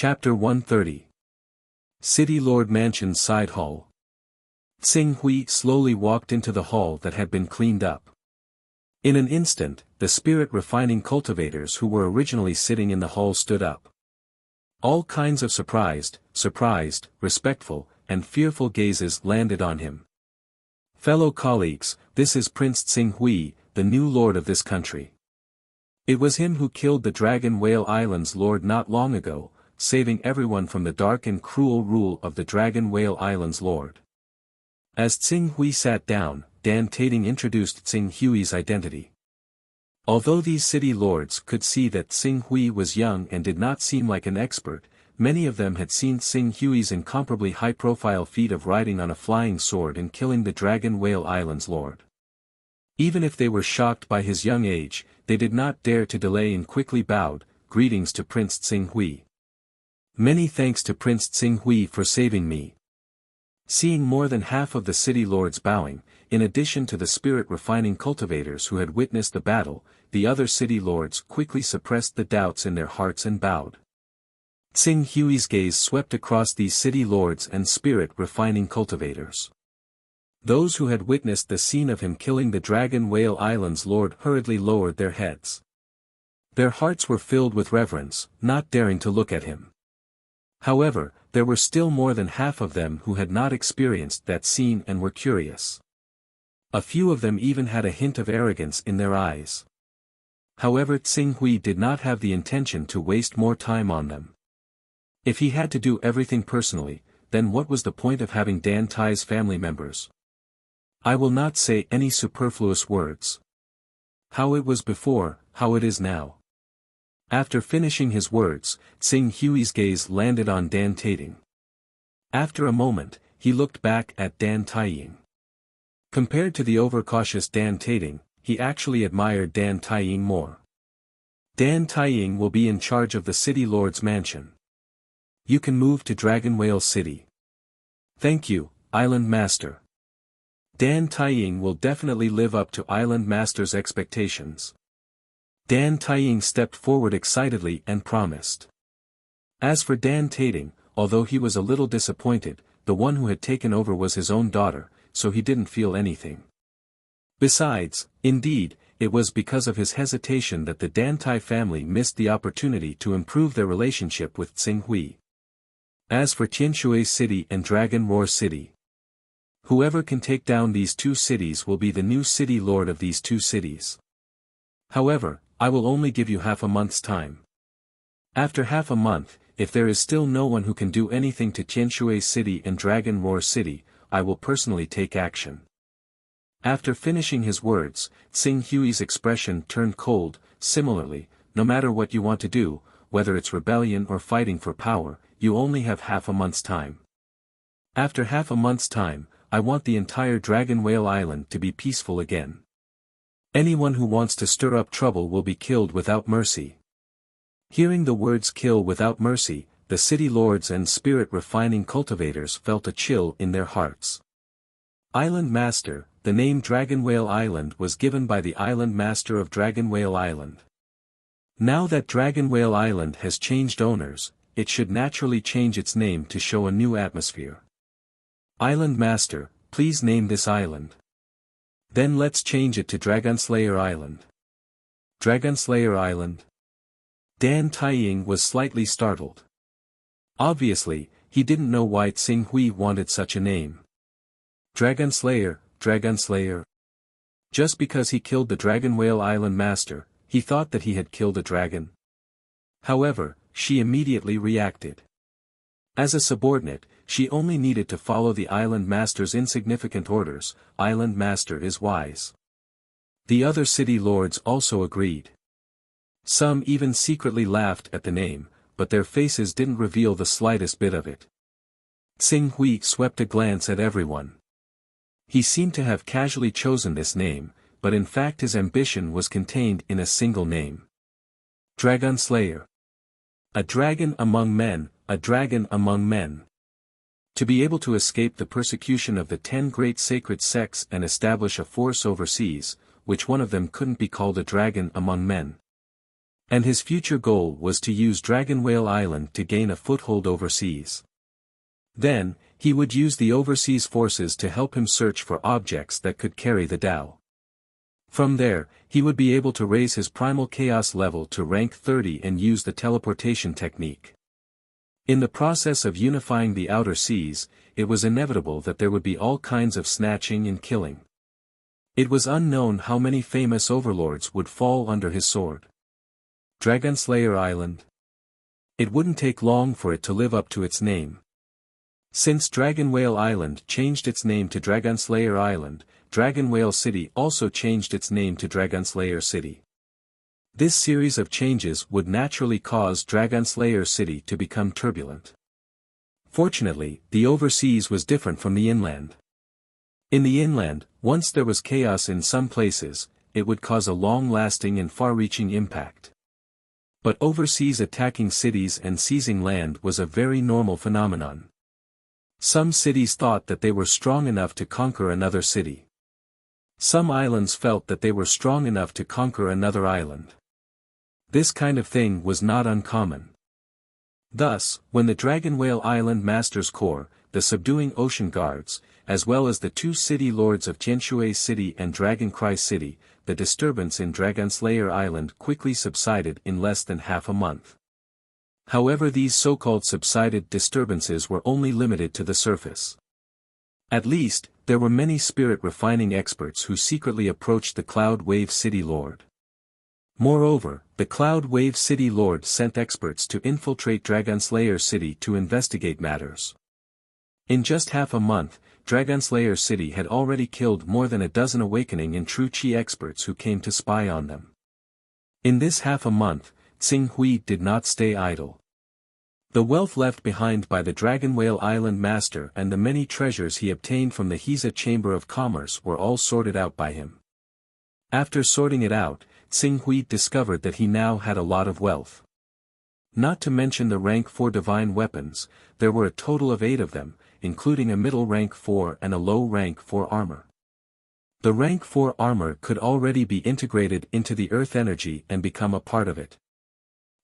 Chapter 130. City Lord Mansion's Side Hall. Tsing Hui slowly walked into the hall that had been cleaned up. In an instant, the spirit-refining cultivators who were originally sitting in the hall stood up. All kinds of surprised, respectful, and fearful gazes landed on him. Fellow colleagues, this is Prince Tsing Hui, the new lord of this country. It was him who killed the Dragon Whale Island's lord not long ago, saving everyone from the dark and cruel rule of the Dragon Whale Island's lord. As Tsing Hui sat down, Dan Tating introduced Tsing Hui's identity. Although these city lords could see that Tsing Hui was young and did not seem like an expert, many of them had seen Tsing Hui's incomparably high-profile feat of riding on a flying sword and killing the Dragon Whale Island's lord. Even if they were shocked by his young age, they did not dare to delay and quickly bowed, "Greetings to Prince Tsing Hui. Many thanks to Prince Tsing Hui for saving me." Seeing more than half of the city lords bowing, in addition to the spirit-refining cultivators who had witnessed the battle, the other city lords quickly suppressed the doubts in their hearts and bowed. Tsing Hui's gaze swept across these city lords and spirit-refining cultivators. Those who had witnessed the scene of him killing the Dragon Whale Island's lord hurriedly lowered their heads. Their hearts were filled with reverence, not daring to look at him. However, there were still more than half of them who had not experienced that scene and were curious. A few of them even had a hint of arrogance in their eyes. However, Tsing Hui did not have the intention to waste more time on them. If he had to do everything personally, then what was the point of having Dan Tai's family members? I will not say any superfluous words. How it was before, how it is now. After finishing his words, Tsing Hui's gaze landed on Dan Tating. After a moment, he looked back at Dan Taiying. Compared to the overcautious Dan Tating, he actually admired Dan Taiying more. Dan Taiying will be in charge of the city lord's mansion. You can move to Dragon Whale City. Thank you, Island Master. Dan Taiying will definitely live up to Island Master's expectations. Dan Taiying stepped forward excitedly and promised. As for Dan Tating, although he was a little disappointed, the one who had taken over was his own daughter, so he didn't feel anything. Besides, indeed, it was because of his hesitation that the Dan Tai family missed the opportunity to improve their relationship with Tsing Hui. As for Tianshui City and Dragon Roar City, whoever can take down these two cities will be the new city lord of these two cities. However, I will only give you half a month's time. After half a month, if there is still no one who can do anything to Tianshui City and Dragon Roar City, I will personally take action. After finishing his words, Tsing Hui's expression turned cold. Similarly, no matter what you want to do, whether it's rebellion or fighting for power, you only have half a month's time. After half a month's time, I want the entire Dragon Whale Island to be peaceful again. Anyone who wants to stir up trouble will be killed without mercy. Hearing the words "kill without mercy," the city lords and spirit-refining cultivators felt a chill in their hearts. Island Master, the name Dragon Whale Island was given by the Island Master of Dragon Whale Island. Now that Dragon Whale Island has changed owners, it should naturally change its name to show a new atmosphere. Island Master, please name this island. Then let's change it to Dragonslayer Island. Dragonslayer Island? Dan Taiying was slightly startled. Obviously, he didn't know why Tsing Hui wanted such a name. Dragonslayer. Just because he killed the Dragon Whale Island Master, he thought that he had killed a dragon. However, she immediately reacted. As a subordinate, she only needed to follow the Island Master's insignificant orders. Island Master is wise. The other city lords also agreed. Some even secretly laughed at the name, but their faces didn't reveal the slightest bit of it. Tsing Hui swept a glance at everyone. He seemed to have casually chosen this name, but in fact his ambition was contained in a single name. Dragonslayer. A dragon among men, a dragon among men. To be able to escape the persecution of the 10 great sacred sects and establish a force overseas, which one of them couldn't be called a dragon among men? And his future goal was to use Dragon Whale Island to gain a foothold overseas. Then, he would use the overseas forces to help him search for objects that could carry the Tao. From there, he would be able to raise his primal chaos level to rank 30 and use the teleportation technique. In the process of unifying the outer seas, it was inevitable that there would be all kinds of snatching and killing. It was unknown how many famous overlords would fall under his sword. Dragonslayer Island. It wouldn't take long for it to live up to its name. Since Dragon Whale Island changed its name to Dragonslayer Island, Dragon Whale City also changed its name to Dragonslayer City. This series of changes would naturally cause Dragonslayer City to become turbulent. Fortunately, the overseas was different from the inland. In the inland, once there was chaos in some places, it would cause a long-lasting and far-reaching impact. But overseas attacking cities and seizing land was a very normal phenomenon. Some cities thought that they were strong enough to conquer another city. Some islands felt that they were strong enough to conquer another island. This kind of thing was not uncommon. Thus, when the Dragon Whale Island Masters Corps, the subduing ocean guards, as well as the two city lords of Tianshui City and Dragoncry City, the disturbance in Dragonslayer Island quickly subsided in less than half a month. However, these so-called subsided disturbances were only limited to the surface. At least, there were many spirit refining experts who secretly approached the Cloud Wave City Lord. Moreover, the Cloud Wave City Lord sent experts to infiltrate Dragonslayer City to investigate matters. In just half a month, Dragonslayer City had already killed more than a dozen awakening and true Qi experts who came to spy on them. In this half a month, Tsing Hui did not stay idle. The wealth left behind by the Dragon Whale Island Master and the many treasures he obtained from the Hiza Chamber of Commerce were all sorted out by him. After sorting it out, Tsing Hui discovered that he now had a lot of wealth. Not to mention the rank 4 divine weapons, there were a total of 8 of them, including a middle rank 4 and a low rank 4 armor. The rank 4 armor could already be integrated into the earth energy and become a part of it.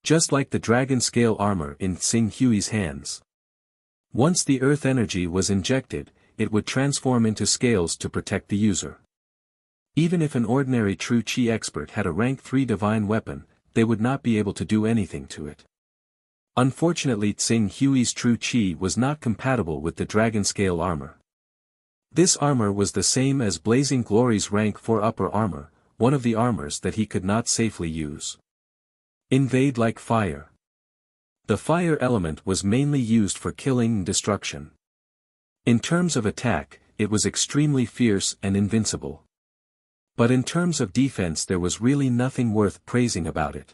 Just like the dragon scale armor in Tsing Hui's hands. Once the earth energy was injected, it would transform into scales to protect the user. Even if an ordinary true Qi expert had a rank 3 divine weapon, they would not be able to do anything to it. Unfortunately, Tsing Hui's true Qi was not compatible with the dragon scale armor. This armor was the same as Blazing Glory's rank 4 upper armor, one of the armors that he could not safely use. Invade like fire. The fire element was mainly used for killing and destruction. In terms of attack, it was extremely fierce and invincible. But in terms of defense there was really nothing worth praising about it.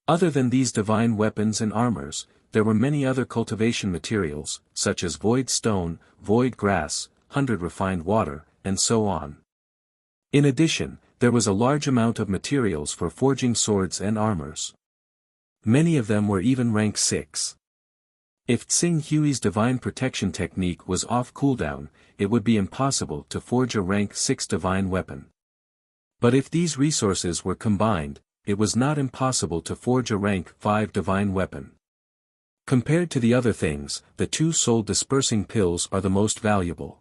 Other than these divine weapons and armors, there were many other cultivation materials, such as void stone, void grass, 100 refined water, and so on. In addition, there was a large amount of materials for forging swords and armors. Many of them were even rank 6. If Tsing Hui's divine protection technique was off cooldown, it would be impossible to forge a rank 6 divine weapon. But if these resources were combined, it was not impossible to forge a rank 5 divine weapon. Compared to the other things, the 2 soul dispersing pills are the most valuable.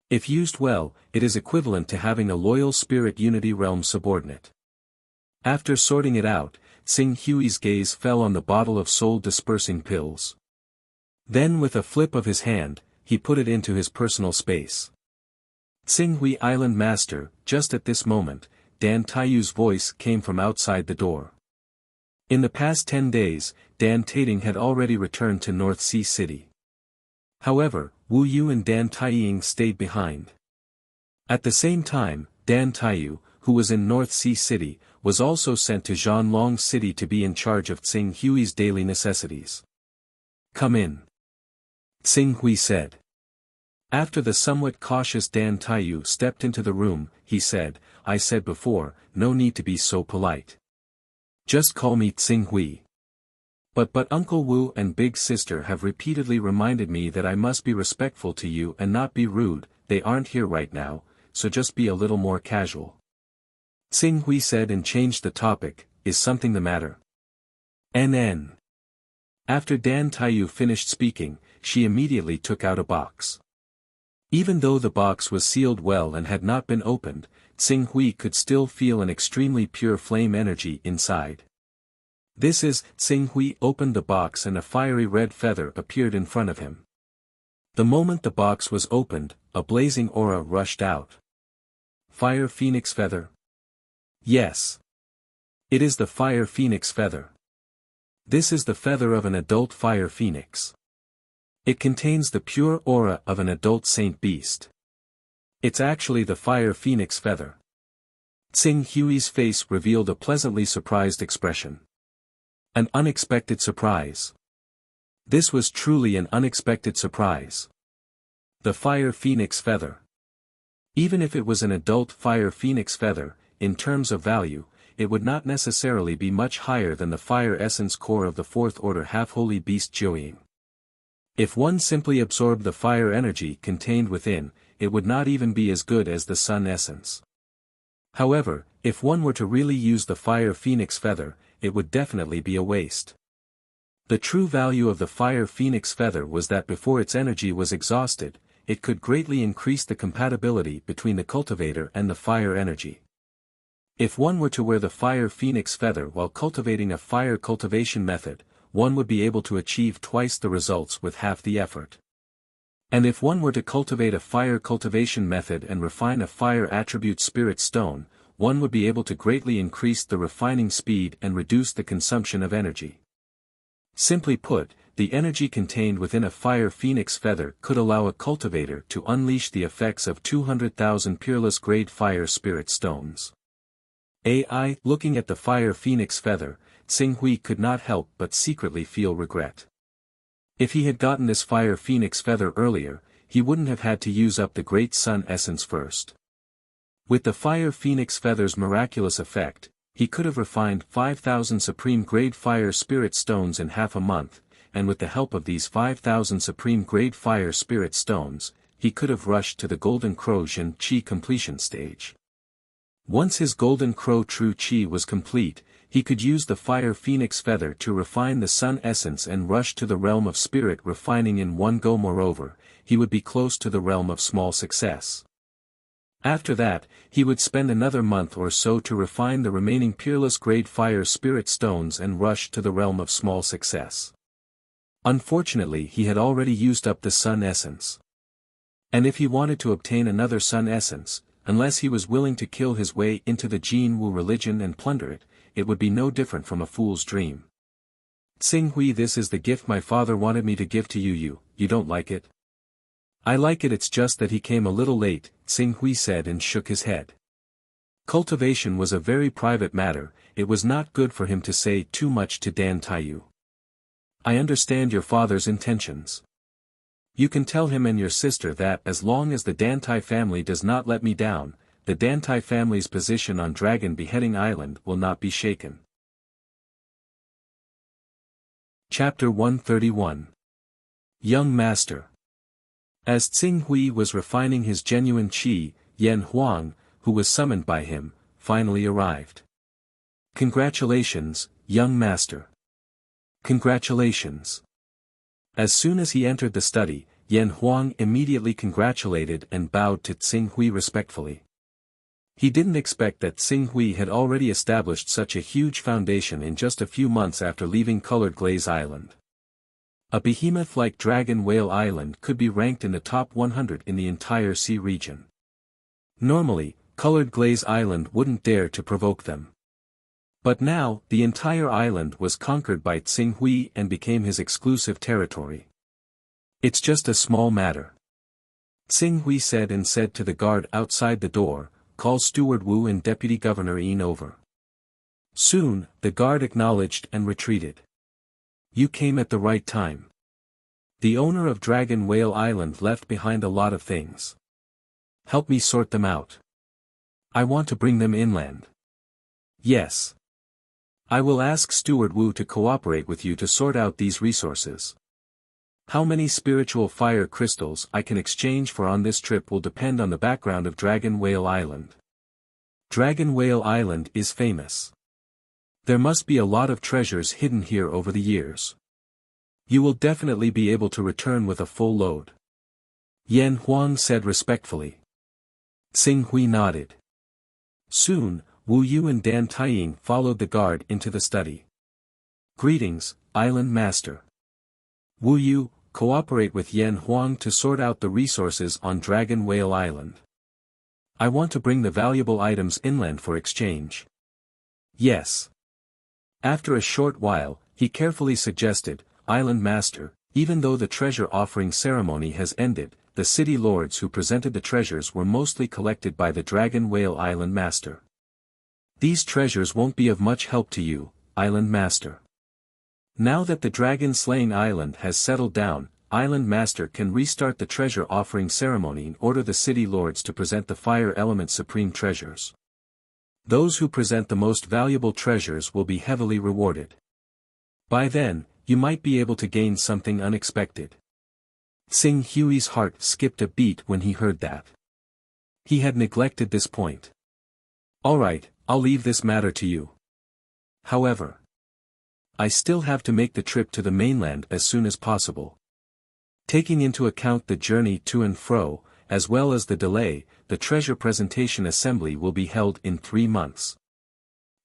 If used well, it is equivalent to having a loyal spirit unity realm subordinate. After sorting it out, Tsing Hui's gaze fell on the bottle of soul dispersing pills. Then with a flip of his hand, he put it into his personal space. Tsing Hui Island Master, just at this moment, Dan Taiyu's voice came from outside the door. In the past 10 days, Dan Tating had already returned to North Sea City. However, Wu Yu and Dan Taiying stayed behind. At the same time, Dan Taiyu, who was in North Sea City, was also sent to Zhanlong City to be in charge of Tsing Hui's daily necessities. "Come in," Tsing Hui said. After the somewhat cautious Dan Taiyu stepped into the room, he said, "I said before, no need to be so polite. Just call me Tsing Hui. But Uncle Wu and Big Sister have repeatedly reminded me that I must be respectful to you and not be rude. They aren't here right now, so just be a little more casual." Tsing Hui said and changed the topic, is something the matter? NN. After Dan Taiyu finished speaking, she immediately took out a box. Even though the box was sealed well and had not been opened, Tsing Hui could still feel an extremely pure flame energy inside. This is, Tsing Hui opened the box and a fiery red feather appeared in front of him. The moment the box was opened, a blazing aura rushed out. Fire Phoenix Feather? Yes. It is the Fire Phoenix Feather. This is the feather of an adult fire phoenix. It contains the pure aura of an adult saint beast. It's actually the Fire Phoenix Feather. Tsing Hui's face revealed a pleasantly surprised expression. An unexpected surprise. This was truly an unexpected surprise. The Fire Phoenix Feather. Even if it was an adult Fire Phoenix Feather, in terms of value, it would not necessarily be much higher than the fire essence core of the fourth order half-holy beast Jiuying. If one simply absorbed the fire energy contained within, it would not even be as good as the sun essence. However, if one were to really use the Fire Phoenix Feather, it would definitely be a waste. The true value of the Fire Phoenix Feather was that before its energy was exhausted, it could greatly increase the compatibility between the cultivator and the fire energy. If one were to wear the Fire Phoenix Feather while cultivating a fire cultivation method, one would be able to achieve twice the results with half the effort. And if one were to cultivate a fire cultivation method and refine a fire attribute spirit stone, one would be able to greatly increase the refining speed and reduce the consumption of energy. Simply put, the energy contained within a Fire Phoenix Feather could allow a cultivator to unleash the effects of 200,000 peerless grade fire spirit stones. Looking at the Fire Phoenix Feather, Tsing Hui could not help but secretly feel regret. If he had gotten this Fire Phoenix Feather earlier, he wouldn't have had to use up the Great Sun Essence first. With the Fire Phoenix Feather's miraculous effect, he could have refined 5,000 Supreme Grade Fire Spirit Stones in half a month, and with the help of these 5,000 Supreme Grade Fire Spirit Stones, he could have rushed to the Golden Crow Zhen Qi completion stage. Once his Golden Crow True Qi was complete, he could use the Fire Phoenix Feather to refine the Sun Essence and rush to the realm of spirit refining in one go. Moreover, he would be close to the realm of small success. After that, he would spend another month or so to refine the remaining peerless grade fire spirit stones and rush to the realm of small success. Unfortunately, he had already used up the Sun Essence. And if he wanted to obtain another Sun Essence, unless he was willing to kill his way into the Jin Wu religion and plunder it, it would be no different from a fool's dream. Tsing Hui, this is the gift my father wanted me to give to you. You don't like it? I like it, it's just that he came a little late, Tsing Hui said and shook his head. Cultivation was a very private matter, it was not good for him to say too much to Dan Taiyu. I understand your father's intentions. You can tell him and your sister that as long as the Dantai family does not let me down, the Dantai family's position on Dragon Beheading Island will not be shaken. Chapter 131. Young Master. As Tsing Hui was refining his genuine qi, Yan Huang, who was summoned by him, finally arrived. Congratulations, young master. Congratulations. As soon as he entered the study, Yan Huang immediately congratulated and bowed to Tsing Hui respectfully. He didn't expect that Tsing Hui had already established such a huge foundation in just a few months after leaving Colored Glaze Island. A behemoth like Dragon Whale Island could be ranked in the top 100 in the entire sea region. Normally, Colored Glaze Island wouldn't dare to provoke them. But now, the entire island was conquered by Tsing Hui and became his exclusive territory. It's just a small matter. Tsing Hui said to the guard outside the door, call Steward Wu and Deputy Governor Yin over. Soon, the guard acknowledged and retreated. You came at the right time. The owner of Dragon Whale Island left behind a lot of things. Help me sort them out. I want to bring them inland. Yes. I will ask Steward Wu to cooperate with you to sort out these resources. How many spiritual fire crystals I can exchange for on this trip will depend on the background of Dragon Whale Island. Dragon Whale Island is famous. There must be a lot of treasures hidden here over the years. You will definitely be able to return with a full load. Yan Huang said respectfully. Xing Hui nodded. Soon, Wu Yu and Dan Taiying followed the guard into the study. Greetings, Island Master. Wu Yu, cooperate with Yan Huang to sort out the resources on Dragon Whale Island. I want to bring the valuable items inland for exchange. Yes. After a short while, he carefully suggested, Island Master, even though the treasure offering ceremony has ended, the city lords who presented the treasures were mostly collected by the Dragon Whale Island Master. These treasures won't be of much help to you, Island Master. Now that the dragon-slaying island has settled down, Island Master can restart the treasure offering ceremony and order the city lords to present the fire element supreme treasures. Those who present the most valuable treasures will be heavily rewarded. By then, you might be able to gain something unexpected. Xing Hui's heart skipped a beat when he heard that. He had neglected this point. Alright, I'll leave this matter to you. However, I still have to make the trip to the mainland as soon as possible. Taking into account the journey to and fro, as well as the delay, the treasure presentation assembly will be held in 3 months.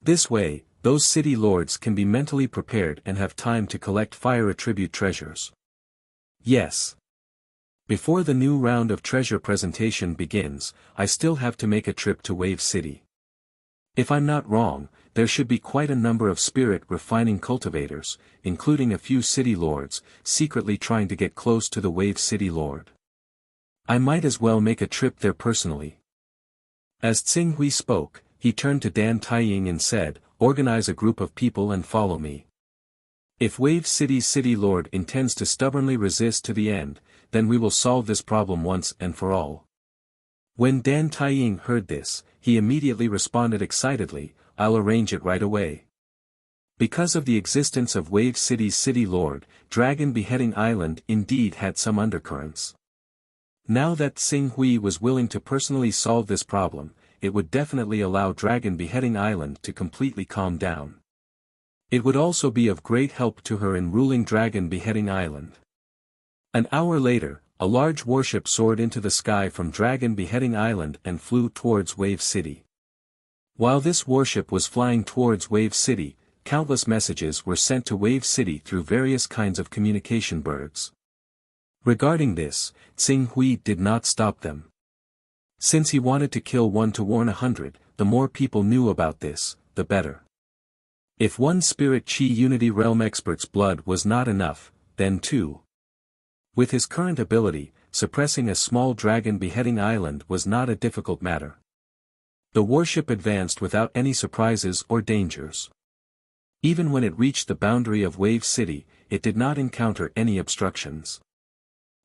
This way, those city lords can be mentally prepared and have time to collect fire attribute treasures. Yes. Before the new round of treasure presentation begins, I still have to make a trip to Wave City. If I'm not wrong, there should be quite a number of spirit refining cultivators, including a few city lords, secretly trying to get close to the Wave City Lord. I might as well make a trip there personally. As Xing Hui spoke, he turned to Dan Taiying and said, organize a group of people and follow me. If Wave City's city lord intends to stubbornly resist to the end, then we will solve this problem once and for all. When Dan Taiying heard this, he immediately responded excitedly, I'll arrange it right away. Because of the existence of Wave City's city lord, Dragon Beheading Island indeed had some undercurrents. Now that Xing Hui was willing to personally solve this problem, it would definitely allow Dragon Beheading Island to completely calm down. It would also be of great help to her in ruling Dragon Beheading Island. An hour later, a large warship soared into the sky from Dragon Beheading Island and flew towards Wave City. While this warship was flying towards Wave City, countless messages were sent to Wave City through various kinds of communication birds. Regarding this, Xing Hui did not stop them. Since he wanted to kill one to warn 100, the more people knew about this, the better. If one Spirit Chi Unity Realm expert's blood was not enough, then 2. With his current ability, suppressing a small Dragon Beheading Island was not a difficult matter. The warship advanced without any surprises or dangers. Even when it reached the boundary of Wave City, it did not encounter any obstructions.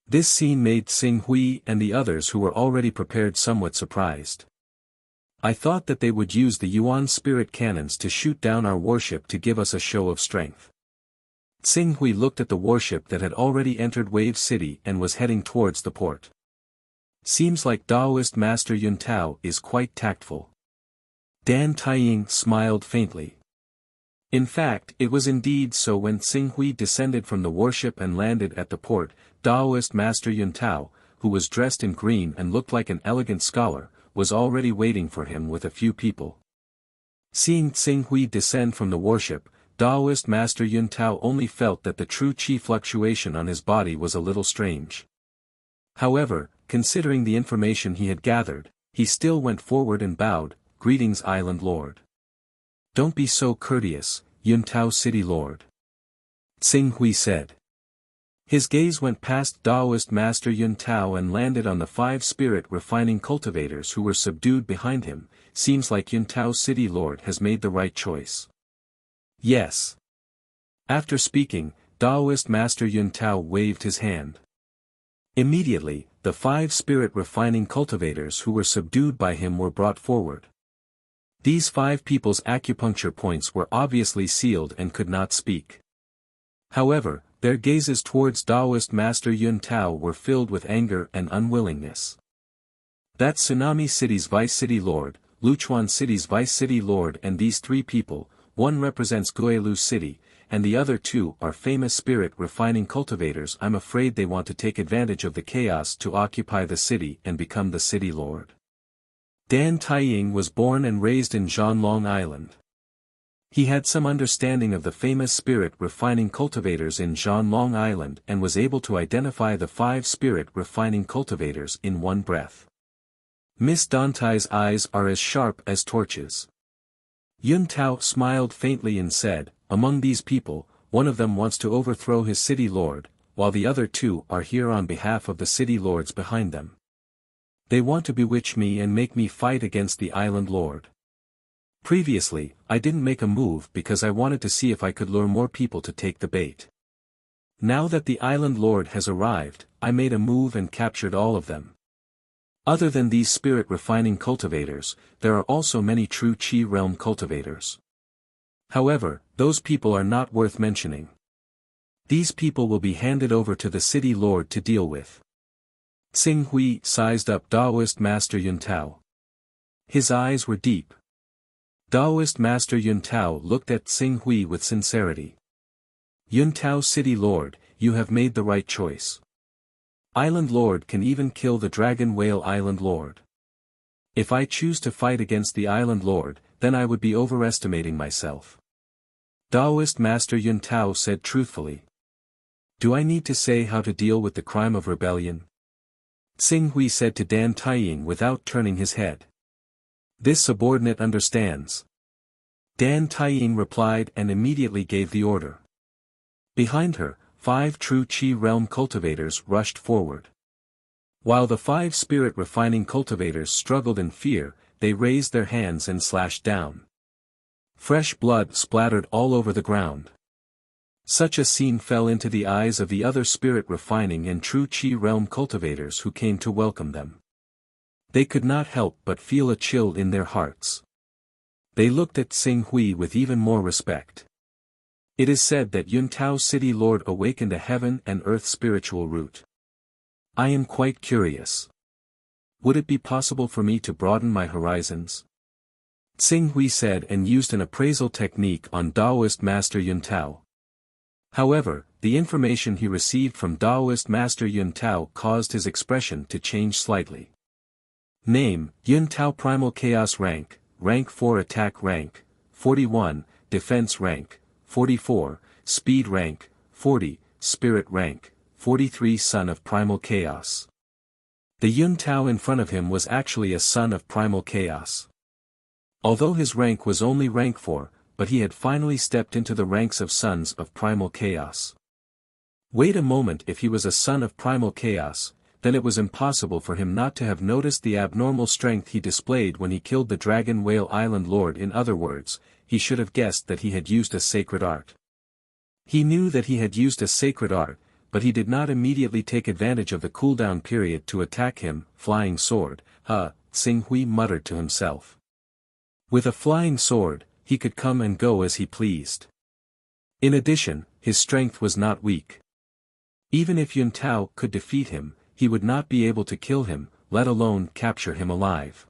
This scene made Xing Hui and the others who were already prepared somewhat surprised. I thought that they would use the Yuan spirit cannons to shoot down our warship to give us a show of strength. Xing Hui looked at the warship that had already entered Wave City and was heading towards the port. Seems like Daoist Master Yun Tao is quite tactful. Dan Taiying smiled faintly. In fact, it was indeed so when Xing Hui descended from the warship and landed at the port. Daoist Master Yun Tao, who was dressed in green and looked like an elegant scholar, was already waiting for him with a few people. Seeing Xing Hui descend from the warship, Daoist Master Yun Tao only felt that the true chi fluctuation on his body was a little strange. However, considering the information he had gathered, he still went forward and bowed, Greetings Island Lord. Don't be so courteous, Yun Tao City Lord. Xing Hui said. His gaze went past Daoist Master Yun Tao and landed on the 5 spirit refining cultivators who were subdued behind him. Seems like Yun Tao City Lord has made the right choice. Yes. After speaking, Daoist Master Yun Tao waved his hand. Immediately, the 5 spirit refining cultivators who were subdued by him were brought forward. These 5 people's acupuncture points were obviously sealed and could not speak. However, their gazes towards Daoist Master Yun Tao were filled with anger and unwillingness. That Tsunami City's Vice City Lord, Luchuan City's Vice City Lord and these 3 people, one represents Guelu City, and the other two are famous spirit refining cultivators. I'm afraid they want to take advantage of the chaos to occupy the city and become the city lord. Dan Taiying was born and raised in Jianlong Island. He had some understanding of the famous spirit refining cultivators in Jianlong Island and was able to identify the 5 spirit refining cultivators in one breath. Miss Dantai's eyes are as sharp as torches. Yun Tao smiled faintly and said, among these people, one of them wants to overthrow his city lord, while the other 2 are here on behalf of the city lords behind them. They want to bewitch me and make me fight against the island lord. Previously, I didn't make a move because I wanted to see if I could lure more people to take the bait. Now that the island lord has arrived, I made a move and captured all of them. Other than these spirit refining cultivators, there are also many true Qi realm cultivators. However, those people are not worth mentioning. These people will be handed over to the city lord to deal with. Xing Hui sized up Daoist Master Yun Tao. His eyes were deep. Daoist Master Yun Tao looked at Xing Hui with sincerity. Yun Tao City Lord, you have made the right choice. Island Lord can even kill the Dragon Whale Island Lord. If I choose to fight against the Island Lord, then I would be overestimating myself. Daoist Master Yun Tao said truthfully. Do I need to say how to deal with the crime of rebellion? Xing Hui said to Dan Taiying without turning his head. This subordinate understands. Dan Taiying replied and immediately gave the order. Behind her, 5 true Qi realm cultivators rushed forward. While the 5 spirit refining cultivators struggled in fear, they raised their hands and slashed down. Fresh blood splattered all over the ground. Such a scene fell into the eyes of the other spirit refining and true Qi realm cultivators who came to welcome them. They could not help but feel a chill in their hearts. They looked at Xing Hui with even more respect. It is said that Yun Tao City Lord awakened a heaven and earth spiritual root. I am quite curious. Would it be possible for me to broaden my horizons? Xing Hui said and used an appraisal technique on Daoist Master Yun Tao. However, the information he received from Daoist Master Yun Tao caused his expression to change slightly. Name, Yun Tao Primal Chaos Rank, Rank 4 Attack Rank, 41, Defense Rank, 44, Speed Rank, 40, Spirit Rank, 43 Son of Primal Chaos. The Yun Tao in front of him was actually a son of Primal Chaos. Although his rank was only rank 4, but he had finally stepped into the ranks of sons of Primal Chaos. Wait a moment, if he was a son of Primal Chaos, then it was impossible for him not to have noticed the abnormal strength he displayed when he killed the Dragon Whale Island Lord. In other words, he should have guessed that he had used a sacred art. He knew that he had used a sacred art, but he did not immediately take advantage of the cooldown period to attack him. Flying sword, Xing Hui muttered to himself. With a flying sword, he could come and go as he pleased. In addition, his strength was not weak. Even if Yun Tao could defeat him, he would not be able to kill him, let alone capture him alive.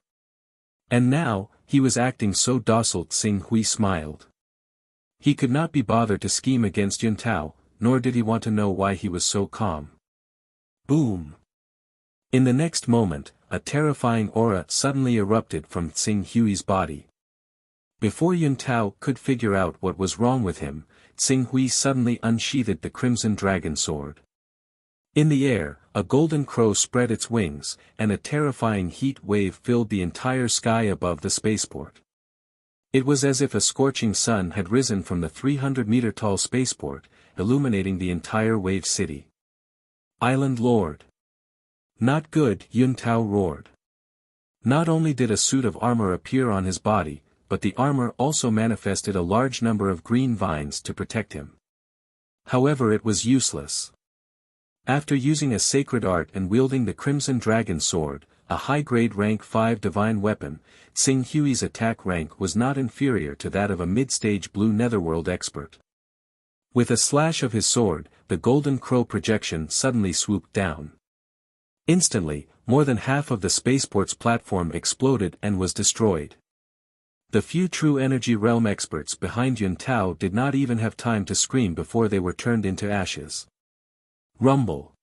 And now, he was acting so docile. Xing Hui smiled. He could not be bothered to scheme against Yun Tao, nor did he want to know why he was so calm. Boom! In the next moment, a terrifying aura suddenly erupted from Xing Hui's body. Before Yun Tao could figure out what was wrong with him, Xing Hui suddenly unsheathed the Crimson Dragon Sword. In the air, a golden crow spread its wings, and a terrifying heat wave filled the entire sky above the spaceport. It was as if a scorching sun had risen from the 300-meter-tall spaceport, illuminating the entire wave city. Island Lord. Not good, Yun Tao roared. Not only did a suit of armor appear on his body, but the armor also manifested a large number of green vines to protect him. However, it was useless. After using a sacred art and wielding the Crimson Dragon Sword, a high-grade rank 5 divine weapon, Xing Hui's attack rank was not inferior to that of a mid-stage blue netherworld expert. With a slash of his sword, the golden crow projection suddenly swooped down. Instantly, more than half of the spaceport's platform exploded and was destroyed. The few true energy realm experts behind Yun Tao did not even have time to scream before they were turned into ashes. Rumble.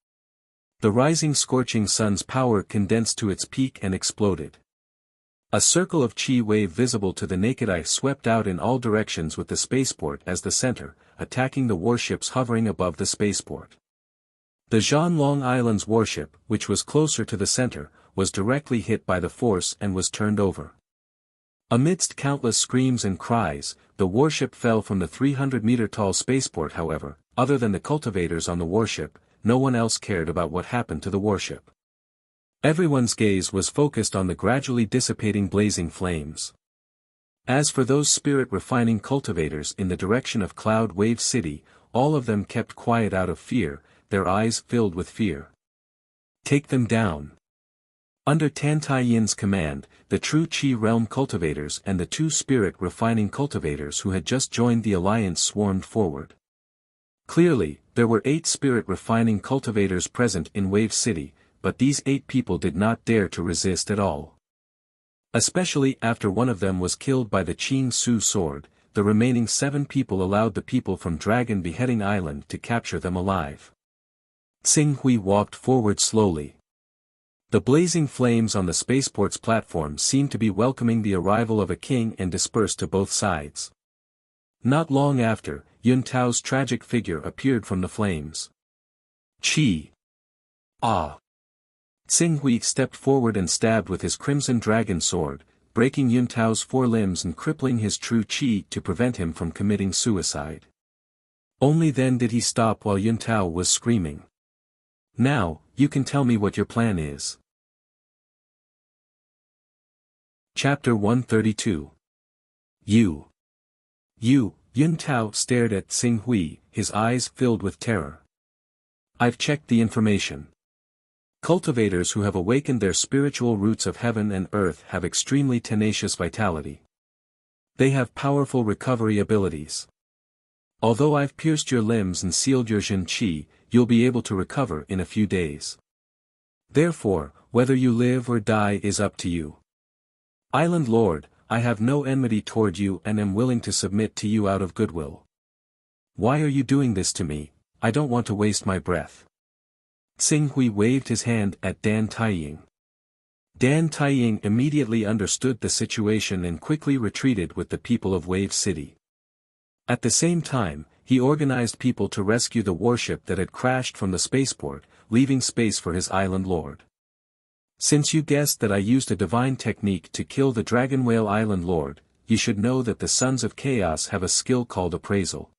The rising scorching sun's power condensed to its peak and exploded. A circle of chi wave visible to the naked eye swept out in all directions with the spaceport as the center, attacking the warships hovering above the spaceport. The Zhan Long Island's warship, which was closer to the center, was directly hit by the force and was turned over. Amidst countless screams and cries, the warship fell from the 300-meter-tall spaceport. However, other than the cultivators on the warship, no one else cared about what happened to the warship. Everyone's gaze was focused on the gradually dissipating blazing flames. As for those spirit-refining cultivators in the direction of Cloud Wave City, all of them kept quiet out of fear, their eyes filled with fear. Take them down. Under Tan Taiyin's command, the true Qi realm cultivators and the two spirit-refining cultivators who had just joined the alliance swarmed forward. Clearly, there were 8 spirit-refining cultivators present in Wave City, but these 8 people did not dare to resist at all. Especially after one of them was killed by the Qing Su sword, the remaining 7 people allowed the people from Dragon Beheading Island to capture them alive. Tsing Hui walked forward slowly. The blazing flames on the spaceport's platform seemed to be welcoming the arrival of a king and dispersed to both sides. Not long after, Yun Tao's tragic figure appeared from the flames. Qi! Ah! Tsing Hui stepped forward and stabbed with his crimson dragon sword, breaking Yun Tao's 4 limbs and crippling his true Qi to prevent him from committing suicide. Only then did he stop while Yun Tao was screaming. Now, you can tell me what your plan is. Chapter 132. Yun Tao stared at Tsing Hui, his eyes filled with terror. I've checked the information. Cultivators who have awakened their spiritual roots of heaven and earth have extremely tenacious vitality. They have powerful recovery abilities. Although I've pierced your limbs and sealed your Jin Qi, you'll be able to recover in a few days. Therefore, whether you live or die is up to you. Island Lord, I have no enmity toward you and am willing to submit to you out of goodwill. Why are you doing this to me? I don't want to waste my breath. Tsing Hui waved his hand at Dan Taiying. Dan Taiying immediately understood the situation and quickly retreated with the people of Wave City. At the same time, he organized people to rescue the warship that had crashed from the spaceport, leaving space for his island lord. Since you guessed that I used a divine technique to kill the Dragon Whale Island Lord, you should know that the Sons of Chaos have a skill called appraisal.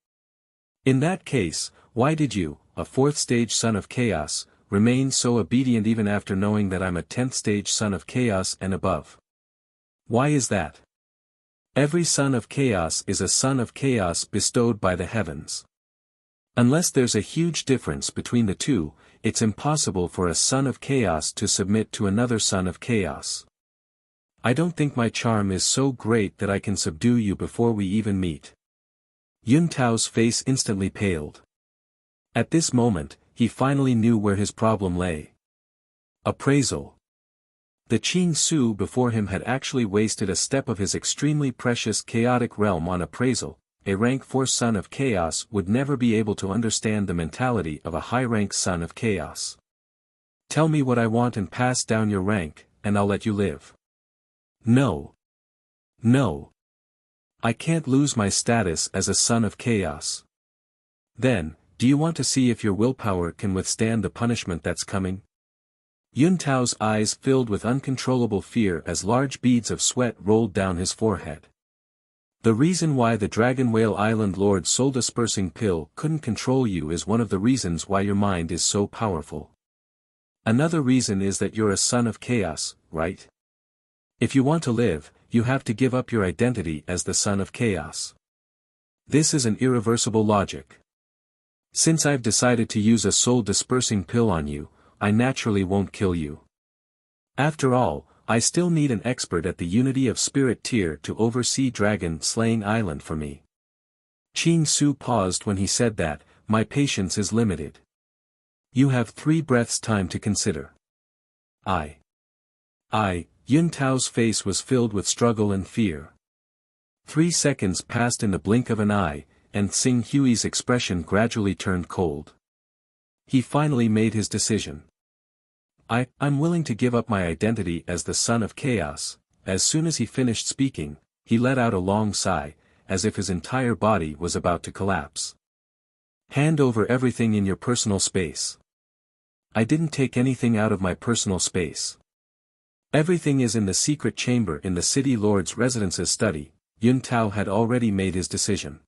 In that case, why did you, a 4th stage Son of Chaos, remain so obedient even after knowing that I'm a 10th stage Son of Chaos and above? Why is that? Every Son of Chaos is a Son of Chaos bestowed by the heavens. Unless there's a huge difference between the two, it's impossible for a Son of Chaos to submit to another Son of Chaos. I don't think my charm is so great that I can subdue you before we even meet. Yun Tao's face instantly paled. At this moment, he finally knew where his problem lay. Appraisal. The Qing Su before him had actually wasted a step of his extremely precious chaotic realm on appraisal. A rank 4 Son of Chaos would never be able to understand the mentality of a high-rank Son of Chaos. Tell me what I want and pass down your rank, and I'll let you live. No. No. I can't lose my status as a Son of Chaos. Then, do you want to see if your willpower can withstand the punishment that's coming? Yun Tao's eyes filled with uncontrollable fear as large beads of sweat rolled down his forehead. The reason why the Dragon Whale Island Lord's soul-dispersing pill couldn't control you is one of the reasons why your mind is so powerful. Another reason is that you're a Son of Chaos, right? If you want to live, you have to give up your identity as the Son of Chaos. This is an irreversible logic. Since I've decided to use a soul-dispersing pill on you, I naturally won't kill you. After all, I still need an expert at the Unity of Spirit tier to oversee Dragon Slaying Island for me. Qing Su paused when he said that, my patience is limited. You have 3 breaths time to consider. Yun Tao's face was filled with struggle and fear. 3 seconds passed in the blink of an eye, and Xing Hui's expression gradually turned cold. He finally made his decision. I'm willing to give up my identity as the son of chaos." As soon as he finished speaking, he let out a long sigh, as if his entire body was about to collapse. "Hand over everything in your personal space." "I didn't take anything out of my personal space. Everything is in the secret chamber in the city lord's residence's study." Yun Tao had already made his decision.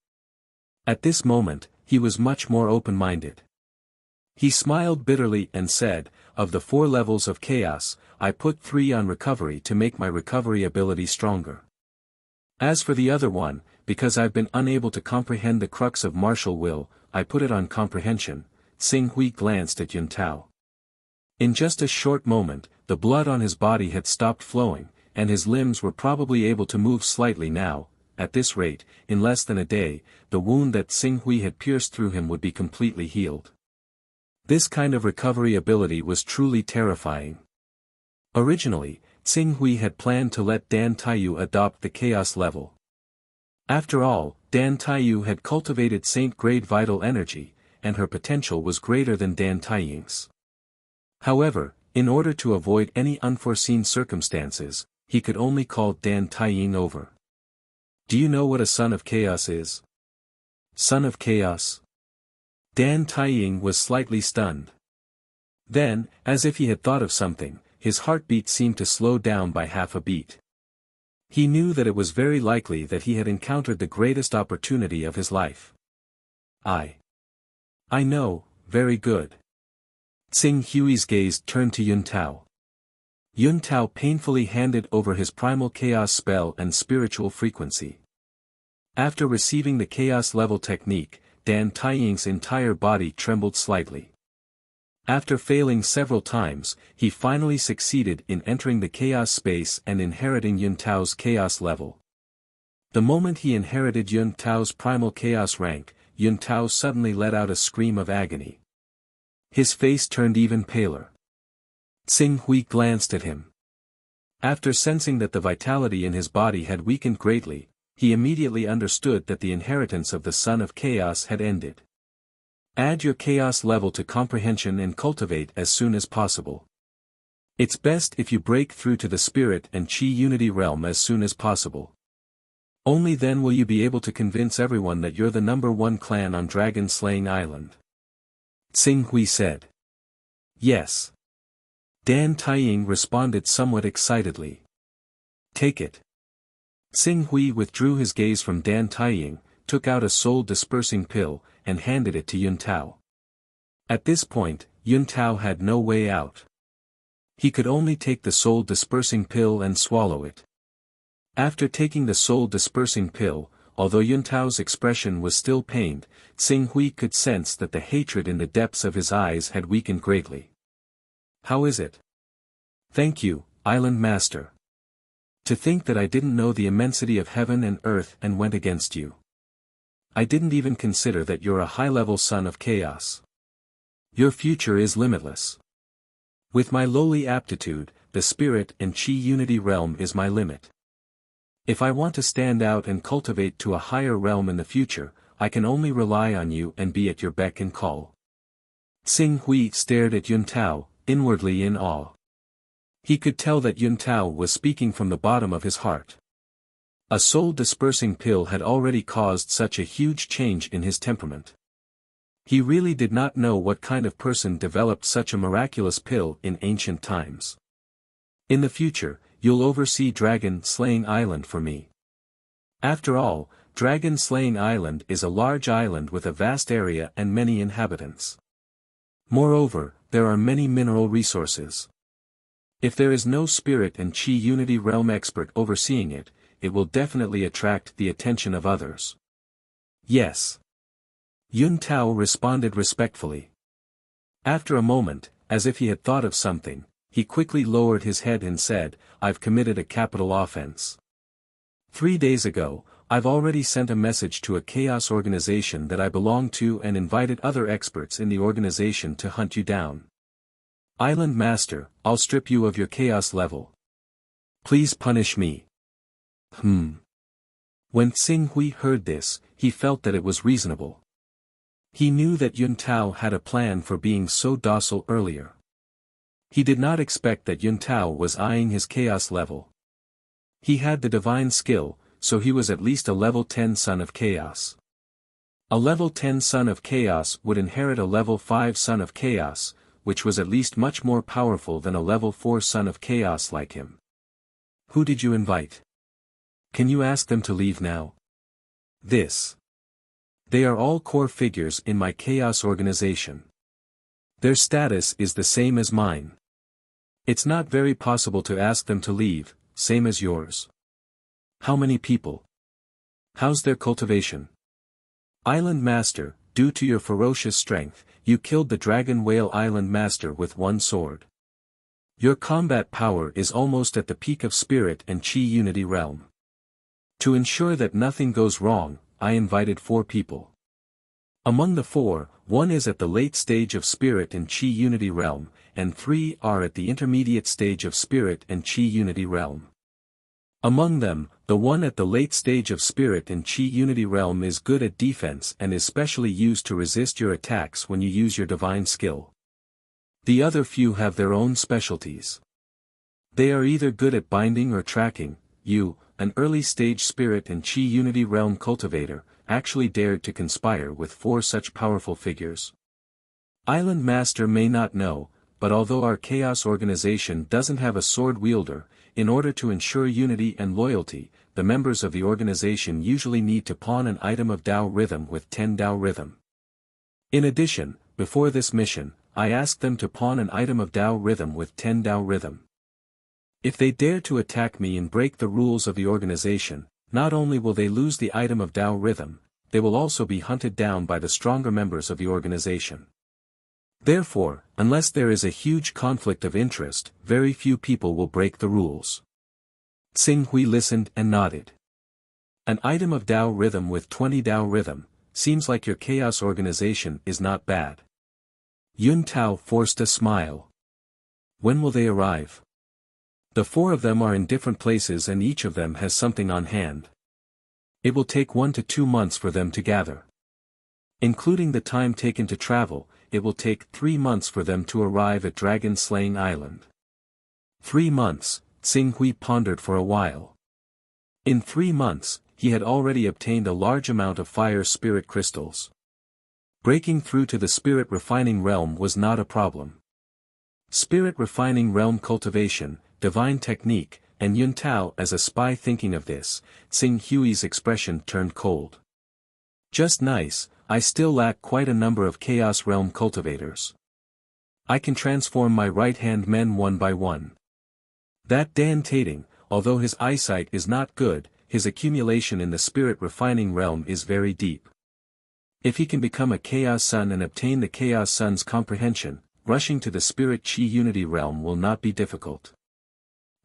At this moment, he was much more open-minded. He smiled bitterly and said, "Of the 4 levels of chaos, I put 3 on recovery to make my recovery ability stronger. As for the other one, because I've been unable to comprehend the crux of martial will, I put it on comprehension." Xing Hui glanced at Yun Tao. In just a short moment, the blood on his body had stopped flowing, and his limbs were probably able to move slightly now. At this rate, in less than a day, the wound that Xing Hui had pierced through him would be completely healed. This kind of recovery ability was truly terrifying. Originally, Xing Hui had planned to let Dan Taiyu adopt the chaos level. After all, Dan Taiyu had cultivated saint-grade vital energy, and her potential was greater than Dan Taiying's. However, in order to avoid any unforeseen circumstances, he could only call Dan Taiying over. "Do you know what a son of chaos is?" "Son of chaos?" Dan Taiying was slightly stunned. Then, as if he had thought of something, his heartbeat seemed to slow down by half a beat. He knew that it was very likely that he had encountered the greatest opportunity of his life. I know, very good." Xing Hui's gaze turned to Yun Tao. Yun Tao painfully handed over his primal chaos spell and spiritual frequency. After receiving the chaos level technique, Dan Taiying's entire body trembled slightly. After failing several times, he finally succeeded in entering the chaos space and inheriting Yun Tao's chaos level. The moment he inherited Yun Tao's primal chaos rank, Yun Tao suddenly let out a scream of agony. His face turned even paler. Xing Hui glanced at him. After sensing that the vitality in his body had weakened greatly, he immediately understood that the inheritance of the Son of Chaos had ended. Add your chaos level to comprehension and cultivate as soon as possible. It's best if you break through to the spirit and chi unity realm as soon as possible. Only then will you be able to convince everyone that you're the #1 clan on Dragon Slaying Island. Xing Hui said. Yes. Dan Taiying responded somewhat excitedly. Take it. Xing Hui withdrew his gaze from Dan Taiying, took out a soul-dispersing pill, and handed it to Yun Tao. At this point, Yun Tao had no way out. He could only take the soul-dispersing pill and swallow it. After taking the soul-dispersing pill, although Yun Tao's expression was still pained, Xing Hui could sense that the hatred in the depths of his eyes had weakened greatly. How is it? Thank you, Island Master. To think that I didn't know the immensity of heaven and earth and went against you. I didn't even consider that you're a high-level son of chaos. Your future is limitless. With my lowly aptitude, the spirit and chi unity realm is my limit. If I want to stand out and cultivate to a higher realm in the future, I can only rely on you and be at your beck and call. Xing Hui stared at Yun Tao, inwardly in awe. He could tell that Yun Tao was speaking from the bottom of his heart. A soul-dispersing pill had already caused such a huge change in his temperament. He really did not know what kind of person developed such a miraculous pill in ancient times. In the future, you'll oversee Dragon Slaying Island for me. After all, Dragon Slaying Island is a large island with a vast area and many inhabitants. Moreover, there are many mineral resources. If there is no spirit and chi unity realm expert overseeing it, it will definitely attract the attention of others. Yes. Yun Tao responded respectfully. After a moment, as if he had thought of something, he quickly lowered his head and said, I've committed a capital offense. 3 days ago, I've already sent a message to a chaos organization that I belong to and invited other experts in the organization to hunt you down. Island Master, I'll strip you of your chaos level. Please punish me. When Tsing heard this, he felt that it was reasonable. He knew that Yun Tao had a plan for being so docile earlier. He did not expect that Yun Tao was eyeing his chaos level. He had the divine skill, so he was at least a level 10 son of chaos. A level 10 son of chaos would inherit a level 5 son of chaos, which was at least much more powerful than a level 4 son of chaos like him. Who did you invite? Can you ask them to leave now? They are all core figures in my chaos organization. Their status is the same as mine. It's not very possible to ask them to leave, same as yours. How many people? How's their cultivation? Island Master, due to your ferocious strength, you killed the Dragon Whale Island Master with one sword. Your combat power is almost at the peak of Spirit and Chi Unity Realm. To ensure that nothing goes wrong, I invited 4 people. Among the 4, 1 is at the late stage of Spirit and Chi Unity Realm, and 3 are at the intermediate stage of Spirit and Chi Unity Realm. Among them, the one at the late stage of Spirit and Chi Unity Realm is good at defense and is specially used to resist your attacks when you use your divine skill. The other few have their own specialties. They are either good at binding or tracking. You, an early stage Spirit and Chi Unity Realm cultivator, actually dared to conspire with 4 such powerful figures. Island Master may not know, but although our chaos organization doesn't have a sword wielder, in order to ensure unity and loyalty, the members of the organization usually need to pawn an item of Dao Rhythm with 10 Dao Rhythm. In addition, before this mission, I asked them to pawn an item of Dao Rhythm with 10 Dao Rhythm. If they dare to attack me and break the rules of the organization, not only will they lose the item of Dao Rhythm, they will also be hunted down by the stronger members of the organization. Therefore, unless there is a huge conflict of interest, very few people will break the rules. Tsing Hui listened and nodded. An item of Dao Rhythm with 20 Dao Rhythm, seems like your chaos organization is not bad. Yun Tao forced a smile. When will they arrive? The 4 of them are in different places and each of them has something on hand. It will take 1 to 2 months for them to gather. Including the time taken to travel, it will take 3 months for them to arrive at Dragon Slaying Island. 3 months, Tsing Hui pondered for a while. In 3 months, he had already obtained a large amount of fire spirit crystals. Breaking through to the spirit refining realm was not a problem. Spirit refining realm cultivation, divine technique, and Yun Tao as a spy thinking of this, Tsing Hui's expression turned cold. Just nice, I still lack quite a number of Chaos Realm cultivators. I can transform my right-hand men one by one. That Dan Tating, although his eyesight is not good, his accumulation in the spirit refining realm is very deep. If he can become a Chaos Sun and obtain the Chaos Sun's comprehension, rushing to the Spirit Chi Unity realm will not be difficult.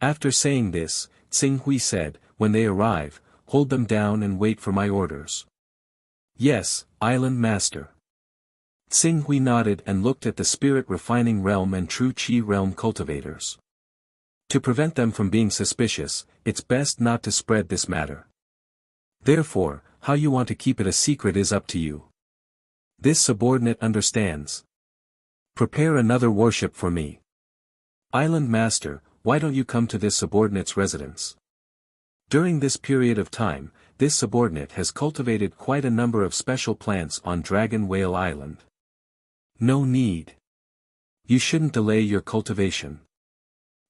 After saying this, Tsing Hui said, when they arrive, hold them down and wait for my orders. Yes, Island Master. Tsing Hui nodded and looked at the Spirit Refining Realm and True Chi Realm cultivators. To prevent them from being suspicious, it's best not to spread this matter. Therefore, how you want to keep it a secret is up to you. This subordinate understands. Prepare another worship for me. Island Master, why don't you come to this subordinate's residence? During this period of time, this subordinate has cultivated quite a number of special plants on Dragon Whale Island. No need. You shouldn't delay your cultivation.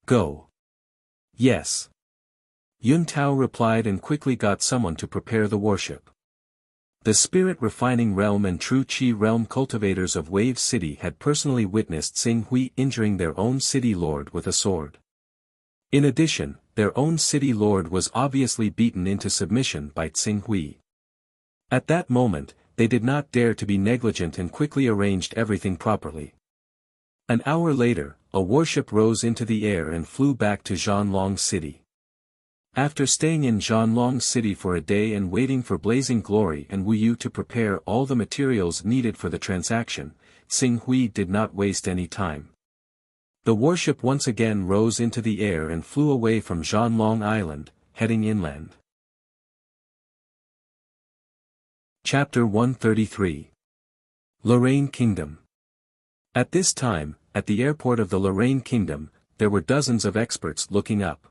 Go. Yes. Yun Tao replied and quickly got someone to prepare the worship. The Spirit Refining Realm and True Chi Realm cultivators of Wave City had personally witnessed Tsing Hui injuring their own city lord with a sword. In addition, their own city lord was obviously beaten into submission by Tsing Hui. At that moment, they did not dare to be negligent and quickly arranged everything properly. An hour later, a warship rose into the air and flew back to Zhanlong City. After staying in Zhanlong City for a day and waiting for Blazing Glory and Wu Yu to prepare all the materials needed for the transaction, Tsing Hui did not waste any time. The warship once again rose into the air and flew away from Zhanlong Island, heading inland. Chapter 133. Lorraine Kingdom. At this time, at the airport of the Lorraine Kingdom, there were dozens of experts looking up.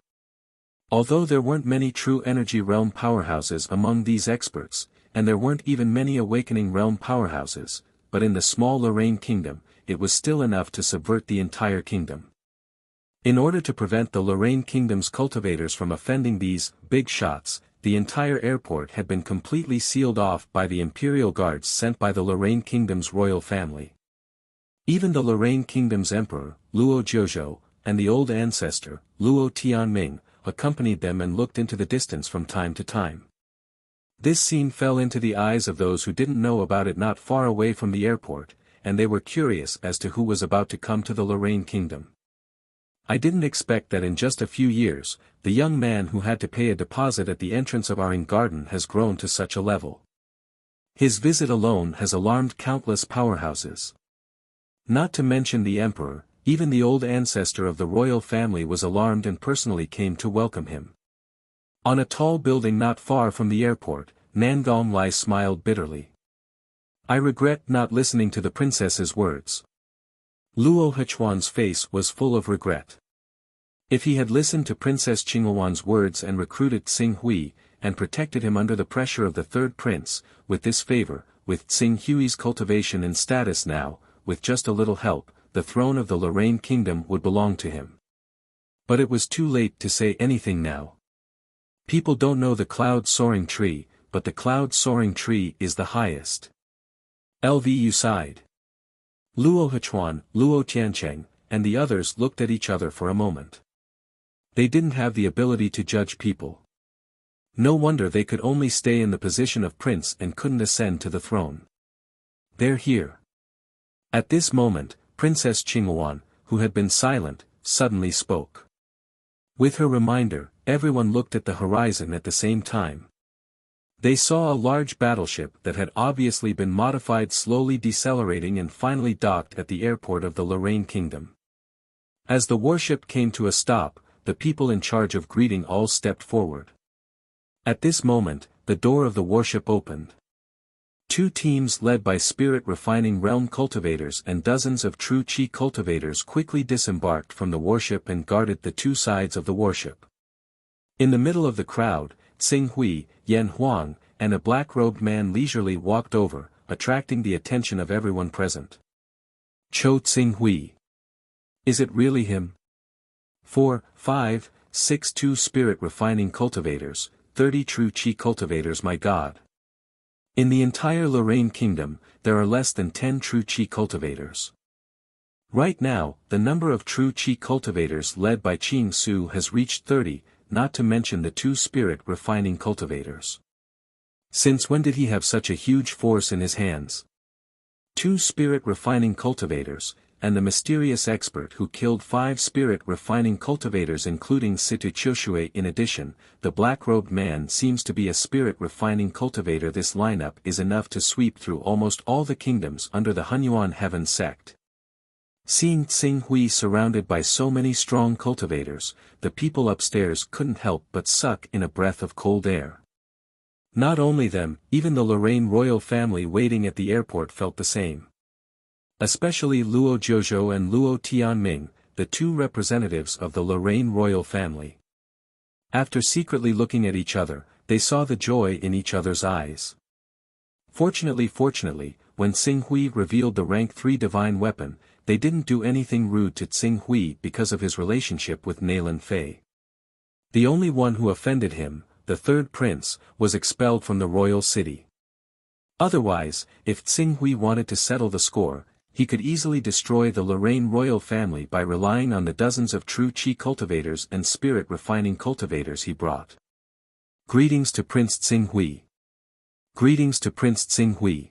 Although there weren't many true energy realm powerhouses among these experts, and there weren't even many awakening realm powerhouses, but in the small Lorraine Kingdom, it was still enough to subvert the entire kingdom. In order to prevent the Lorraine Kingdom's cultivators from offending these big shots, the entire airport had been completely sealed off by the imperial guards sent by the Lorraine Kingdom's royal family. Even the Lorraine Kingdom's emperor, Luo Jiuzhou, and the old ancestor, Luo Tianming, accompanied them and looked into the distance from time to time. This scene fell into the eyes of those who didn't know about it not far away from the airport, and they were curious as to who was about to come to the Lorraine Kingdom. I didn't expect that in just a few years, the young man who had to pay a deposit at the entrance of our garden has grown to such a level. His visit alone has alarmed countless powerhouses. Not to mention the emperor, even the old ancestor of the royal family was alarmed and personally came to welcome him. On a tall building not far from the airport, Nangong Lai smiled bitterly. I regret not listening to the princess's words. Luo Hunyuan's face was full of regret. If he had listened to Princess Qinghuan's words and recruited Xing Hui, and protected him under the pressure of the third prince, with this favor, with Xing Hui's cultivation and status now, with just a little help, the throne of the Lorraine Kingdom would belong to him. But it was too late to say anything now. People don't know the cloud-soaring tree, but the cloud-soaring tree is the highest. Lvu sighed. Luo Hunyuan, Luo Tiancheng, and the others looked at each other for a moment. They didn't have the ability to judge people. No wonder they could only stay in the position of prince and couldn't ascend to the throne. They're here. At this moment, Princess Qinghuan, who had been silent, suddenly spoke. With her reminder, everyone looked at the horizon at the same time. They saw a large battleship that had obviously been modified slowly decelerating and finally docked at the airport of the Lorraine Kingdom. As the warship came to a stop, the people in charge of greeting all stepped forward. At this moment, the door of the warship opened. Two teams led by spirit refining realm cultivators and dozens of true qi cultivators quickly disembarked from the warship and guarded the two sides of the warship. In the middle of the crowd, Xing Hui, Yan Huang, and a black-robed man leisurely walked over, attracting the attention of everyone present. Cho Xing Hui. Is it really him? 4, 5, 6 2 spirit refining cultivators, 30 true qi cultivators. My God. In the entire Lorraine Kingdom, there are less than 10 true qi cultivators. Right now, the number of true qi cultivators led by Qing Su has reached 30, not to mention the two spirit refining cultivators. Since when did he have such a huge force in his hands? Two spirit refining cultivators, and the mysterious expert who killed 5 spirit refining cultivators including Situ Qiushui. In addition, the black-robed man seems to be a spirit refining cultivator. This lineup is enough to sweep through almost all the kingdoms under the Hunyuan Heaven sect. Seeing Xing Hui surrounded by so many strong cultivators, the people upstairs couldn't help but suck in a breath of cold air. Not only them, even the Lorraine royal family waiting at the airport felt the same. Especially Luo Jiuzhou and Luo Tianming, the two representatives of the Lorraine royal family. After secretly looking at each other, they saw the joy in each other's eyes. Fortunately, when Xing Hui revealed the rank 3 divine weapon, they didn't do anything rude to Xing Hui because of his relationship with Nailan Fei. The only one who offended him, the third prince, was expelled from the royal city. Otherwise, if Xing Hui wanted to settle the score, he could easily destroy the Lorraine royal family by relying on the dozens of true qi cultivators and spirit refining cultivators he brought. Greetings to Prince Xing Hui. Greetings to Prince Xing Hui.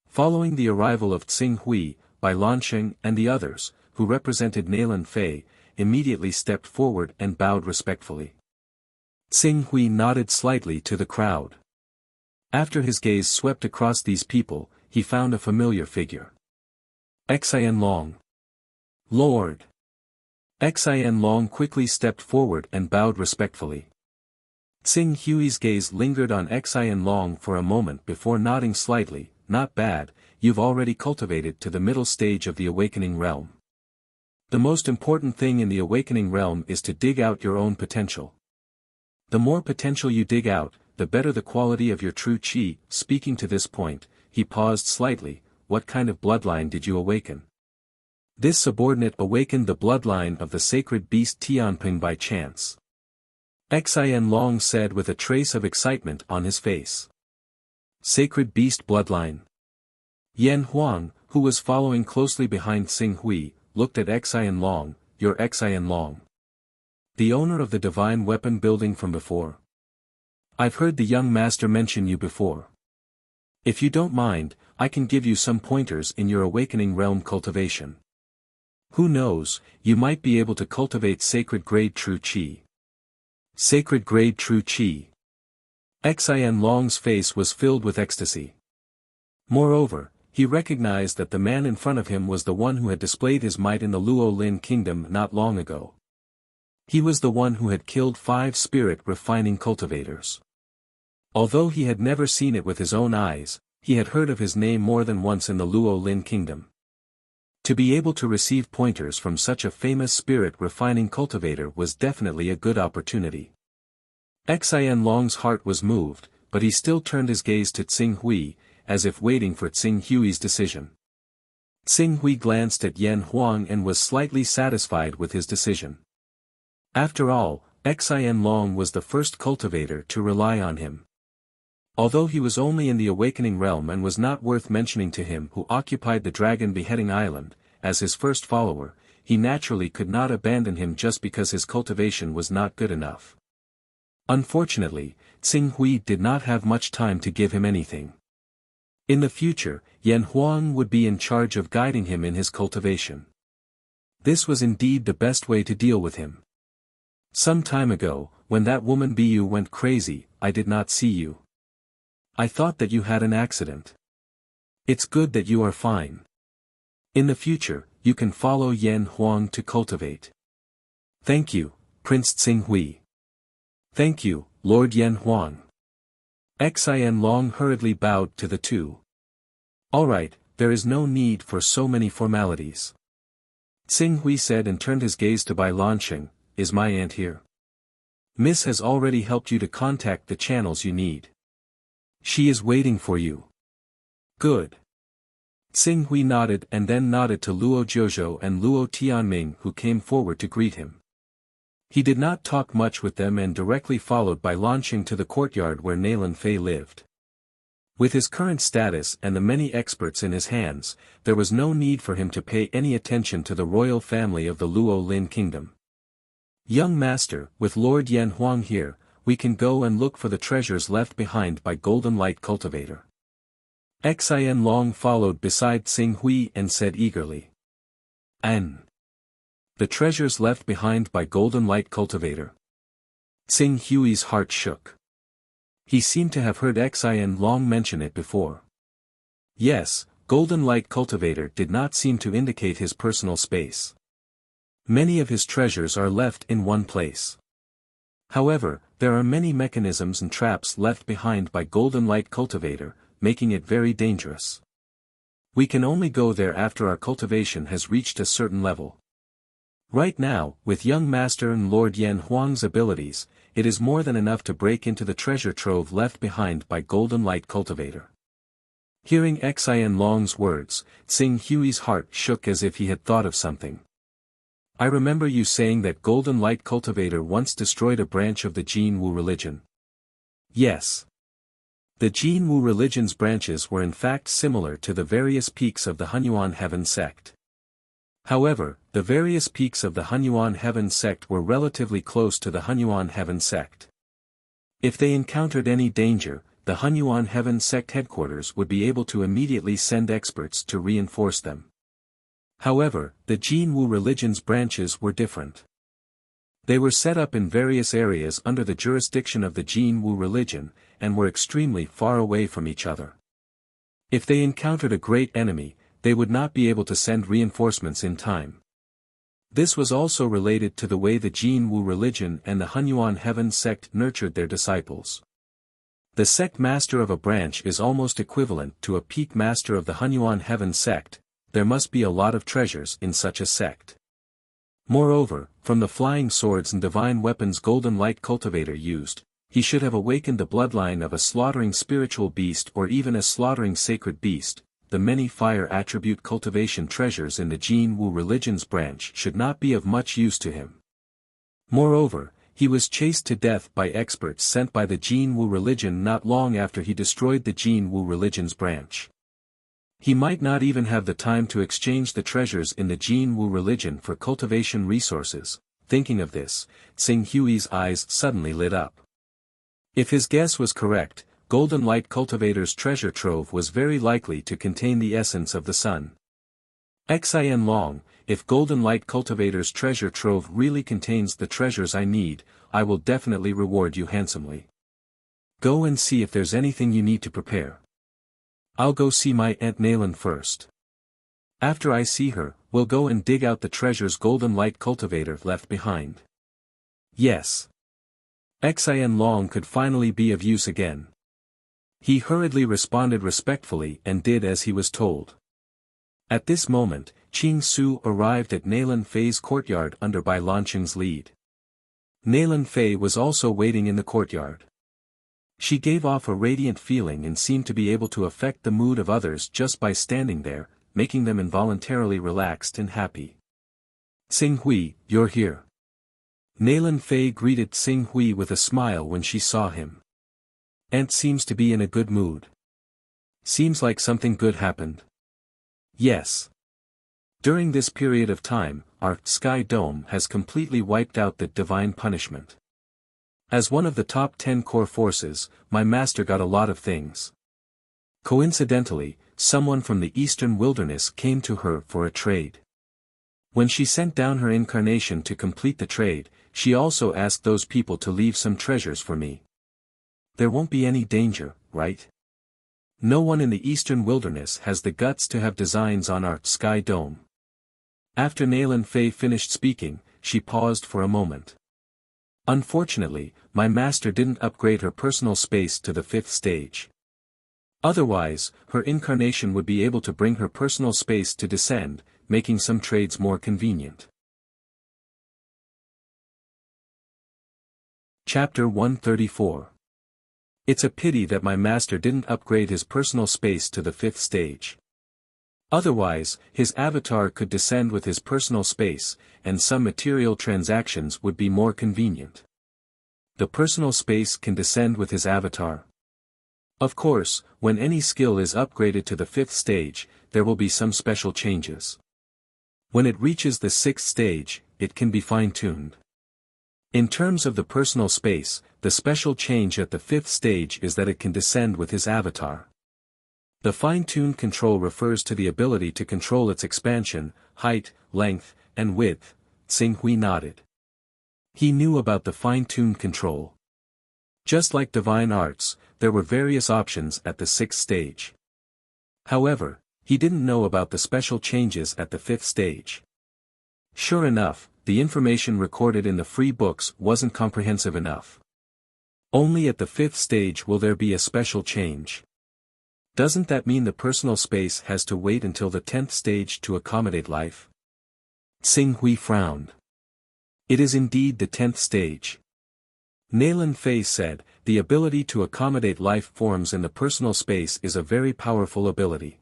Following the arrival of Xing Hui, Bai Lansheng and the others, who represented Nailan Fei, immediately stepped forward and bowed respectfully. Xing Hui nodded slightly to the crowd. After his gaze swept across these people, he found a familiar figure. Xian Long. Lord. Xian Long quickly stepped forward and bowed respectfully. Tsing Hui's gaze lingered on Xian Long for a moment before nodding slightly. Not bad, you've already cultivated to the middle stage of the awakening realm. The most important thing in the awakening realm is to dig out your own potential. The more potential you dig out, the better the quality of your true qi. Speaking to this point, he paused slightly. What kind of bloodline did you awaken? This subordinate awakened the bloodline of the sacred beast Tianping by chance. Xian Long said with a trace of excitement on his face. Sacred beast bloodline. Yan Huang, who was following closely behind Tsing Hui, looked at Xian Long. You're Xian Long, the owner of the divine weapon building from before. I've heard the young master mention you before. If you don't mind, I can give you some pointers in your awakening realm cultivation. Who knows, you might be able to cultivate sacred grade true qi. Sacred grade true qi. Xian Long's face was filled with ecstasy. Moreover, he recognized that the man in front of him was the one who had displayed his might in the Luo Lin kingdom not long ago. He was the one who had killed 5 spirit refining cultivators. Although he had never seen it with his own eyes, he had heard of his name more than once in the Luo Lin kingdom. To be able to receive pointers from such a famous spirit refining cultivator was definitely a good opportunity. Xian Long's heart was moved, but he still turned his gaze to Tsing Hui, as if waiting for Tsing Hui's decision. Tsing Hui glanced at Yan Huang and was slightly satisfied with his decision. After all, Xian Long was the first cultivator to rely on him. Although he was only in the awakening realm and was not worth mentioning to him who occupied the dragon beheading island, as his first follower, he naturally could not abandon him just because his cultivation was not good enough. Unfortunately, Tsing Hui did not have much time to give him anything. In the future, Yan Huang would be in charge of guiding him in his cultivation. This was indeed the best way to deal with him. Some time ago, when that woman Bu went crazy, I did not see you. I thought that you had an accident. It's good that you are fine. In the future, you can follow Yan Huang to cultivate. Thank you, Prince Tsing Hui. Thank you, Lord Yan Huang. Xian Long hurriedly bowed to the two. All right, there is no need for so many formalities. Tsing Hui said and turned his gaze to Bai Lanqing. Is my aunt here? Miss has already helped you to contact the channels you need. She is waiting for you. Good. Tsing Hui nodded and then nodded to Luo Jiuzhou and Luo Tianming who came forward to greet him. He did not talk much with them and directly followed Bai Lanqing to the courtyard where Naylan Fei lived. With his current status and the many experts in his hands, there was no need for him to pay any attention to the royal family of the Luo Lin kingdom. Young master, with Lord Yan Huang here, we can go and look for the treasures left behind by Golden Light Cultivator. Xian Long followed beside Tsing Hui and said eagerly. The treasures left behind by Golden Light Cultivator. Tsing Hui's heart shook. He seemed to have heard Xian Long mention it before. Yes, Golden Light Cultivator did not seem to indicate his personal space. Many of his treasures are left in one place. However, there are many mechanisms and traps left behind by Golden Light Cultivator, making it very dangerous. We can only go there after our cultivation has reached a certain level. Right now, with young master and Lord Yan Huang's abilities, it is more than enough to break into the treasure trove left behind by Golden Light Cultivator. Hearing Xian Long's words, Tsing Hui's heart shook as if he had thought of something. I remember you saying that Golden Light Cultivator once destroyed a branch of the Jin Wu religion. Yes. The Jin Wu religion's branches were in fact similar to the various peaks of the Hunyuan heaven sect. However, the various peaks of the Hunyuan heaven sect were relatively close to the Hunyuan heaven sect. If they encountered any danger, the Hunyuan heaven sect headquarters would be able to immediately send experts to reinforce them. However, the Jin Wu religion's branches were different. They were set up in various areas under the jurisdiction of the Jin Wu religion, and were extremely far away from each other. If they encountered a great enemy, they would not be able to send reinforcements in time. This was also related to the way the Jin Wu religion and the Hunyuan heaven sect nurtured their disciples. The sect master of a branch is almost equivalent to a peak master of the Hunyuan heaven sect. There must be a lot of treasures in such a sect. Moreover, from the flying swords and divine weapons Golden Light Cultivator used, he should have awakened the bloodline of a slaughtering spiritual beast or even a slaughtering sacred beast. The many fire attribute cultivation treasures in the Jin Wu religion's branch should not be of much use to him. Moreover, he was chased to death by experts sent by the Jin Wu religion not long after he destroyed the Jin Wu religion's branch. He might not even have the time to exchange the treasures in the Jin Wu religion for cultivation resources. Thinking of this, Tsing Hui's eyes suddenly lit up. If his guess was correct, Golden Light Cultivator's treasure trove was very likely to contain the essence of the sun. Xin Long, if Golden Light Cultivator's treasure trove really contains the treasures I need, I will definitely reward you handsomely. Go and see if there's anything you need to prepare. I'll go see my Aunt Nalan first. After I see her, we'll go and dig out the treasures Golden Light Cultivator left behind. Yes. Xin Long could finally be of use again. He hurriedly responded respectfully and did as he was told. At this moment, Qing Su arrived at Nalan Fei's courtyard under Bai Lanqing's lead. Nalan Fei was also waiting in the courtyard. She gave off a radiant feeling and seemed to be able to affect the mood of others just by standing there, making them involuntarily relaxed and happy. Tsing Hui, you're here. Nalan Fei greeted Tsing Hui with a smile when she saw him. Aunt seems to be in a good mood. Seems like something good happened. Yes. During this period of time, our Sky Dome has completely wiped out the divine punishment. As one of the top 10 core forces, my master got a lot of things. Coincidentally, someone from the Eastern Wilderness came to her for a trade. When she sent down her incarnation to complete the trade, she also asked those people to leave some treasures for me. There won't be any danger, right? No one in the Eastern Wilderness has the guts to have designs on our Sky Dome. After Nalan Fei finished speaking, she paused for a moment. Unfortunately, my master didn't upgrade her personal space to the 5th stage. Otherwise, her incarnation would be able to bring her personal space to descend, making some trades more convenient. Chapter 134. It's a pity that my master didn't upgrade his personal space to the 5th stage. Otherwise, his avatar could descend with his personal space, and some material transactions would be more convenient. The personal space can descend with his avatar. Of course, when any skill is upgraded to the 5th stage, there will be some special changes. When it reaches the 6th stage, it can be fine-tuned. In terms of the personal space, the special change at the 5th stage is that it can descend with his avatar. The fine-tuned control refers to the ability to control its expansion, height, length, and width. Tsing Hui nodded. He knew about the fine-tuned control. Just like divine arts, there were various options at the 6th stage. However, he didn't know about the special changes at the 5th stage. Sure enough, the information recorded in the free books wasn't comprehensive enough. Only at the 5th stage will there be a special change. Doesn't that mean the personal space has to wait until the 10th stage to accommodate life? Tsing Hui frowned. It is indeed the 10th stage. Nalan Fei said, the ability to accommodate life forms in the personal space is a very powerful ability.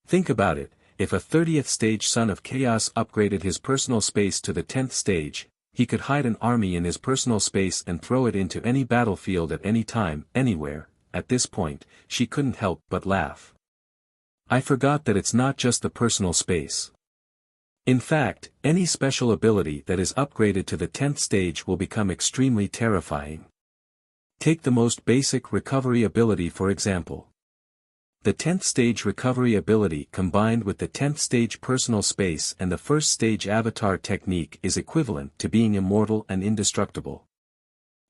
Think about it. If a 30th stage son of chaos upgraded his personal space to the 10th stage, he could hide an army in his personal space and throw it into any battlefield at any time, anywhere. At this point, she couldn't help but laugh. I forgot that it's not just the personal space. In fact, any special ability that is upgraded to the 10th stage will become extremely terrifying. Take the most basic recovery ability for example. The 10th stage recovery ability combined with the 10th stage personal space and the 1st stage avatar technique is equivalent to being immortal and indestructible.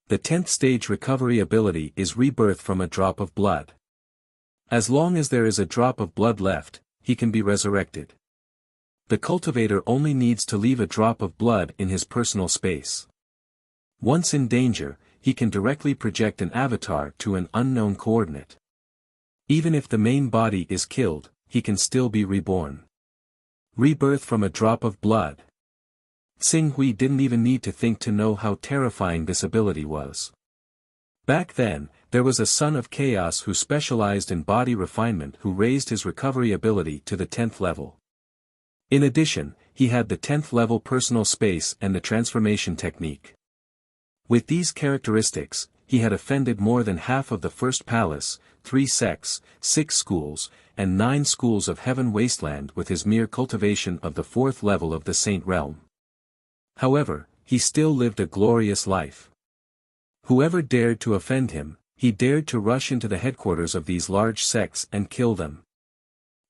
The 10th stage recovery ability is rebirth from a drop of blood. As long as there is a drop of blood left, he can be resurrected. The cultivator only needs to leave a drop of blood in his personal space. Once in danger, he can directly project an avatar to an unknown coordinate. Even if the main body is killed, he can still be reborn. Rebirth from a drop of blood. Xing Hui didn't even need to think to know how terrifying this ability was. Back then, there was a son of chaos who specialized in body refinement who raised his recovery ability to the 10th level. In addition, he had the 10th level personal space and the transformation technique. With these characteristics, he had offended more than half of the first palace, 3 sects, 6 schools, and 9 schools of heaven wasteland with his mere cultivation of the 4th level of the Saint Realm. However, he still lived a glorious life. Whoever dared to offend him, he dared to rush into the headquarters of these large sects and kill them.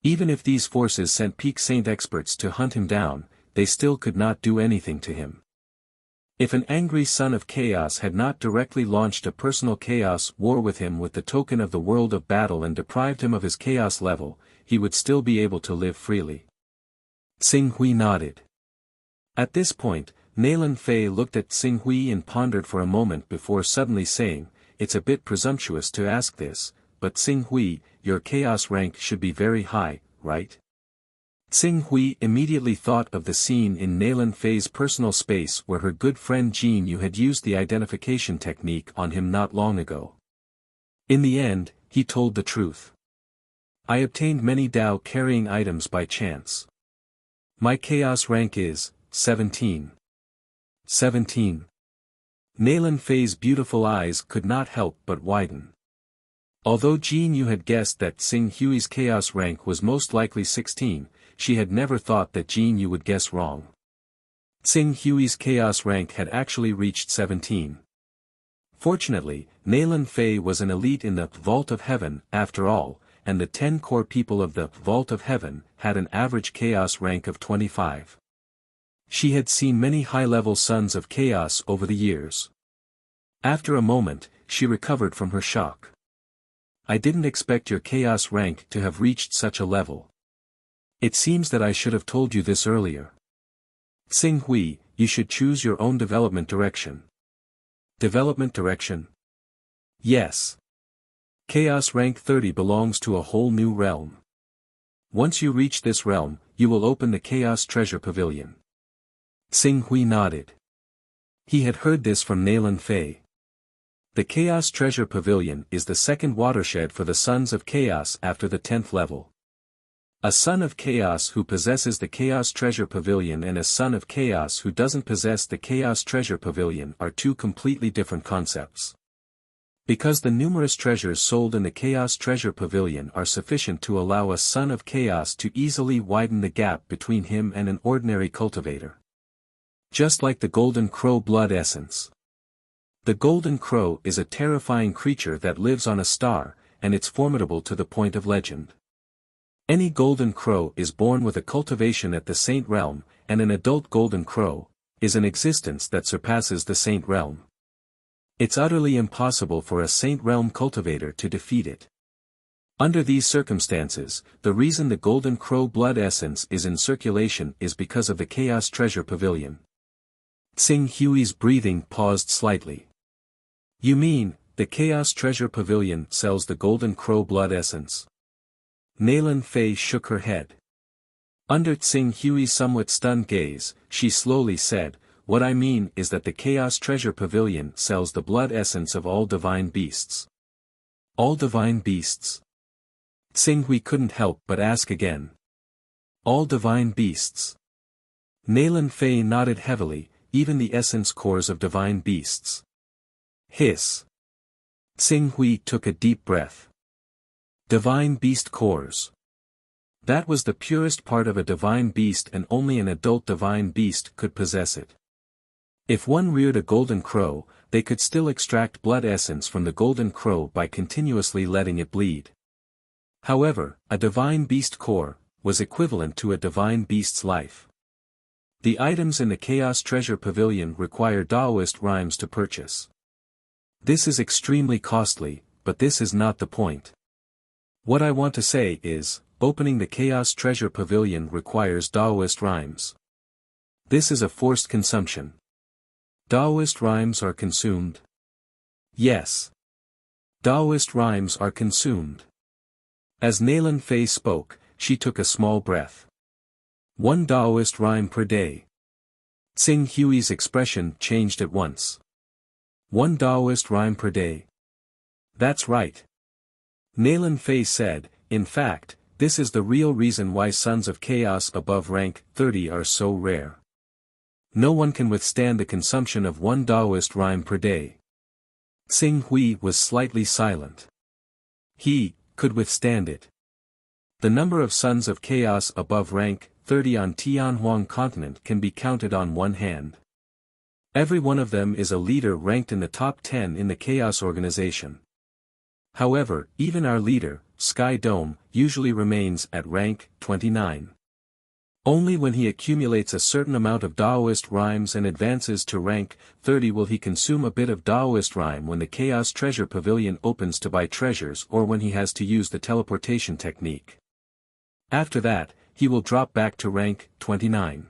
Even if these forces sent peak saint experts to hunt him down, they still could not do anything to him. If an angry son of chaos had not directly launched a personal chaos war with him with the token of the world of battle and deprived him of his chaos level, he would still be able to live freely. Xing Hui nodded. At this point, Naylan Fei looked at Xing Hui and pondered for a moment before suddenly saying, "It's a bit presumptuous to ask this, but Xing Hui, your chaos rank should be very high, right?" Xing Hui immediately thought of the scene in Naylan Fei's personal space where her good friend Jin Yu had used the identification technique on him not long ago. In the end, he told the truth. "I obtained many Dao carrying items by chance. My chaos rank is 17. 17. Naylan Fei's beautiful eyes could not help but widen. Although Jin Yu had guessed that Xing Hui's chaos rank was most likely 16, she had never thought that Jin Yu would guess wrong. Xing Hui's chaos rank had actually reached 17. Fortunately, Naylan Fei was an elite in the Vault of Heaven, after all, and the 10 core people of the Vault of Heaven had an average chaos rank of 25. She had seen many high-level sons of chaos over the years. After a moment, she recovered from her shock. "I didn't expect your chaos rank to have reached such a level. It seems that I should have told you this earlier. Xing Hui, you should choose your own development direction." Development direction? Yes. Chaos rank 30 belongs to a whole new realm. Once you reach this realm, you will open the Chaos Treasure Pavilion. Xing Hui nodded. He had heard this from Naylan Fei. The Chaos Treasure Pavilion is the second watershed for the Sons of Chaos after the 10th level. A Son of Chaos who possesses the Chaos Treasure Pavilion and a Son of Chaos who doesn't possess the Chaos Treasure Pavilion are two completely different concepts. Because the numerous treasures sold in the Chaos Treasure Pavilion are sufficient to allow a Son of Chaos to easily widen the gap between him and an ordinary cultivator. Just like the Golden Crow blood essence. The Golden Crow is a terrifying creature that lives on a star, and it's formidable to the point of legend. Any Golden Crow is born with a cultivation at the Saint Realm, and an adult Golden Crow is an existence that surpasses the Saint Realm. It's utterly impossible for a Saint Realm cultivator to defeat it. Under these circumstances, the reason the Golden Crow blood essence is in circulation is because of the Chaos Treasure Pavilion. Xing Hui's breathing paused slightly. You mean, the Chaos Treasure Pavilion sells the Golden Crow blood essence? Naylan Fei shook her head. Under Xing Hui's somewhat stunned gaze, she slowly said, "What I mean is that the Chaos Treasure Pavilion sells the blood essence of all divine beasts." All divine beasts? Xing Hui couldn't help but ask again. All divine beasts? Naylan Fei nodded heavily, even the essence cores of divine beasts. Hiss. Xing Hui took a deep breath. Divine beast cores. That was the purest part of a divine beast and only an adult divine beast could possess it. If one reared a golden crow, they could still extract blood essence from the golden crow by continuously letting it bleed. However, a divine beast core was equivalent to a divine beast's life. The items in the Chaos Treasure Pavilion require Daoist rhymes to purchase. This is extremely costly, but this is not the point. What I want to say is, opening the Chaos Treasure Pavilion requires Daoist rhymes. This is a forced consumption. Daoist rhymes are consumed. Yes. Daoist rhymes are consumed. As Naylan Fei spoke, she took a small breath. 1 Daoist rhyme per day. Tsing Hui's expression changed at once. 1 Daoist rhyme per day. That's right. Naylan Fei said, in fact, this is the real reason why Sons of Chaos above rank 30 are so rare. No one can withstand the consumption of 1 Daoist rhyme per day. Tsing Hui was slightly silent. He could withstand it. The number of Sons of Chaos above rank 30 on Tianhuang continent can be counted on one hand. Every one of them is a leader ranked in the top 10 in the Chaos organization. However, even our leader, Sky Dome, usually remains at rank 29. Only when he accumulates a certain amount of Daoist rhymes and advances to rank 30 will he consume a bit of Daoist rhyme when the Chaos Treasure Pavilion opens to buy treasures or when he has to use the teleportation technique. After that, he will drop back to rank 29.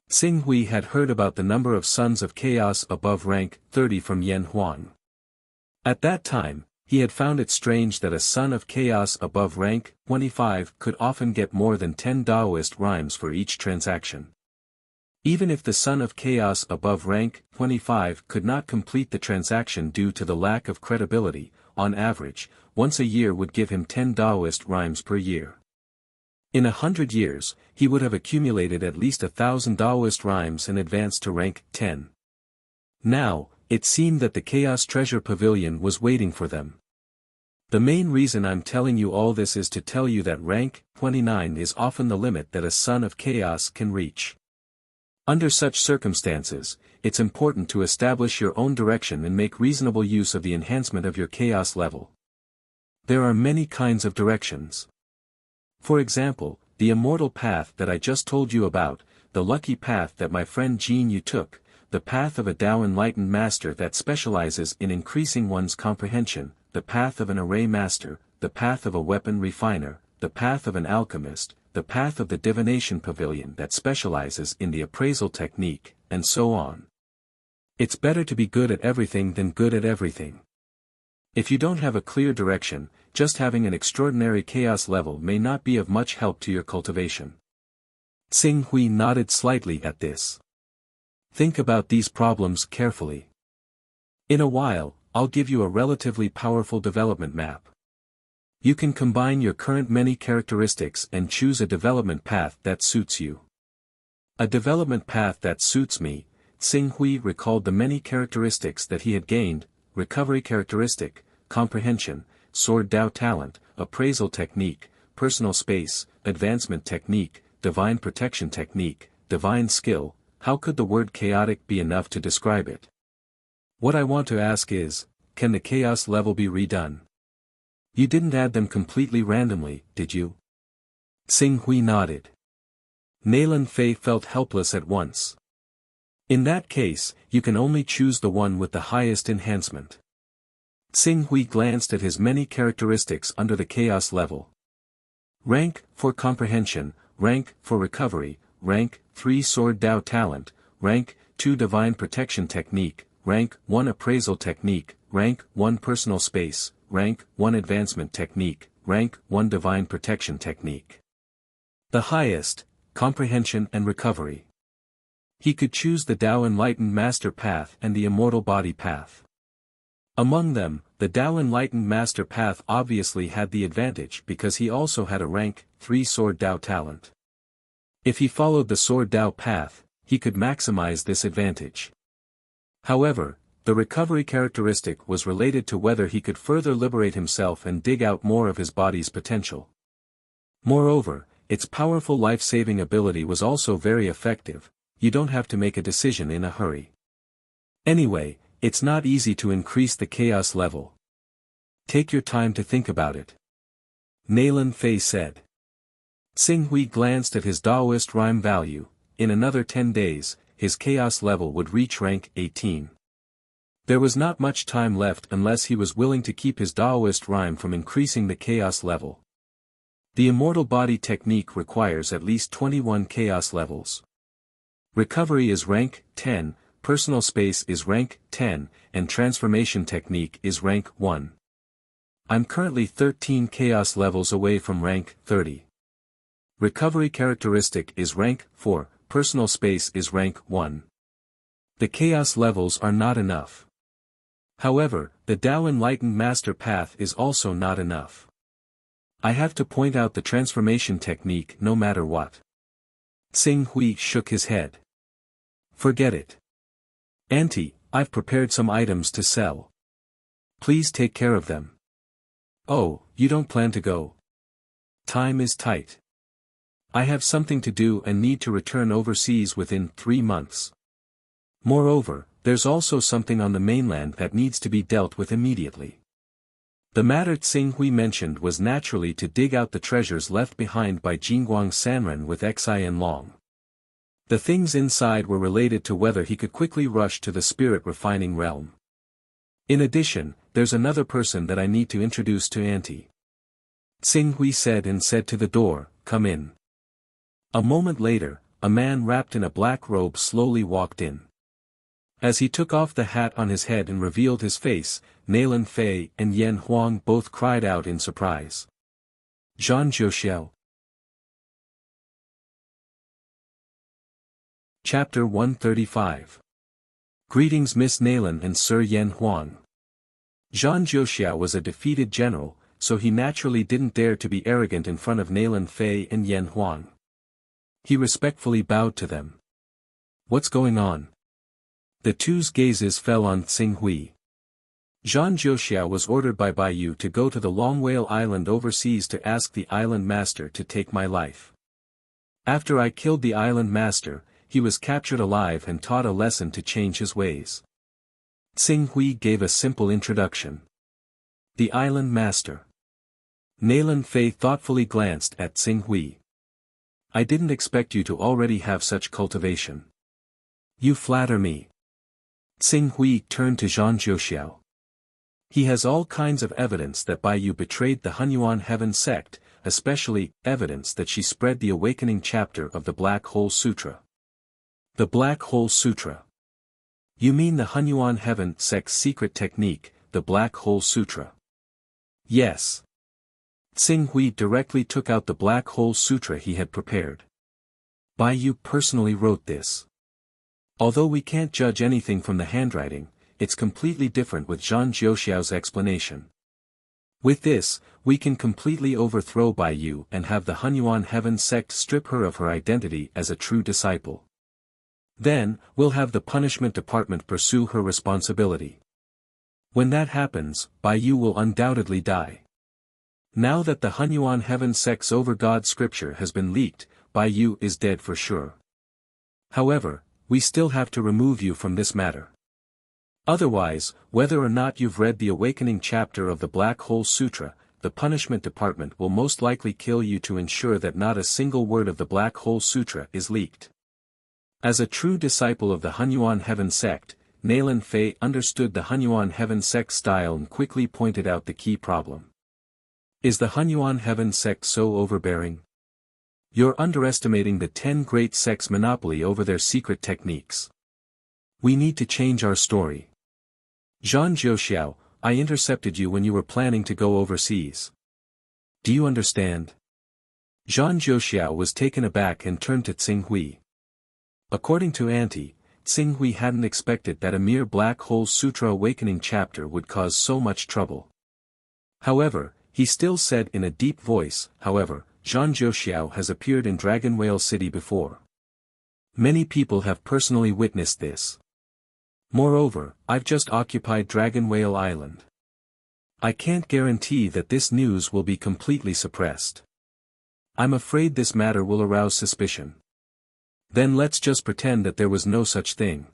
Tsing Hui had heard about the number of Sons of Chaos above rank 30 from Yan Huang. At that time, he had found it strange that a Son of Chaos above rank 25 could often get more than 10 Daoist rhymes for each transaction. Even if the Son of Chaos above rank 25 could not complete the transaction due to the lack of credibility, on average, once a year would give him 10 Daoist rhymes per year. In 100 years, he would have accumulated at least 1,000 Daoist rhymes and advanced to rank 10. Now, it seemed that the Chaos Treasure Pavilion was waiting for them. The main reason I'm telling you all this is to tell you that rank 29 is often the limit that a Son of Chaos can reach. Under such circumstances, it's important to establish your own direction and make reasonable use of the enhancement of your Chaos level. There are many kinds of directions. For example, the immortal path that I just told you about, the lucky path that my friend Jean Yu took, the path of a Tao enlightened master that specializes in increasing one's comprehension, the path of an array master, the path of a weapon refiner, the path of an alchemist, the path of the divination pavilion that specializes in the appraisal technique, and so on. It's better to be good at everything than good at everything. If you don't have a clear direction, just having an extraordinary chaos level may not be of much help to your cultivation. Tsing Hui nodded slightly at this. Think about these problems carefully. In a while, I'll give you a relatively powerful development map. You can combine your current many characteristics and choose a development path that suits you. A development path that suits me, Tsing Hui recalled the many characteristics that he had gained: recovery characteristic, comprehension, sword Dao talent, appraisal technique, personal space, advancement technique, divine protection technique, divine skill. How could the word chaotic be enough to describe it? What I want to ask is, can the chaos level be redone? You didn't add them completely randomly, did you? Tsing Hui nodded. Naylan Fei felt helpless at once. In that case, you can only choose the one with the highest enhancement. Tsing Hui glanced at his many characteristics under the chaos level. Rank 4 comprehension, rank 4 recovery, rank 3 sword Dao talent, rank 2 divine protection technique, rank 1 appraisal technique, rank 1 personal space, rank 1 advancement technique, rank 1 divine protection technique. The highest, comprehension and recovery. He could choose the Tao enlightened master path and the immortal body path. Among them, the Tao enlightened master path obviously had the advantage because he also had a rank 3 sword Dao talent. If he followed the sword Dao path, he could maximize this advantage. However, the recovery characteristic was related to whether he could further liberate himself and dig out more of his body's potential. Moreover, its powerful life-saving ability was also very effective. You don't have to make a decision in a hurry. Anyway, it's not easy to increase the chaos level. Take your time to think about it. Naylan Fei said. Tsing Hui glanced at his Daoist rhyme value. In another 10 days, his chaos level would reach rank 18. There was not much time left unless he was willing to keep his Daoist rhyme from increasing the chaos level. The immortal body technique requires at least 21 chaos levels. Recovery is rank 10, personal space is rank 10, and transformation technique is rank 1. I'm currently 13 chaos levels away from rank 30. Recovery characteristic is rank 4, personal space is rank 1. The chaos levels are not enough. However, the Tao Enlightened Master Path is also not enough. I have to point out the transformation technique no matter what. Tsing Hui shook his head. Forget it. Auntie, I've prepared some items to sell. Please take care of them. Oh, you don't plan to go? Time is tight. I have something to do and need to return overseas within 3 months. Moreover, there's also something on the mainland that needs to be dealt with immediately. The matter Tsing Hui mentioned was naturally to dig out the treasures left behind by Jingguang Sanren with Xian Long. The things inside were related to whether he could quickly rush to the spirit refining realm. In addition, there's another person that I need to introduce to Auntie. Tsing Hui said and said to the door, "Come in." A moment later, a man wrapped in a black robe slowly walked in. As he took off the hat on his head and revealed his face, Nailan Fei and Yan Huang both cried out in surprise. Zhan Zhuoxiao. Chapter 135. Greetings Miss Nailan and Sir Yan Huang. Zhan Zhuoxiao was a defeated general, so he naturally didn't dare to be arrogant in front of Nailan Fei and Yan Huang. He respectfully bowed to them. What's going on? The two's gazes fell on Tsing Hui. Zhan Zhuoxiao was ordered by Baiyu to go to the Long Whale Island overseas to ask the island master to take my life. After I killed the island master, he was captured alive and taught a lesson to change his ways. Tsing Hui gave a simple introduction. The island master. Nailan Fei thoughtfully glanced at Tsing Hui. I didn't expect you to already have such cultivation. You flatter me. Tsing Hui turned to Zhan Zhuoxiao. He has all kinds of evidence that Baiyu betrayed the Hunyuan Heaven sect, especially evidence that she spread the awakening chapter of the Black Hole Sutra. The Black Hole Sutra. You mean the Hunyuan Heaven sect's secret technique, the Black Hole Sutra? Yes. Tsing Hui directly took out the Black Hole Sutra he had prepared. Baiyu personally wrote this. Although we can't judge anything from the handwriting, it's completely different with Zhan Zhuoxiao's explanation. With this, we can completely overthrow Baiyu and have the Hunyuan Heaven sect strip her of her identity as a true disciple. Then, we'll have the punishment department pursue her responsibility. When that happens, Baiyu will undoubtedly die. Now that the Hunyuan Heaven sect's over God scripture has been leaked, Baiyu is dead for sure. However, we still have to remove you from this matter. Otherwise, whether or not you've read the awakening chapter of the Black Hole Sutra, the punishment department will most likely kill you to ensure that not a single word of the Black Hole Sutra is leaked. As a true disciple of the Hunyuan Heaven sect, Nailan Fei understood the Hunyuan Heaven sect style and quickly pointed out the key problem. Is the Hunyuan Heaven sect so overbearing? You're underestimating the 10 great sects' monopoly over their secret techniques. We need to change our story. Zhan Zhuoxiao, I intercepted you when you were planning to go overseas. Do you understand? Zhan Zhuoxiao was taken aback and turned to Tsing Hui. According to Auntie, Tsing Hui hadn't expected that a mere Black Hole Sutra awakening chapter would cause so much trouble. However, he still said in a deep voice, however, Zhan Zhuoxiao has appeared in Dragon Whale City before. Many people have personally witnessed this. Moreover, I've just occupied Dragon Whale Island. I can't guarantee that this news will be completely suppressed. I'm afraid this matter will arouse suspicion. Then let's just pretend that there was no such thing.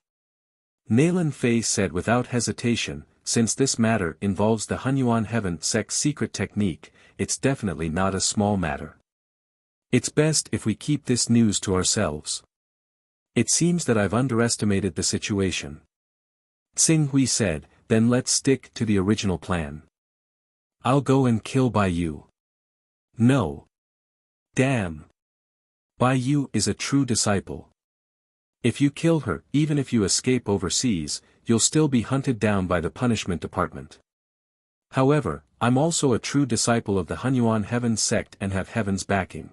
Nailan Fei said without hesitation, since this matter involves the Hunyuan Heaven sect's secret technique, it's definitely not a small matter. It's best if we keep this news to ourselves. It seems that I've underestimated the situation. Tsing Hui said, then let's stick to the original plan. I'll go and kill Baiyu. No. Damn! Bai Yu is a true disciple. If you kill her, even if you escape overseas, you'll still be hunted down by the punishment department. However, I'm also a true disciple of the Hunyuan Heaven sect and have Heaven's backing.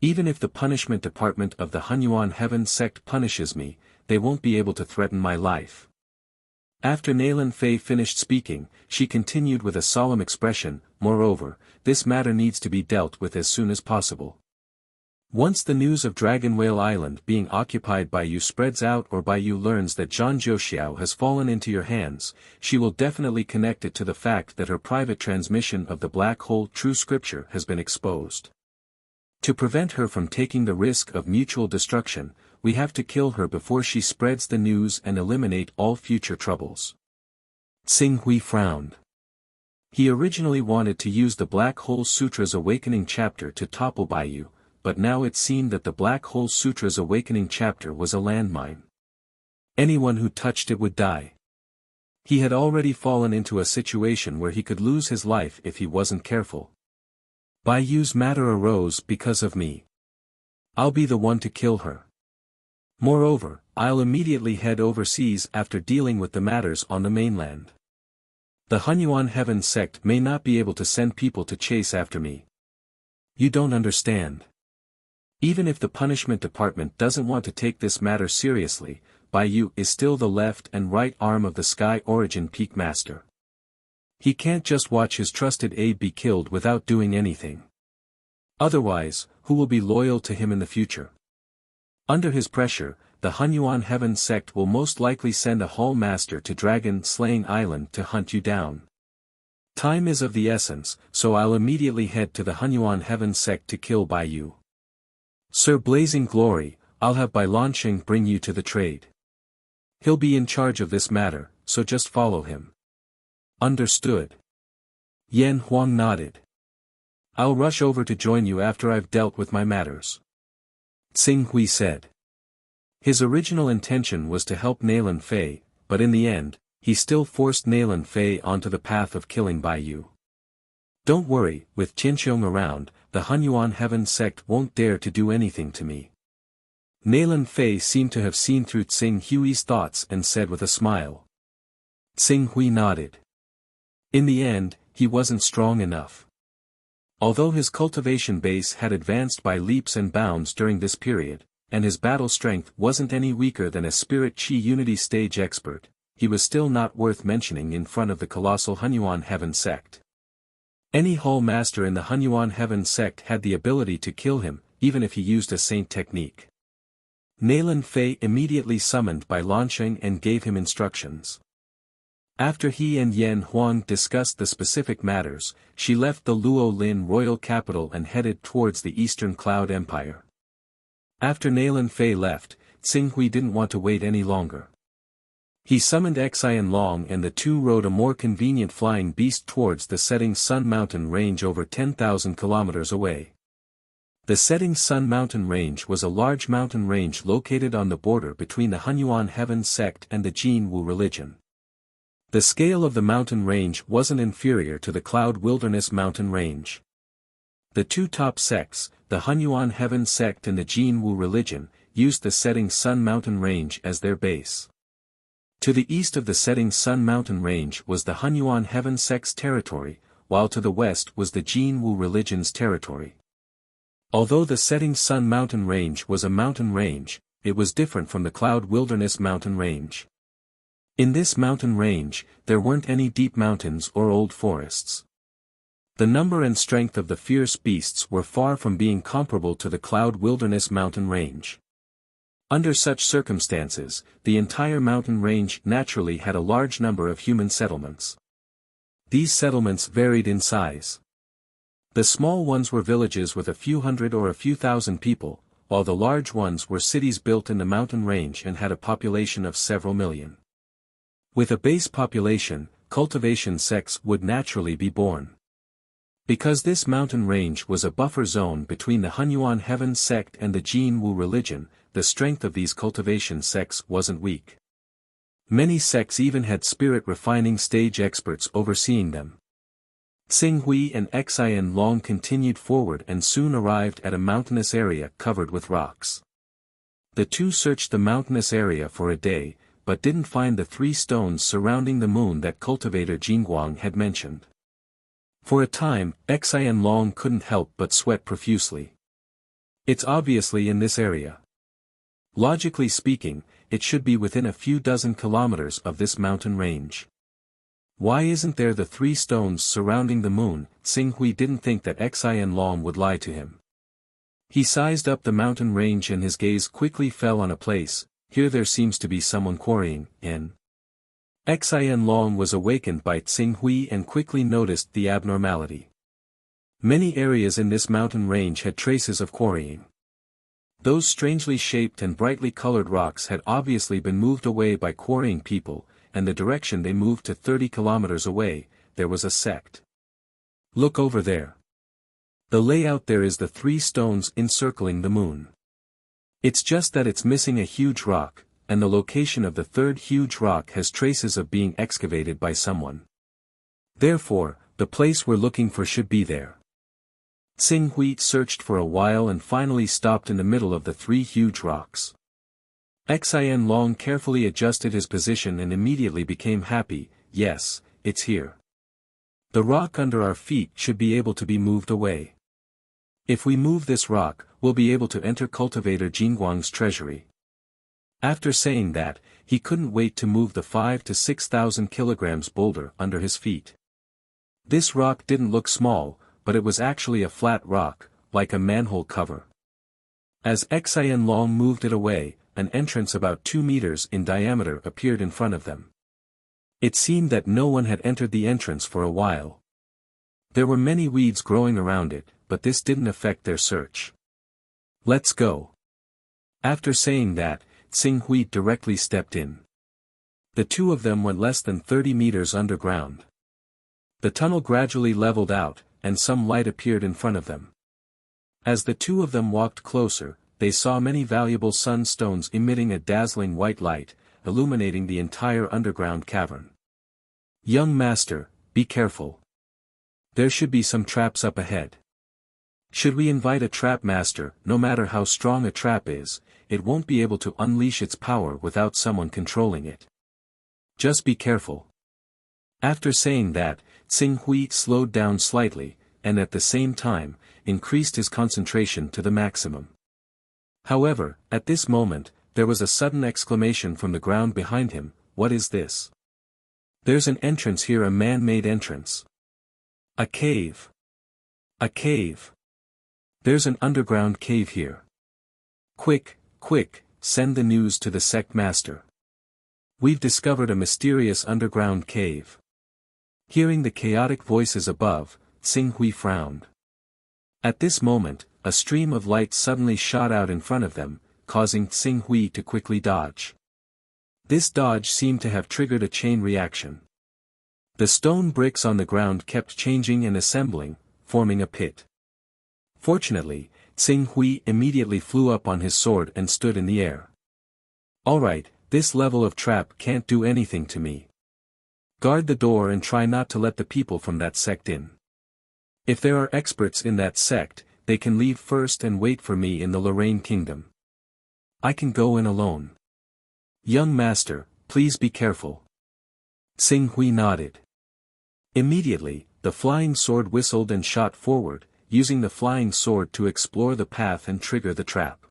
Even if the punishment department of the Hunyuan Heaven sect punishes me, they won't be able to threaten my life. After Nalan Fei finished speaking, she continued with a solemn expression, moreover, this matter needs to be dealt with as soon as possible. Once the news of Dragon Whale Island being occupied by you spreads out or Bai Yu learns that Zhang Zhouxiao has fallen into your hands, she will definitely connect it to the fact that her private transmission of the black hole true scripture has been exposed. To prevent her from taking the risk of mutual destruction, we have to kill her before she spreads the news and eliminate all future troubles. Xing Hui frowned. He originally wanted to use the Black Hole Sutra's Awakening chapter to topple Bai Yu, but now it seemed that the Black Hole Sutra's Awakening chapter was a landmine. Anyone who touched it would die. He had already fallen into a situation where he could lose his life if he wasn't careful. Bai Yu's matter arose because of me. I'll be the one to kill her. Moreover, I'll immediately head overseas after dealing with the matters on the mainland. The Hunyuan Heaven sect may not be able to send people to chase after me. You don't understand. Even if the punishment department doesn't want to take this matter seriously, Bai Yu is still the left and right arm of the Sky Origin Peak Master. He can't just watch his trusted aide be killed without doing anything. Otherwise, who will be loyal to him in the future? Under his pressure, the Hunyuan Heaven sect will most likely send a Hall Master to Dragon Slaying Island to hunt you down. Time is of the essence, so I'll immediately head to the Hunyuan Heaven sect to kill Bai Yu. Sir Blazing Glory, I'll have Bai Lanqing bring you to the trade. He'll be in charge of this matter, so just follow him. Understood. Yan Huang nodded. I'll rush over to join you after I've dealt with my matters. Xing Hui said. His original intention was to help Nalan Fei, but in the end, he still forced Nalan Fei onto the path of killing Bai Yu. Don't worry, with Qinxiong around, the Hunyuan Heaven sect won't dare to do anything to me. Nalan Fei seemed to have seen through Xing Hui's thoughts and said with a smile. Xing Hui nodded. In the end, he wasn't strong enough. Although his cultivation base had advanced by leaps and bounds during this period, and his battle strength wasn't any weaker than a Spirit Chi Unity stage expert, he was still not worth mentioning in front of the colossal Hunyuan Heaven sect. Any Hall Master in the Hunyuan Heaven sect had the ability to kill him, even if he used a saint technique. Nalan Fei immediately summoned Bai Lanqing and gave him instructions. After he and Yan Huang discussed the specific matters, she left the Luo Lin royal capital and headed towards the Eastern Cloud Empire. After Nalan Fei left, Xing Hui didn't want to wait any longer. He summoned Xian Long and the two rode a more convenient flying beast towards the Setting Sun Mountain range over 10,000 kilometers away. The Setting Sun Mountain range was a large mountain range located on the border between the Hunyuan Heaven sect and the Jin Wu religion. The scale of the mountain range wasn't inferior to the Cloud Wilderness mountain range. The two top sects, the Hunyuan Heaven sect and the Jin Wu religion, used the Setting Sun Mountain range as their base. To the east of the Setting Sun Mountain range was the Hunyuan Heaven sect's territory, while to the west was the Jin Wu religion's territory. Although the Setting Sun Mountain range was a mountain range, it was different from the Cloud Wilderness mountain range. In this mountain range, there weren't any deep mountains or old forests. The number and strength of the fierce beasts were far from being comparable to the Cloud Wilderness mountain range. Under such circumstances, the entire mountain range naturally had a large number of human settlements. These settlements varied in size. The small ones were villages with a few hundred or a few thousand people, while the large ones were cities built in the mountain range and had a population of several million. With a base population, cultivation sects would naturally be born. Because this mountain range was a buffer zone between the Hunyuan Heaven sect and the Jin Wu religion, the strength of these cultivation sects wasn't weak. Many sects even had spirit refining stage experts overseeing them. Xing Hui and Xian Long continued forward and soon arrived at a mountainous area covered with rocks. The two searched the mountainous area for a day, but didn't find the 3 stones surrounding the moon that cultivator Jingguang had mentioned. For a time, Xian Long couldn't help but sweat profusely. It's obviously in this area. Logically speaking, it should be within a few dozen kilometers of this mountain range. Why isn't there the 3 stones surrounding the moon? Xing Hui didn't think that Xian Long would lie to him. He sized up the mountain range and his gaze quickly fell on a place. Here there seems to be someone quarrying, in. Xian Long was awakened by Xing Hui and quickly noticed the abnormality. Many areas in this mountain range had traces of quarrying. Those strangely shaped and brightly colored rocks had obviously been moved away by quarrying people, and the direction they moved to 30 kilometers away, there was a sect. Look over there. The layout there is the 3 stones encircling the moon. It's just that it's missing a huge rock, and the location of the 3rd huge rock has traces of being excavated by someone. Therefore, the place we're looking for should be there. Xing Hui searched for a while and finally stopped in the middle of the 3 huge rocks. Xian Long carefully adjusted his position and immediately became happy. Yes, it's here. The rock under our feet should be able to be moved away. If we move this rock, we'll be able to enter cultivator Jingguang's treasury. After saying that, he couldn't wait to move the 5,000 to 6,000 kilograms boulder under his feet. This rock didn't look small, but it was actually a flat rock, like a manhole cover. As Xian Long moved it away, an entrance about 2 meters in diameter appeared in front of them. It seemed that no one had entered the entrance for a while. There were many weeds growing around it, but this didn't affect their search. Let's go. After saying that, Xing Hui directly stepped in. The two of them went less than 30 meters underground. The tunnel gradually leveled out, and some light appeared in front of them. As the two of them walked closer, they saw many valuable sunstones emitting a dazzling white light, illuminating the entire underground cavern. Young master, be careful. There should be some traps up ahead. Should we invite a trap master? No matter how strong a trap is, it won't be able to unleash its power without someone controlling it. Just be careful. After saying that, Xing Hui slowed down slightly, and at the same time, increased his concentration to the maximum. However, at this moment, there was a sudden exclamation from the ground behind him. What is this? There's an entrance here, a man-made entrance. A cave. A cave. There's an underground cave here. Quick, quick, send the news to the sect master. We've discovered a mysterious underground cave. Hearing the chaotic voices above, Xing Hui frowned. At this moment, a stream of light suddenly shot out in front of them, causing Xing Hui to quickly dodge. This dodge seemed to have triggered a chain reaction. The stone bricks on the ground kept changing and assembling, forming a pit. Fortunately, Xing Hui immediately flew up on his sword and stood in the air. Alright, this level of trap can't do anything to me. Guard the door and try not to let the people from that sect in. If there are experts in that sect, they can leave first and wait for me in the Lorraine Kingdom. I can go in alone. Young master, please be careful. Xing Hui nodded. Immediately, the flying sword whistled and shot forward, using the flying sword to explore the path and trigger the trap.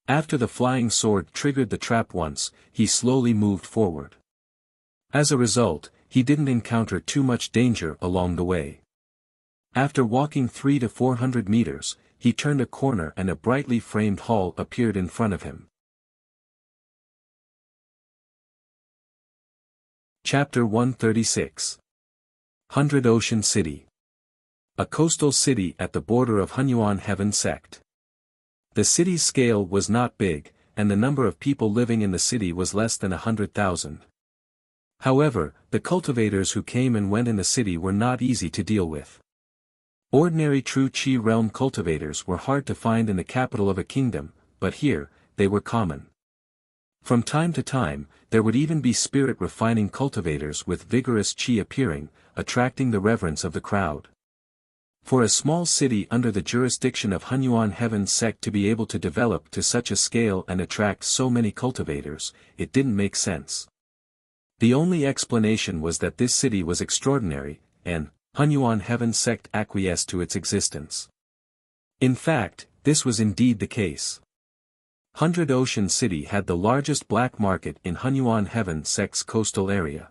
After the flying sword triggered the trap once, he slowly moved forward. As a result, he didn't encounter too much danger along the way. After walking 300 to 400 meters, he turned a corner and a brightly framed hall appeared in front of him. Chapter 136. 100 Ocean City. A coastal city at the border of Hunyuan Heaven sect. The city's scale was not big, and the number of people living in the city was less than 100,000. However, the cultivators who came and went in the city were not easy to deal with. Ordinary true Qi realm cultivators were hard to find in the capital of a kingdom, but here, they were common. From time to time, there would even be spirit-refining cultivators with vigorous qi appearing, attracting the reverence of the crowd. For a small city under the jurisdiction of Hunyuan Heaven sect to be able to develop to such a scale and attract so many cultivators, it didn't make sense. The only explanation was that this city was extraordinary, and Hunyuan Heaven sect acquiesced to its existence. In fact, this was indeed the case. 100 Ocean City had the largest black market in Hunyuan Heaven sect's coastal area.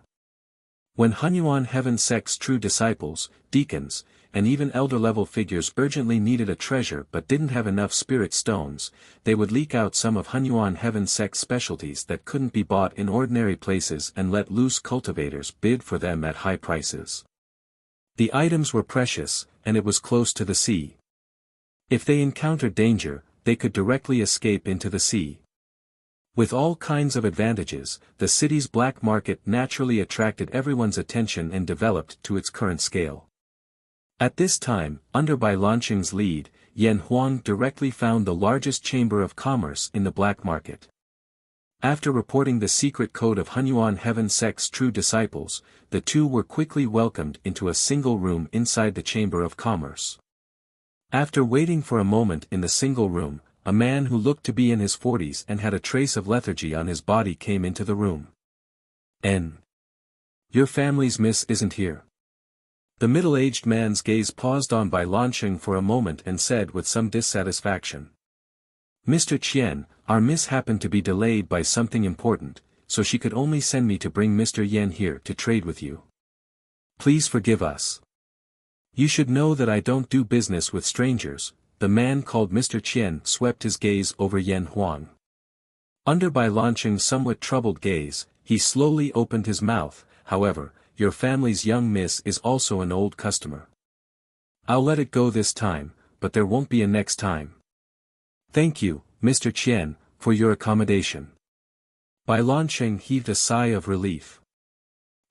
When Hunyuan Heaven sect's true disciples, deacons, and even elder-level figures urgently needed a treasure but didn't have enough spirit stones, they would leak out some of Hunyuan Heaven sect's specialties that couldn't be bought in ordinary places and let loose cultivators bid for them at high prices. The items were precious, and it was close to the sea. If they encountered danger, they could directly escape into the sea. With all kinds of advantages, the city's black market naturally attracted everyone's attention and developed to its current scale. At this time, under Bai Lanqing's lead, Yan Huang directly found the largest chamber of commerce in the black market. After reporting the secret code of Hunyuan Heaven sect's true disciples, the two were quickly welcomed into a single room inside the chamber of commerce. After waiting for a moment in the single room, a man who looked to be in his 40s and had a trace of lethargy on his body came into the room. Your family's miss isn't here. The middle-aged man's gaze paused on Bai Lanqing for a moment and said with some dissatisfaction. Mr. Qian, our miss happened to be delayed by something important, so she could only send me to bring Mr. Yan here to trade with you. Please forgive us. You should know that I don't do business with strangers. The man called Mr. Qian swept his gaze over Yan Huang. Under Bai Lanqing's somewhat troubled gaze, he slowly opened his mouth. However, your family's young miss is also an old customer. I'll let it go this time, but there won't be a next time. Thank you, Mr. Qian, for your accommodation. Bai Lanqing heaved a sigh of relief.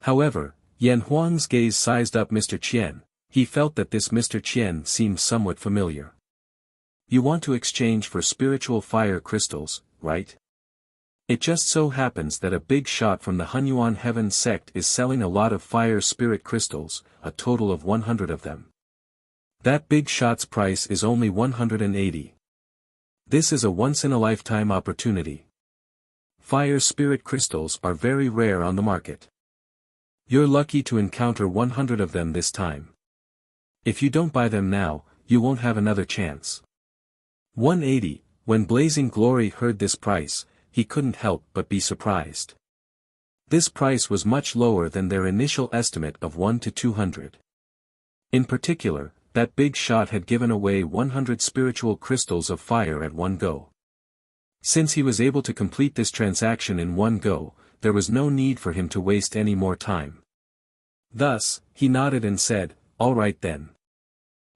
However, Yan Huang's gaze sized up Mr. Qian. He felt that this Mr. Qian seemed somewhat familiar. You want to exchange for spiritual fire crystals, right? It just so happens that a big shot from the Hunyuan Heaven sect is selling a lot of fire spirit crystals, a total of 100 of them. That big shot's price is only 180. This is a once-in-a-lifetime opportunity. Fire spirit crystals are very rare on the market. You're lucky to encounter 100 of them this time. If you don't buy them now, you won't have another chance. 180, when Blazing Glory heard this price, he couldn't help but be surprised. This price was much lower than their initial estimate of 1 to 200. In particular, that big shot had given away 100 spiritual crystals of fire at one go. Since he was able to complete this transaction in one go, there was no need for him to waste any more time. Thus, he nodded and said, all right then.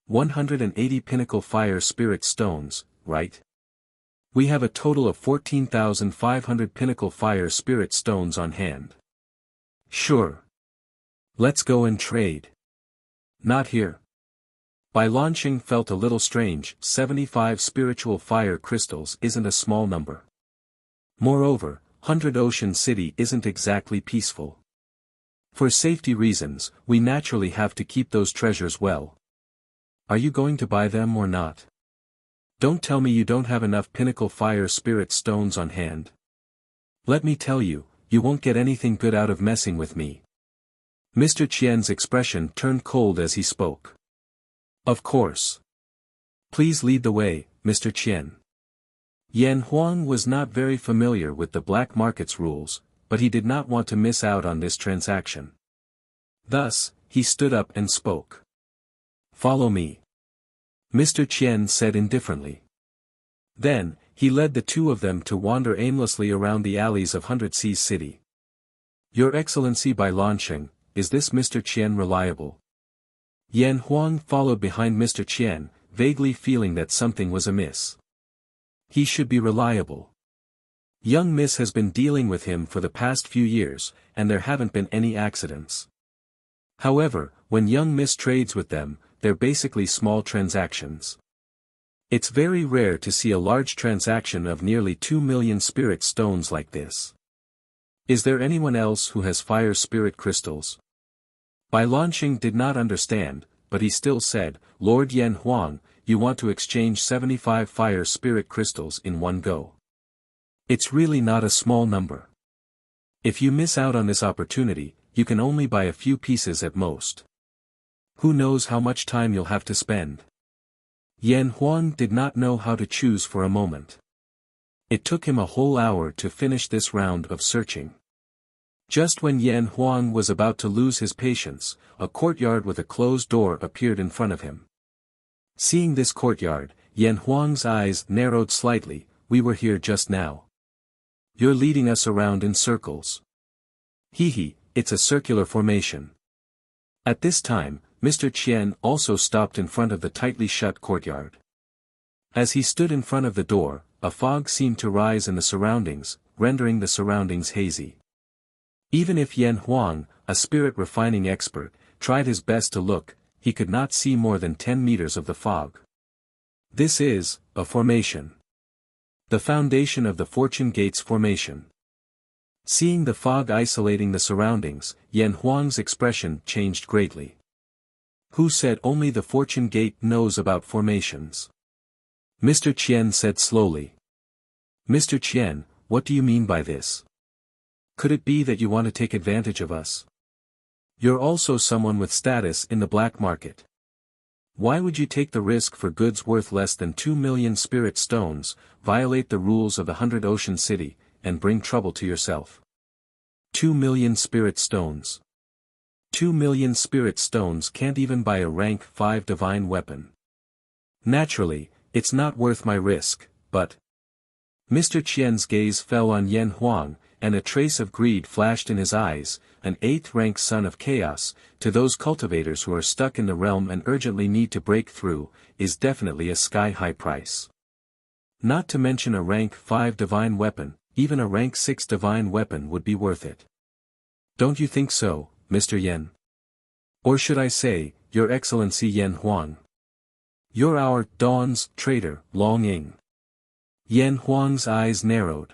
180 pinnacle fire spirit stones, right? We have a total of 14,500 pinnacle fire spirit stones on hand. Sure. Let's go and trade. Not here. Bai Lanqing felt a little strange. 75 spiritual fire crystals isn't a small number. Moreover, 100 Ocean City isn't exactly peaceful. For safety reasons, we naturally have to keep those treasures well. Are you going to buy them or not? Don't tell me you don't have enough pinnacle fire spirit stones on hand. Let me tell you, you won't get anything good out of messing with me. Mr. Qian's expression turned cold as he spoke. Of course. Please lead the way, Mr. Qian. Yan Huang was not very familiar with the black market's rules, but he did not want to miss out on this transaction. Thus, he stood up and spoke. Follow me. Mr. Qian said indifferently. Then, he led the two of them to wander aimlessly around the alleys of 100 Seas City. Your Excellency Bai Lanqing, is this Mr. Qian reliable? Yan Huang followed behind Mr. Qian, vaguely feeling that something was amiss. He should be reliable. Young Miss has been dealing with him for the past few years, and there haven't been any accidents. However, when Young Miss trades with them, they're basically small transactions. It's very rare to see a large transaction of nearly 2 million spirit stones like this. Is there anyone else who has fire spirit crystals? Bai Lanqing did not understand, but he still said, Lord Yan Huang, you want to exchange 75 fire spirit crystals in one go. It's really not a small number. If you miss out on this opportunity, you can only buy a few pieces at most. Who knows how much time you'll have to spend? Yan Huang did not know how to choose for a moment. It took him a whole hour to finish this round of searching. Just when Yan Huang was about to lose his patience, a courtyard with a closed door appeared in front of him. Seeing this courtyard, Yan Huang's eyes narrowed slightly. We were here just now. You're leading us around in circles. Hee, it's a circular formation. At this time, Mr. Qian also stopped in front of the tightly shut courtyard. As he stood in front of the door, a fog seemed to rise in the surroundings, rendering the surroundings hazy. Even if Yan Huang, a spirit refining expert, tried his best to look, he could not see more than 10 meters of the fog. This is a formation. The foundation of the Fortune Gates formation. Seeing the fog isolating the surroundings, Yan Huang's expression changed greatly. Who said only the Fortune Gate knows about formations? Mr. Qian said slowly. Mr. Qian, what do you mean by this? Could it be that you want to take advantage of us? You're also someone with status in the black market. Why would you take the risk for goods worth less than 2 million spirit stones, violate the rules of the 100 Ocean City, and bring trouble to yourself? 2 million spirit stones. 2 million spirit stones can't even buy a rank 5 divine weapon. Naturally, it's not worth my risk, but... Mr. Qian's gaze fell on Yan Huang, and a trace of greed flashed in his eyes. An 8th-rank son of chaos, to those cultivators who are stuck in the realm and urgently need to break through, is definitely a sky-high price. Not to mention a rank 5 divine weapon, even a rank 6 divine weapon would be worth it. Don't you think so, Mr. Yan? Or should I say, Your Excellency Yan Huang? You're our Dawn's traitor, Long Ying. Yan Huang's eyes narrowed.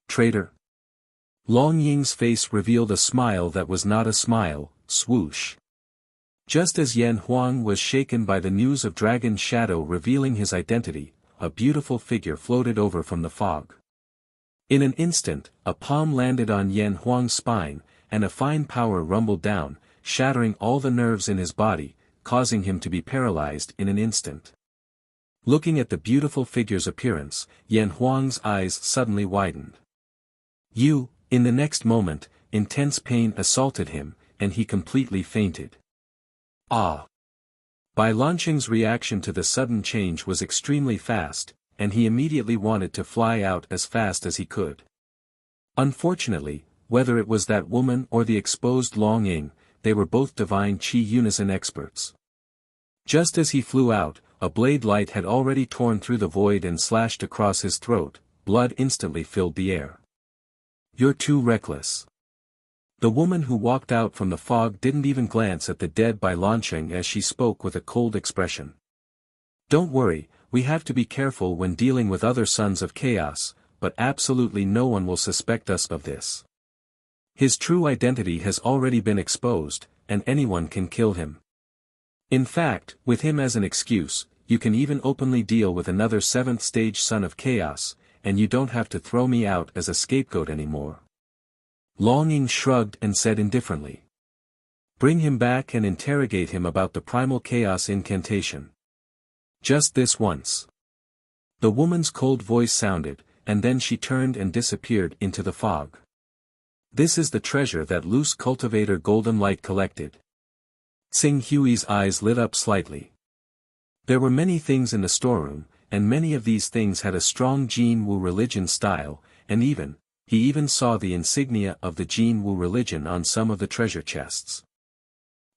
Traitor? Long Ying's face revealed a smile that was not a smile, swoosh. Just as Yan Huang was shaken by the news of Dragon Shadow revealing his identity, a beautiful figure floated over from the fog. In an instant, a palm landed on Yan Huang's spine, and a fine power rumbled down, shattering all the nerves in his body, causing him to be paralyzed in an instant. Looking at the beautiful figure's appearance, Yan Huang's eyes suddenly widened. In the next moment, intense pain assaulted him, and he completely fainted. Ah! Bai Lanqing's reaction to the sudden change was extremely fast, and he immediately wanted to fly out as fast as he could. Unfortunately, whether it was that woman or the exposed Long Ying, they were both divine Qi unison experts. Just as he flew out, a blade light had already torn through the void and slashed across his throat. Blood instantly filled the air. You're too reckless. The woman who walked out from the fog didn't even glance at the dead Bai Lanqing as she spoke with a cold expression. Don't worry, we have to be careful when dealing with other sons of chaos, but absolutely no one will suspect us of this. His true identity has already been exposed, and anyone can kill him. In fact, with him as an excuse, you can even openly deal with another 7th stage son of chaos, and you don't have to throw me out as a scapegoat anymore. Long Ying shrugged and said indifferently. Bring him back and interrogate him about the primal chaos incantation. Just this once. The woman's cold voice sounded, and then she turned and disappeared into the fog. This is the treasure that loose cultivator Golden Light collected. Tsing Hui's eyes lit up slightly. There were many things in the storeroom, and many of these things had a strong Jin Wu religion style, and he even saw the insignia of the Jin Wu religion on some of the treasure chests.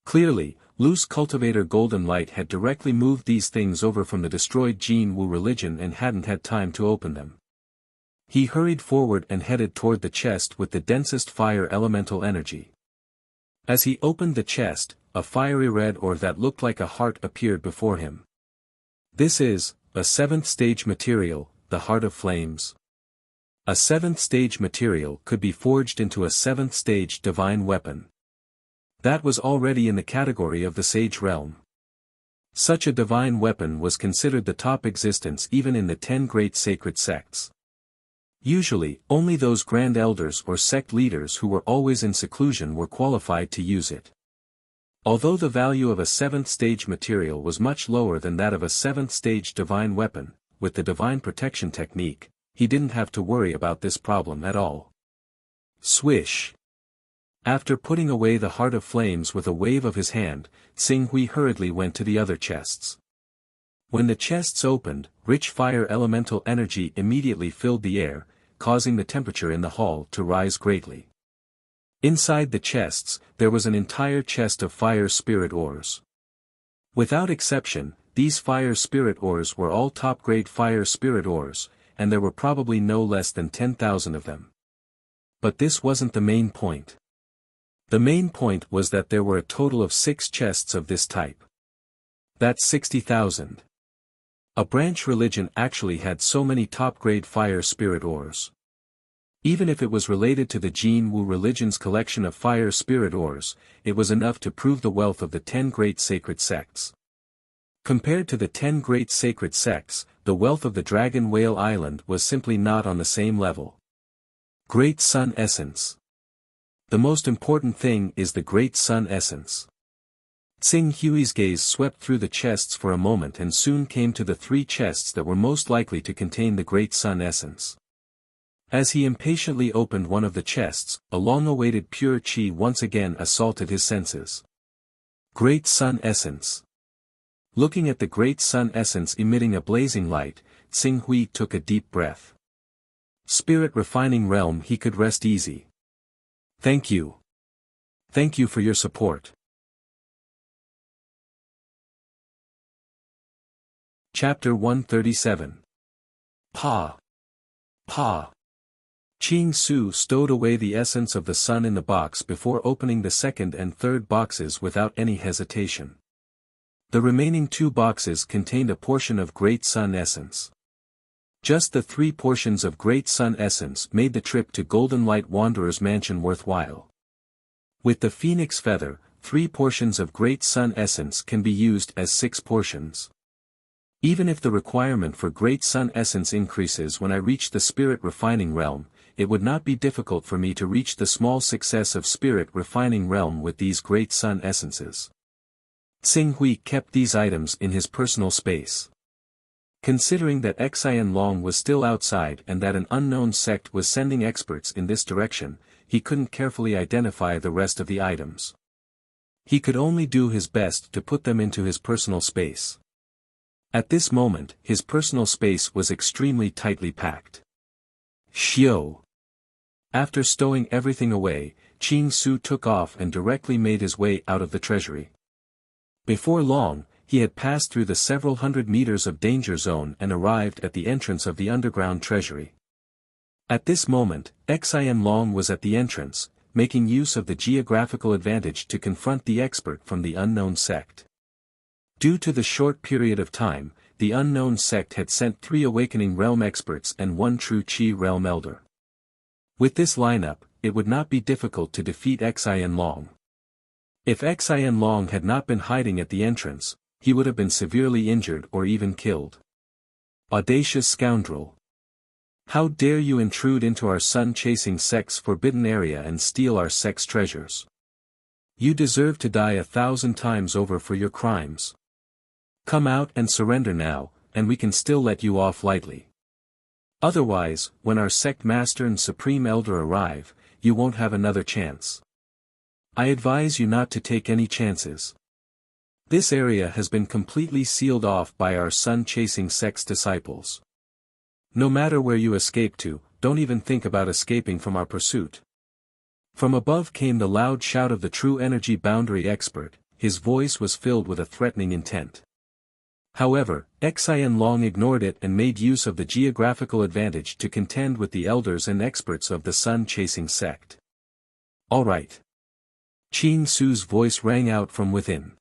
Clearly, loose cultivator Golden Light had directly moved these things over from the destroyed Jin Wu religion and hadn't had time to open them. He hurried forward and headed toward the chest with the densest fire elemental energy. As he opened the chest, a fiery red orb that looked like a heart appeared before him. This is a 7th stage material, the Heart of Flames. A 7th stage material could be forged into a 7th stage divine weapon. That was already in the category of the sage realm. Such a divine weapon was considered the top existence even in the 10 great sacred sects. Usually, only those grand elders or sect leaders who were always in seclusion were qualified to use it. Although the value of a 7th stage material was much lower than that of a 7th stage divine weapon, with the divine protection technique, he didn't have to worry about this problem at all. Swish! After putting away the heart of flames with a wave of his hand, Xing Hui hurriedly went to the other chests. When the chests opened, rich fire elemental energy immediately filled the air, causing the temperature in the hall to rise greatly. Inside the chests, there was an entire chest of fire spirit ores. Without exception, these fire spirit ores were all top-grade fire spirit ores, and there were probably no less than 10,000 of them. But this wasn't the main point. The main point was that there were a total of 6 chests of this type. That's 60,000. A branch religion actually had so many top-grade fire spirit ores. Even if it was related to the Jin Wu religion's collection of fire spirit ores, it was enough to prove the wealth of the 10 great sacred sects. Compared to the 10 great sacred sects, the wealth of the Dragon Whale Island was simply not on the same level. Great Sun Essence. The most important thing is the Great Sun Essence. Xing Hui's gaze swept through the chests for a moment and soon came to the 3 chests that were most likely to contain the Great Sun Essence. As he impatiently opened one of the chests, a long-awaited pure qi once again assaulted his senses. Great Sun Essence. Looking at the Great Sun Essence emitting a blazing light, Xing Hui took a deep breath. Spirit refining realm, he could rest easy. Thank you. Thank you for your support. Chapter 137. Pa. Pa. Qing Su stowed away the essence of the sun in the box before opening the 2nd and 3rd boxes without any hesitation. The remaining 2 boxes contained a portion of Great Sun Essence. Just the 3 portions of Great Sun Essence made the trip to Golden Light Wanderer's mansion worthwhile. With the Phoenix Feather, 3 portions of Great Sun Essence can be used as 6 portions. Even if the requirement for Great Sun Essence increases when I reach the Spirit Refining Realm, it would not be difficult for me to reach the small success of Spirit Refining Realm with these Great Sun Essences. Xing Hui kept these items in his personal space. Considering that Xian Long was still outside and that an unknown sect was sending experts in this direction, he couldn't carefully identify the rest of the items. He could only do his best to put them into his personal space. At this moment, his personal space was extremely tightly packed. Xiao. After stowing everything away, Qing Su took off and directly made his way out of the treasury. Before long, he had passed through the several hundred meters of danger zone and arrived at the entrance of the underground treasury. At this moment, Xian Long was at the entrance, making use of the geographical advantage to confront the expert from the unknown sect. Due to the short period of time, the unknown sect had sent 3 Awakening Realm experts and 1 True Qi Realm Elder. With this lineup, it would not be difficult to defeat Xian Long. If Xian Long had not been hiding at the entrance, he would have been severely injured or even killed. Audacious scoundrel! How dare you intrude into our sun-chasing sect's forbidden area and steal our sect's treasures? You deserve to die 1,000 times over for your crimes. Come out and surrender now, and we can still let you off lightly. Otherwise, when our sect master and supreme elder arrive, you won't have another chance. I advise you not to take any chances. This area has been completely sealed off by our sun-chasing sect's disciples. No matter where you escape to, don't even think about escaping from our pursuit. From above came the loud shout of the true energy boundary expert, his voice was filled with a threatening intent. However, Xian Long ignored it and made use of the geographical advantage to contend with the elders and experts of the sun-chasing sect. All right. Qing Su's voice rang out from within.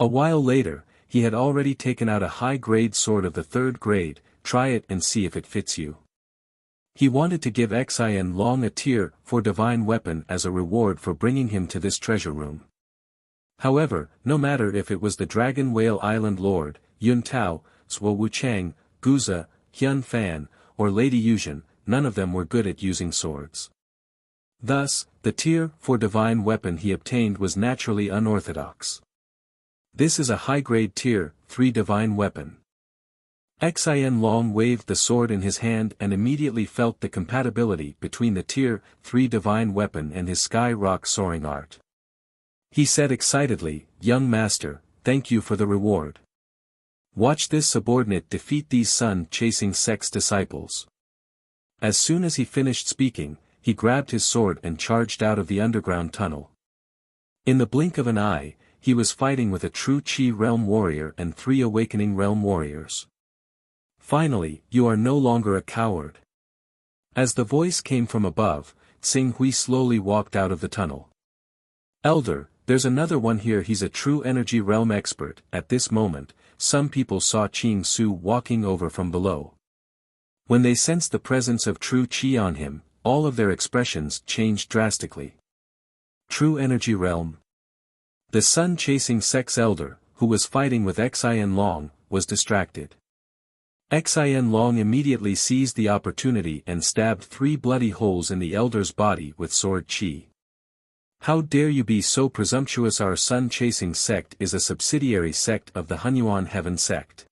A while later, he had already taken out a high-grade sword of the 3rd grade. Try it and see if it fits you. He wanted to give Xian Long a tier for divine weapon as a reward for bringing him to this treasure room. However, no matter if it was the Dragon Whale Island Lord, Yun Tao, Zhuo Wuchang, Guza, Hyun Fan, or Lady Yuzhen, none of them were good at using swords. Thus, the tier for divine weapon he obtained was naturally unorthodox. This is a high-grade tier 3 divine weapon. Xian Long waved the sword in his hand and immediately felt the compatibility between the tier 3 divine weapon and his sky rock soaring art. He said excitedly, "Young master, thank you for the reward. Watch this subordinate defeat these sun-chasing sect's disciples." As soon as he finished speaking, he grabbed his sword and charged out of the underground tunnel. In the blink of an eye, he was fighting with a true Qi realm warrior and 3 awakening realm warriors. "Finally, you are no longer a coward." As the voice came from above, Xing Hui slowly walked out of the tunnel. "Elder, there's another one here. He's a true energy realm expert." At this moment, some people saw Qing Su walking over from below. When they sensed the presence of true Qi on him, all of their expressions changed drastically. True energy realm. The sun-chasing sect's elder, who was fighting with Xian Long, was distracted. Xian Long immediately seized the opportunity and stabbed 3 bloody holes in the elder's body with sword Qi. "How dare you be so presumptuous? Our sun-chasing sect is a subsidiary sect of the Hunyuan Heaven sect.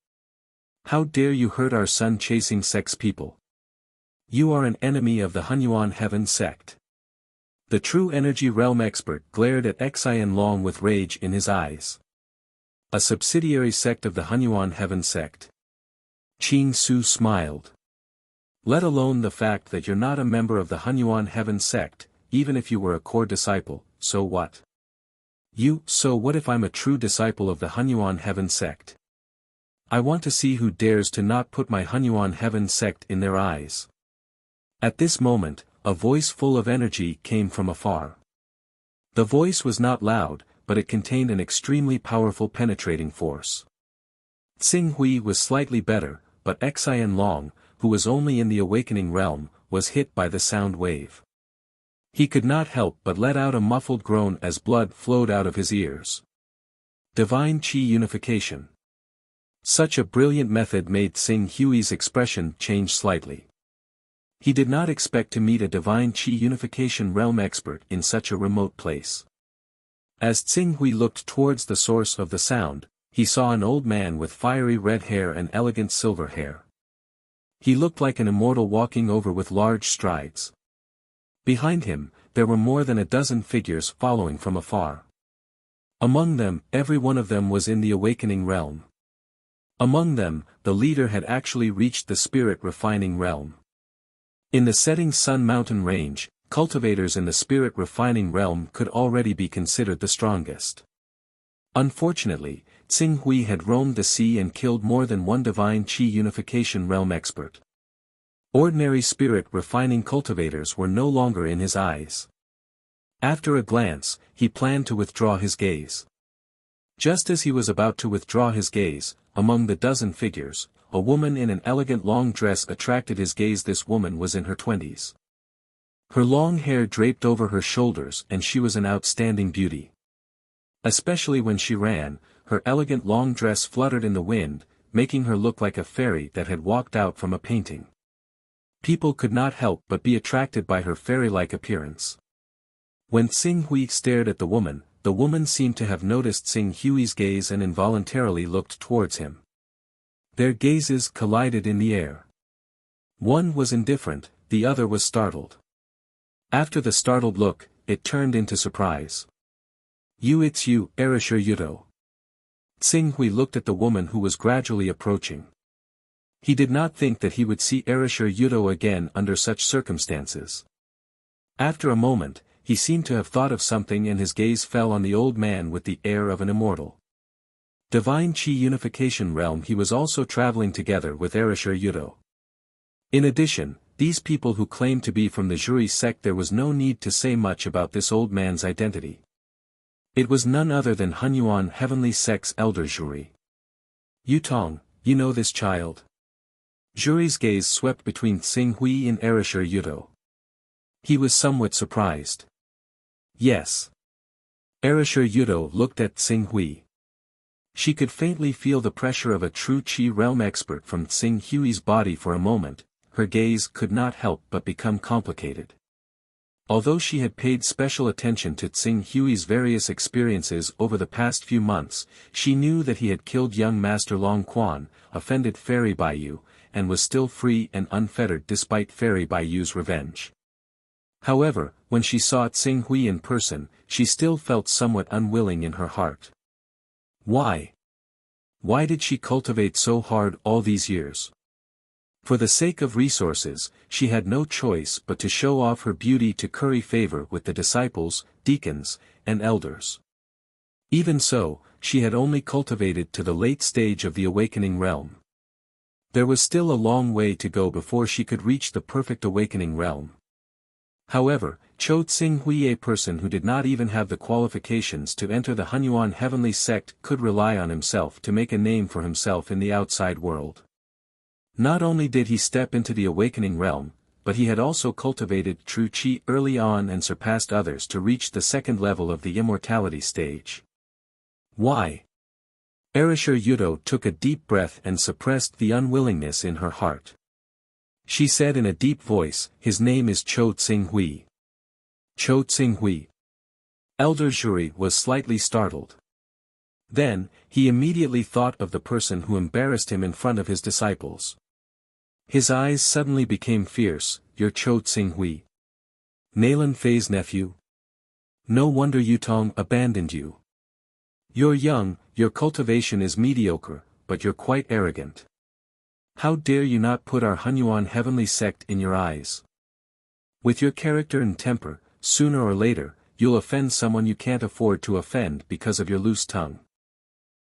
How dare you hurt our sun-chasing sect's people? You are an enemy of the Hunyuan Heaven sect." The true energy realm expert glared at Xian Long with rage in his eyes. "A subsidiary sect of the Hunyuan Heaven sect?" Qing Su smiled. "Let alone the fact that you're not a member of the Hunyuan Heaven sect, even if you were a core disciple, so what? So what if I'm a true disciple of the Hunyuan Heaven sect? I want to see who dares to not put my Hunyuan Heaven sect in their eyes." At this moment, a voice full of energy came from afar. The voice was not loud, but it contained an extremely powerful penetrating force. Xing Hui was slightly better, but Xian Long, who was only in the awakening realm, was hit by the sound wave. He could not help but let out a muffled groan as blood flowed out of his ears. Divine Qi unification. Such a brilliant method made Xing Hui's expression change slightly. He did not expect to meet a divine Qi unification realm expert in such a remote place. As Xing Hui looked towards the source of the sound, he saw an old man with fiery red hair and elegant silver hair. He looked like an immortal walking over with large strides. Behind him, there were more than a dozen figures following from afar. Among them, every one of them was in the awakening realm. Among them, the leader had actually reached the spirit refining realm. In the setting Sun Mountain range, cultivators in the spirit refining realm could already be considered the strongest. Unfortunately, Xing Hui had roamed the sea and killed more than one divine Qi unification realm expert. Ordinary spirit refining cultivators were no longer in his eyes. After a glance, he planned to withdraw his gaze. Just as he was about to withdraw his gaze, among the dozen figures, a woman in an elegant long dress attracted his gaze. This woman was in her 20s. Her long hair draped over her shoulders and she was an outstanding beauty. Especially when she ran, her elegant long dress fluttered in the wind, making her look like a fairy that had walked out from a painting. People could not help but be attracted by her fairy-like appearance. When Xing Hui stared at the woman seemed to have noticed Xing Hui's gaze and involuntarily looked towards him. Their gazes collided in the air. One was indifferent, the other was startled. After the startled look, it turned into surprise. It's you, Erisher Yudo." Xing Hui looked at the woman who was gradually approaching. He did not think that he would see Erisher Yudo again under such circumstances. After a moment, he seemed to have thought of something and his gaze fell on the old man with the air of an immortal. Divine Qi unification realm. He was also traveling together with Erisher Yudo. In addition, these people who claimed to be from the Zhuri sect, there was no need to say much about this old man's identity. It was none other than Hunyuan Heavenly Sect's elder Zhuri. "Yutong, you know this child?" Zhuri's gaze swept between Tsing Hui and Erisher Yudo. He was somewhat surprised. Yes. Erisher Yudo looked at Tsing Hui. She could faintly feel the pressure of a true Qi realm expert from Tsing Hui's body for a moment. Her gaze could not help but become complicated. Although she had paid special attention to Tsing Hui's various experiences over the past few months, she knew that he had killed young Master Long Quan, offended Fairy Baiyu, and was still free and unfettered despite Fairy Baiyu's revenge. However, when she saw Tsing Hui in person, she still felt somewhat unwilling in her heart. Why? Why did she cultivate so hard all these years? For the sake of resources, she had no choice but to show off her beauty to curry favor with the disciples, deacons, and elders. Even so, she had only cultivated to the late stage of the awakening realm. There was still a long way to go before she could reach the perfect awakening realm. However, Cho Tsing Hui, a person who did not even have the qualifications to enter the Hunyuan heavenly sect, could rely on himself to make a name for himself in the outside world. Not only did he step into the awakening realm, but he had also cultivated true Qi early on and surpassed others to reach the second level of the immortality stage. Why? Erisher Yudo took a deep breath and suppressed the unwillingness in her heart. She said in a deep voice, "His name is Cho Tsing Hui." Cho Tsing Hui. Elder Zhuri was slightly startled. Then, he immediately thought of the person who embarrassed him in front of his disciples. His eyes suddenly became fierce. "You're Cho Tsing Hui. Nalan Fei's nephew? No wonder Yutong abandoned you. You're young, your cultivation is mediocre, but you're quite arrogant. How dare you not put our Hunyuan heavenly sect in your eyes? With your character and temper, sooner or later, you'll offend someone you can't afford to offend because of your loose tongue.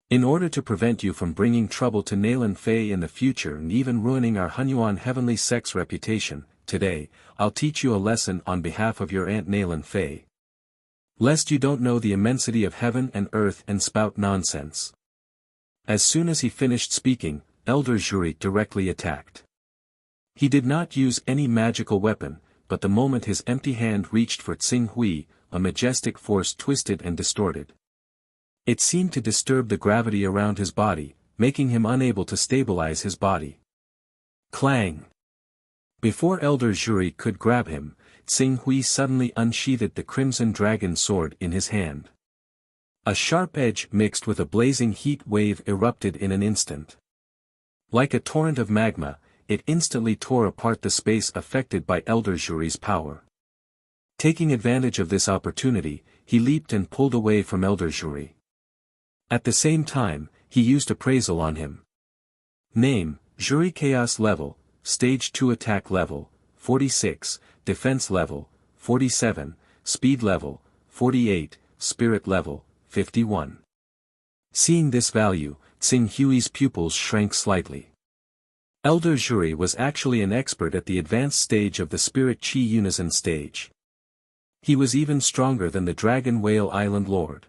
In order to prevent you from bringing trouble to Nalan Fei in the future and even ruining our Hunyuan heavenly sect's reputation, today, I'll teach you a lesson on behalf of your Aunt Nalan Fei. Lest you don't know the immensity of heaven and earth and spout nonsense." As soon as he finished speaking, Elder Zhuri directly attacked. He did not use any magical weapon, but the moment his empty hand reached for Tsing Hui, a majestic force twisted and distorted. It seemed to disturb the gravity around his body, making him unable to stabilize his body. Clang! Before Elder Zhuri could grab him, Tsing Hui suddenly unsheathed the crimson dragon sword in his hand. A sharp edge mixed with a blazing heat wave erupted in an instant. Like a torrent of magma, it instantly tore apart the space affected by Elder Zhuri's power. Taking advantage of this opportunity, he leaped and pulled away from Elder Zhuri. At the same time, he used appraisal on him. Name, Zhuri Chaos Level, Stage 2 Attack Level, 46, Defense Level, 47, Speed Level, 48, Spirit Level, 51. Seeing this value, Tsing Hui's pupils shrank slightly. Elder Zhuri was actually an expert at the advanced stage of the Spirit Qi Unison stage. He was even stronger than the Dragon Whale Island Lord.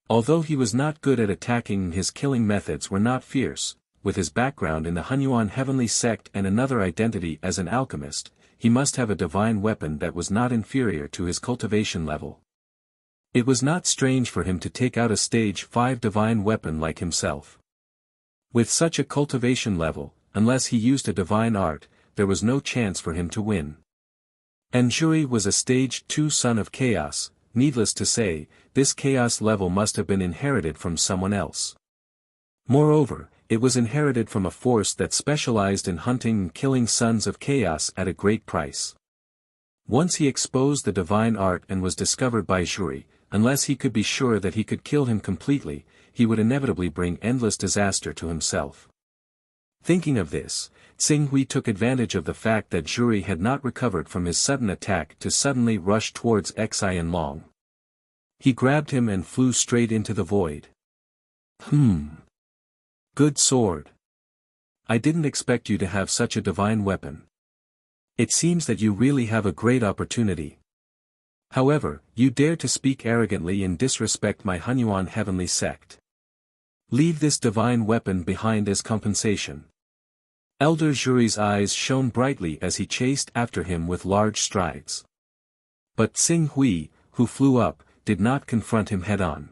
Although he was not good at attacking and his killing methods were not fierce, with his background in the Hunyuan heavenly sect and another identity as an alchemist, he must have a divine weapon that was not inferior to his cultivation level. It was not strange for him to take out a stage 5 divine weapon like himself. With such a cultivation level, unless he used a divine art, there was no chance for him to win. And Zhuri was a stage 2 son of chaos. Needless to say, this chaos level must have been inherited from someone else. Moreover, it was inherited from a force that specialized in hunting and killing sons of chaos at a great price. Once he exposed the divine art and was discovered by Zhuri, unless he could be sure that he could kill him completely, he would inevitably bring endless disaster to himself. Thinking of this, Tsing Hui took advantage of the fact that Zhuri had not recovered from his sudden attack to suddenly rush towards Xian Long. He grabbed him and flew straight into the void. Good sword. I didn't expect you to have such a divine weapon. It seems that you really have a great opportunity. However, you dare to speak arrogantly and disrespect my Hunyuan heavenly sect. Leave this divine weapon behind as compensation. Elder Zhuri's eyes shone brightly as he chased after him with large strides. But Xing Hui, who flew up, did not confront him head-on.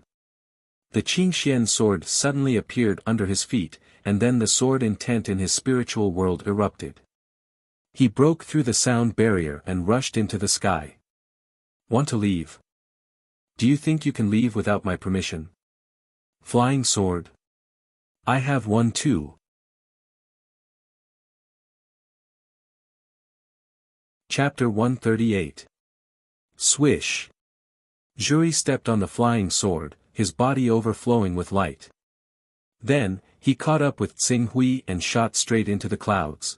The Qingxian sword suddenly appeared under his feet, and then the sword intent in his spiritual world erupted. He broke through the sound barrier and rushed into the sky. Want to leave? Do you think you can leave without my permission? Flying sword. I have one too. Chapter 138. Swish. Zhuri stepped on the flying sword, his body overflowing with light. Then, he caught up with Xing Hui and shot straight into the clouds.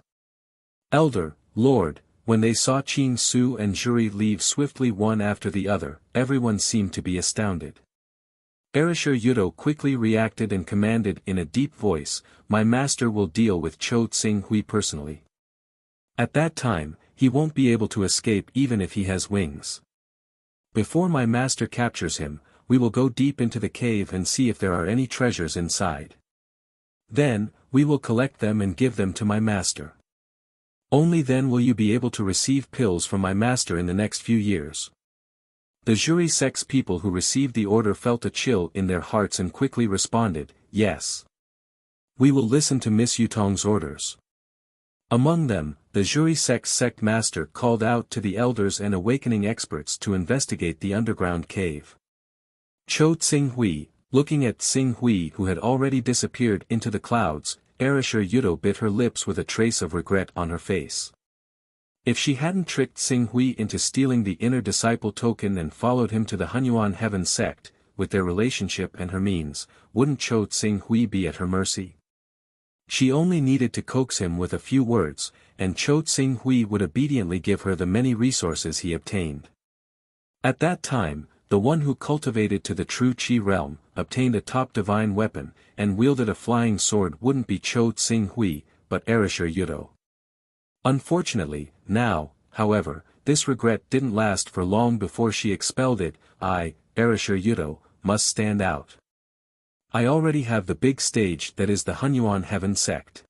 Elder, Lord, when they saw Qing Su and Zhuri leave swiftly one after the other, everyone seemed to be astounded. Erisher Yudo quickly reacted and commanded in a deep voice, "My master will deal with Cho Xing Hui personally. At that time, he won't be able to escape even if he has wings. Before my master captures him, we will go deep into the cave and see if there are any treasures inside. Then, we will collect them and give them to my master. Only then will you be able to receive pills from my master in the next few years." The Zhuri sect's people who received the order felt a chill in their hearts and quickly responded, "Yes. We will listen to Miss Yutong's orders." Among them, the Zhuri sect's sect master called out to the elders and awakening experts to investigate the underground cave. Cho Xing Hui, looking at Xing Hui who had already disappeared into the clouds, Erisher Yudo bit her lips with a trace of regret on her face. If she hadn't tricked Xing Hui into stealing the inner disciple token and followed him to the Hunyuan heaven sect, with their relationship and her means, wouldn't Cho Xing Hui be at her mercy? She only needed to coax him with a few words, and Cho Xing Hui would obediently give her the many resources he obtained. At that time, the one who cultivated to the true Qi realm, obtained a top divine weapon, and wielded a flying sword wouldn't be Cho Xing Hui, but Erisher Yudo. Unfortunately, now, however, this regret didn't last for long before she expelled it. "I, Erisher Yudo, must stand out. I already have the big stage that is the Hunyuan heaven sect.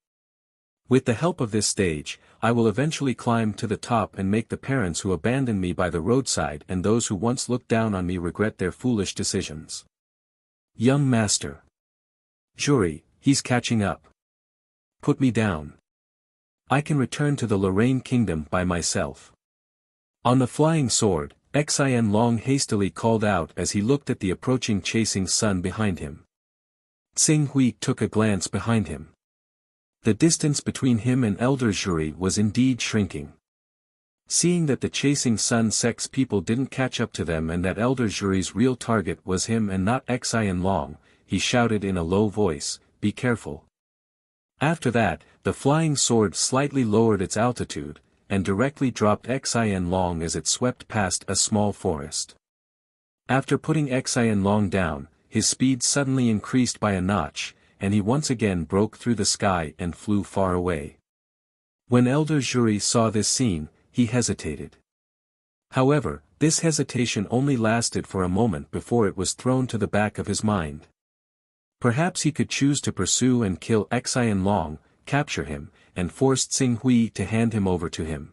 With the help of this stage, I will eventually climb to the top and make the parents who abandoned me by the roadside and those who once looked down on me regret their foolish decisions." "Young master. Zhuri, he's catching up. Put me down. I can return to the Lorraine kingdom by myself." On the flying sword, Xian Long hastily called out as he looked at the approaching chasing sun behind him. Xing Hui took a glance behind him. The distance between him and Elder Zhuri was indeed shrinking. Seeing that the chasing sun sect's people didn't catch up to them and that Elder Zhuri's real target was him and not Xian Long, he shouted in a low voice, "Be careful." After that, the flying sword slightly lowered its altitude, and directly dropped Xian Long as it swept past a small forest. After putting Xian Long down, his speed suddenly increased by a notch, and he once again broke through the sky and flew far away. When Elder Zhuri saw this scene, he hesitated. However, this hesitation only lasted for a moment before it was thrown to the back of his mind. Perhaps he could choose to pursue and kill Xian Long, capture him, and force Xing Hui to hand him over to him.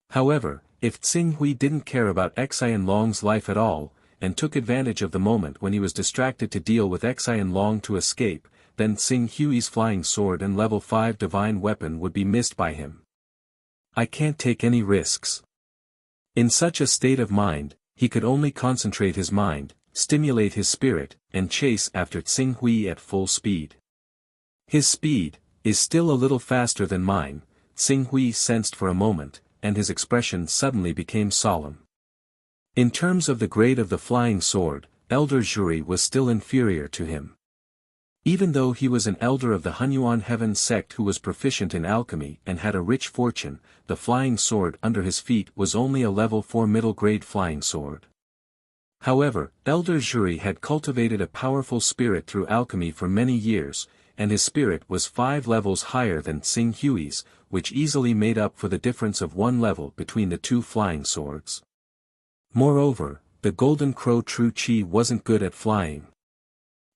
However, if Xing Hui didn't care about Xian Long's life at all, and took advantage of the moment when he was distracted to deal with Xian Long to escape, then Xing Hui's flying sword and level 5 divine weapon would be missed by him. "I can't take any risks." In such a state of mind, he could only concentrate his mind, stimulate his spirit, and chase after Xing Hui at full speed. "His speed is still a little faster than mine," Xing Hui sensed for a moment, and his expression suddenly became solemn. In terms of the grade of the flying sword, Elder Zhuri was still inferior to him. Even though he was an elder of the Hunyuan heaven sect who was proficient in alchemy and had a rich fortune, the flying sword under his feet was only a level 4 middle-grade flying sword. However, Elder Zhuri had cultivated a powerful spirit through alchemy for many years, and his spirit was 5 levels higher than Xing Hui's, which easily made up for the difference of 1 level between the two flying swords. Moreover, the Golden Crow True Qi wasn't good at flying.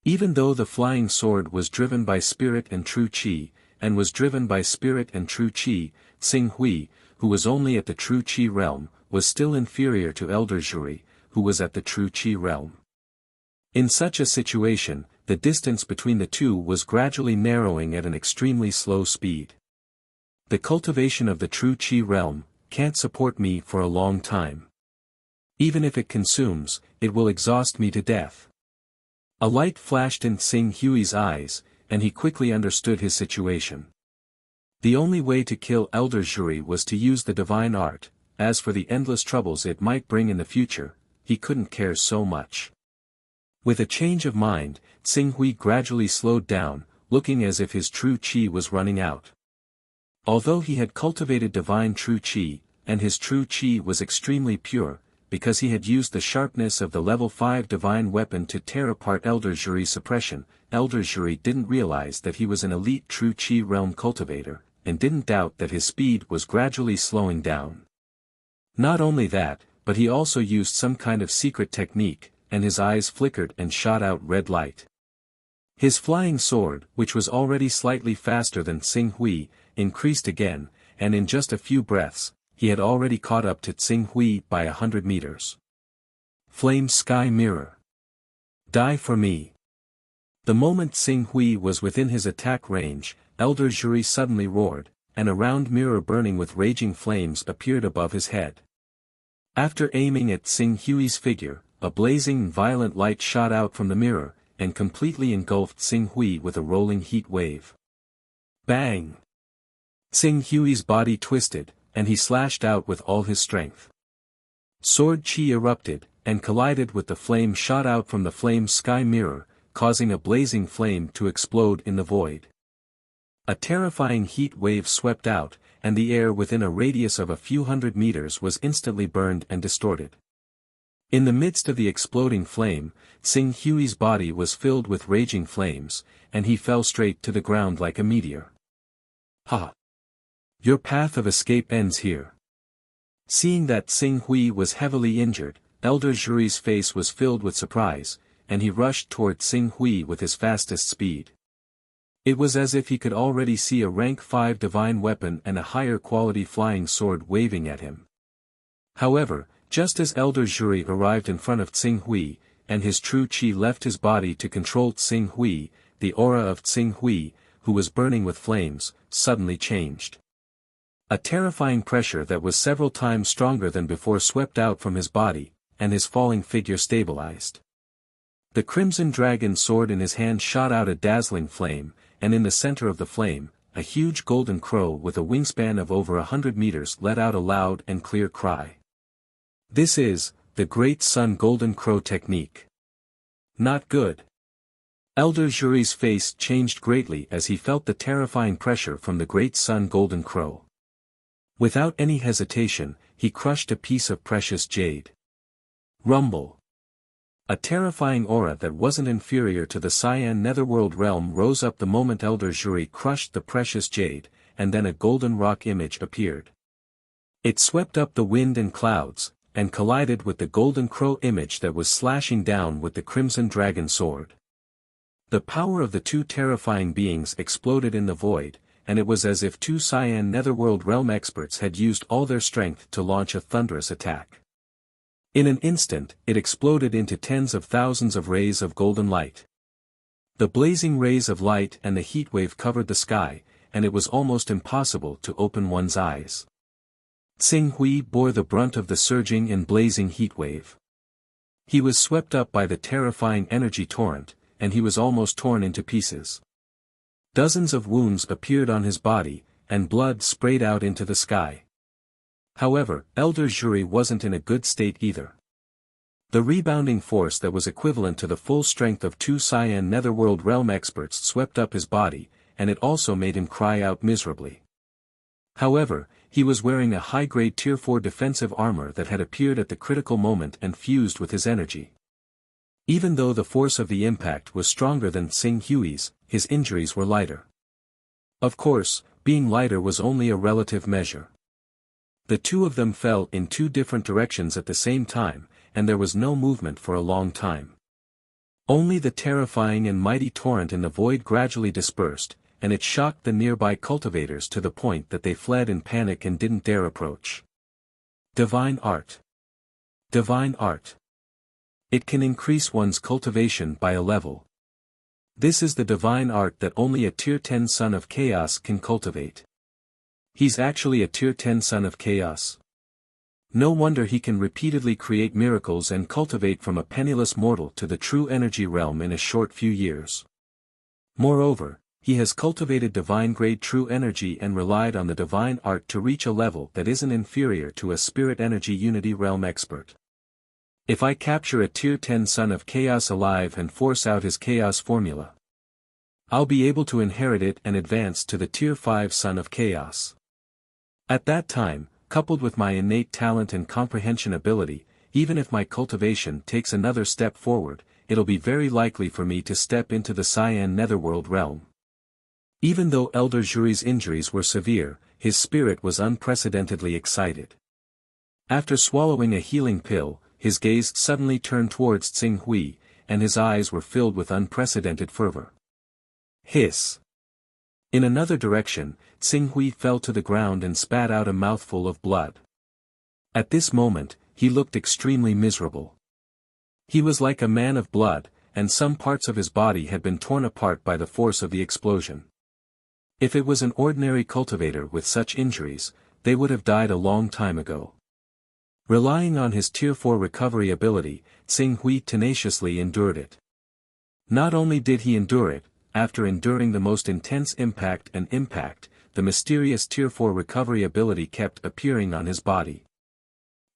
Even though the flying sword was driven by spirit and true Qi, and was driven by spirit and true qi. Xing Hui, who was only at the true qi realm, was still inferior to Elder Zhuri, who was at the true qi realm. In such a situation, the distance between the two was gradually narrowing at an extremely slow speed. The cultivation of the true qi realm can't support me for a long time. Even if it consumes, it will exhaust me to death. A light flashed in Xing Hui's eyes, and he quickly understood his situation. The only way to kill Elder Zhuri was to use the divine art. As for the endless troubles it might bring in the future, he couldn't care so much. With a change of mind, Xing Hui gradually slowed down, looking as if his true qi was running out. Although he had cultivated divine true qi, and his true qi was extremely pure, because he had used the sharpness of the level 5 divine weapon to tear apart Elder Zhuri's suppression, Elder Zhuri didn't realize that he was an elite true qi realm cultivator, and didn't doubt that his speed was gradually slowing down. Not only that, but he also used some kind of secret technique, and his eyes flickered and shot out red light. His flying sword, which was already slightly faster than Xing Hui, increased again, and in just a few breaths, he had already caught up to Xing Hui by 100 meters. Flame Sky Mirror. Die for me. The moment Xing Hui was within his attack range, Elder Zhuri suddenly roared, and a round mirror burning with raging flames appeared above his head. After aiming at Xing Hui's figure, a blazing violent light shot out from the mirror, and completely engulfed Xing Hui with a rolling heat wave. Bang! Xing Hui's body twisted, and he slashed out with all his strength. Sword chi erupted, and collided with the flame shot out from the flame sky mirror, causing a blazing flame to explode in the void. A terrifying heat wave swept out, and the air within a radius of a few hundred meters was instantly burned and distorted. In the midst of the exploding flame, Xing Hui's body was filled with raging flames, and he fell straight to the ground like a meteor. Ha! Your path of escape ends here. Seeing that Xing Hui was heavily injured, Elder Zhuri's face was filled with surprise, and he rushed toward Xing Hui with his fastest speed. It was as if he could already see a rank 5 divine weapon and a higher quality flying sword waving at him. However, just as Elder Zhuri arrived in front of Xing Hui, and his true qi left his body to control Xing Hui, the aura of Xing Hui, who was burning with flames, suddenly changed. A terrifying pressure that was several times stronger than before swept out from his body, and his falling figure stabilized. The crimson dragon sword in his hand shot out a dazzling flame, and in the center of the flame, a huge golden crow with a wingspan of over 100 meters let out a loud and clear cry. This is the Great Sun Golden Crow technique. Not good. Elder Zhuri's face changed greatly as he felt the terrifying pressure from the Great Sun Golden Crow. Without any hesitation, he crushed a piece of precious jade. Rumble. A terrifying aura that wasn't inferior to the Cyan Netherworld realm rose up the moment Elder Zhuri crushed the precious jade, and then a golden rock image appeared. It swept up the wind and clouds, and collided with the golden crow image that was slashing down with the crimson dragon sword. The power of the two terrifying beings exploded in the void, and it was as if two Cyan Netherworld realm experts had used all their strength to launch a thunderous attack. In an instant, it exploded into tens of thousands of rays of golden light. The blazing rays of light and the heat wave covered the sky, and it was almost impossible to open one's eyes. Xing Hui bore the brunt of the surging and blazing heat wave. He was swept up by the terrifying energy torrent, and he was almost torn into pieces. Dozens of wounds appeared on his body, and blood sprayed out into the sky. However, Elder Zhuri wasn't in a good state either. The rebounding force that was equivalent to the full strength of two Cyan Netherworld realm experts swept up his body, and it also made him cry out miserably. However, he was wearing a high-grade Tier 4 defensive armor that had appeared at the critical moment and fused with his energy. Even though the force of the impact was stronger than Xing Hui's, his injuries were lighter. Of course, being lighter was only a relative measure. The two of them fell in two different directions at the same time, and there was no movement for a long time. Only the terrifying and mighty torrent in the void gradually dispersed, and it shocked the nearby cultivators to the point that they fled in panic and didn't dare approach. Divine Art. Divine Art. It can increase one's cultivation by a level. This is the divine art that only a Tier 10 son of chaos can cultivate. He's actually a Tier 10 son of chaos. No wonder he can repeatedly create miracles and cultivate from a penniless mortal to the true energy realm in a short few years. Moreover, he has cultivated divine-grade true energy and relied on the divine art to reach a level that isn't inferior to a spirit energy unity realm expert. If I capture a Tier 10 son of chaos alive and force out his chaos formula, I'll be able to inherit it and advance to the Tier 5 son of chaos. At that time, coupled with my innate talent and comprehension ability, even if my cultivation takes another step forward, it'll be very likely for me to step into the Cyan Netherworld realm. Even though Elder Zhuri's injuries were severe, his spirit was unprecedentedly excited. After swallowing a healing pill, his gaze suddenly turned towards Tsing Hui, and his eyes were filled with unprecedented fervor. Hiss! In another direction, Tsing Hui fell to the ground and spat out a mouthful of blood. At this moment, he looked extremely miserable. He was like a man of blood, and some parts of his body had been torn apart by the force of the explosion. If it was an ordinary cultivator with such injuries, they would have died a long time ago. Relying on his Tier 4 recovery ability, Tsing Hui tenaciously endured it. Not only did he endure it, after enduring the most intense impact, the mysterious Tier 4 recovery ability kept appearing on his body.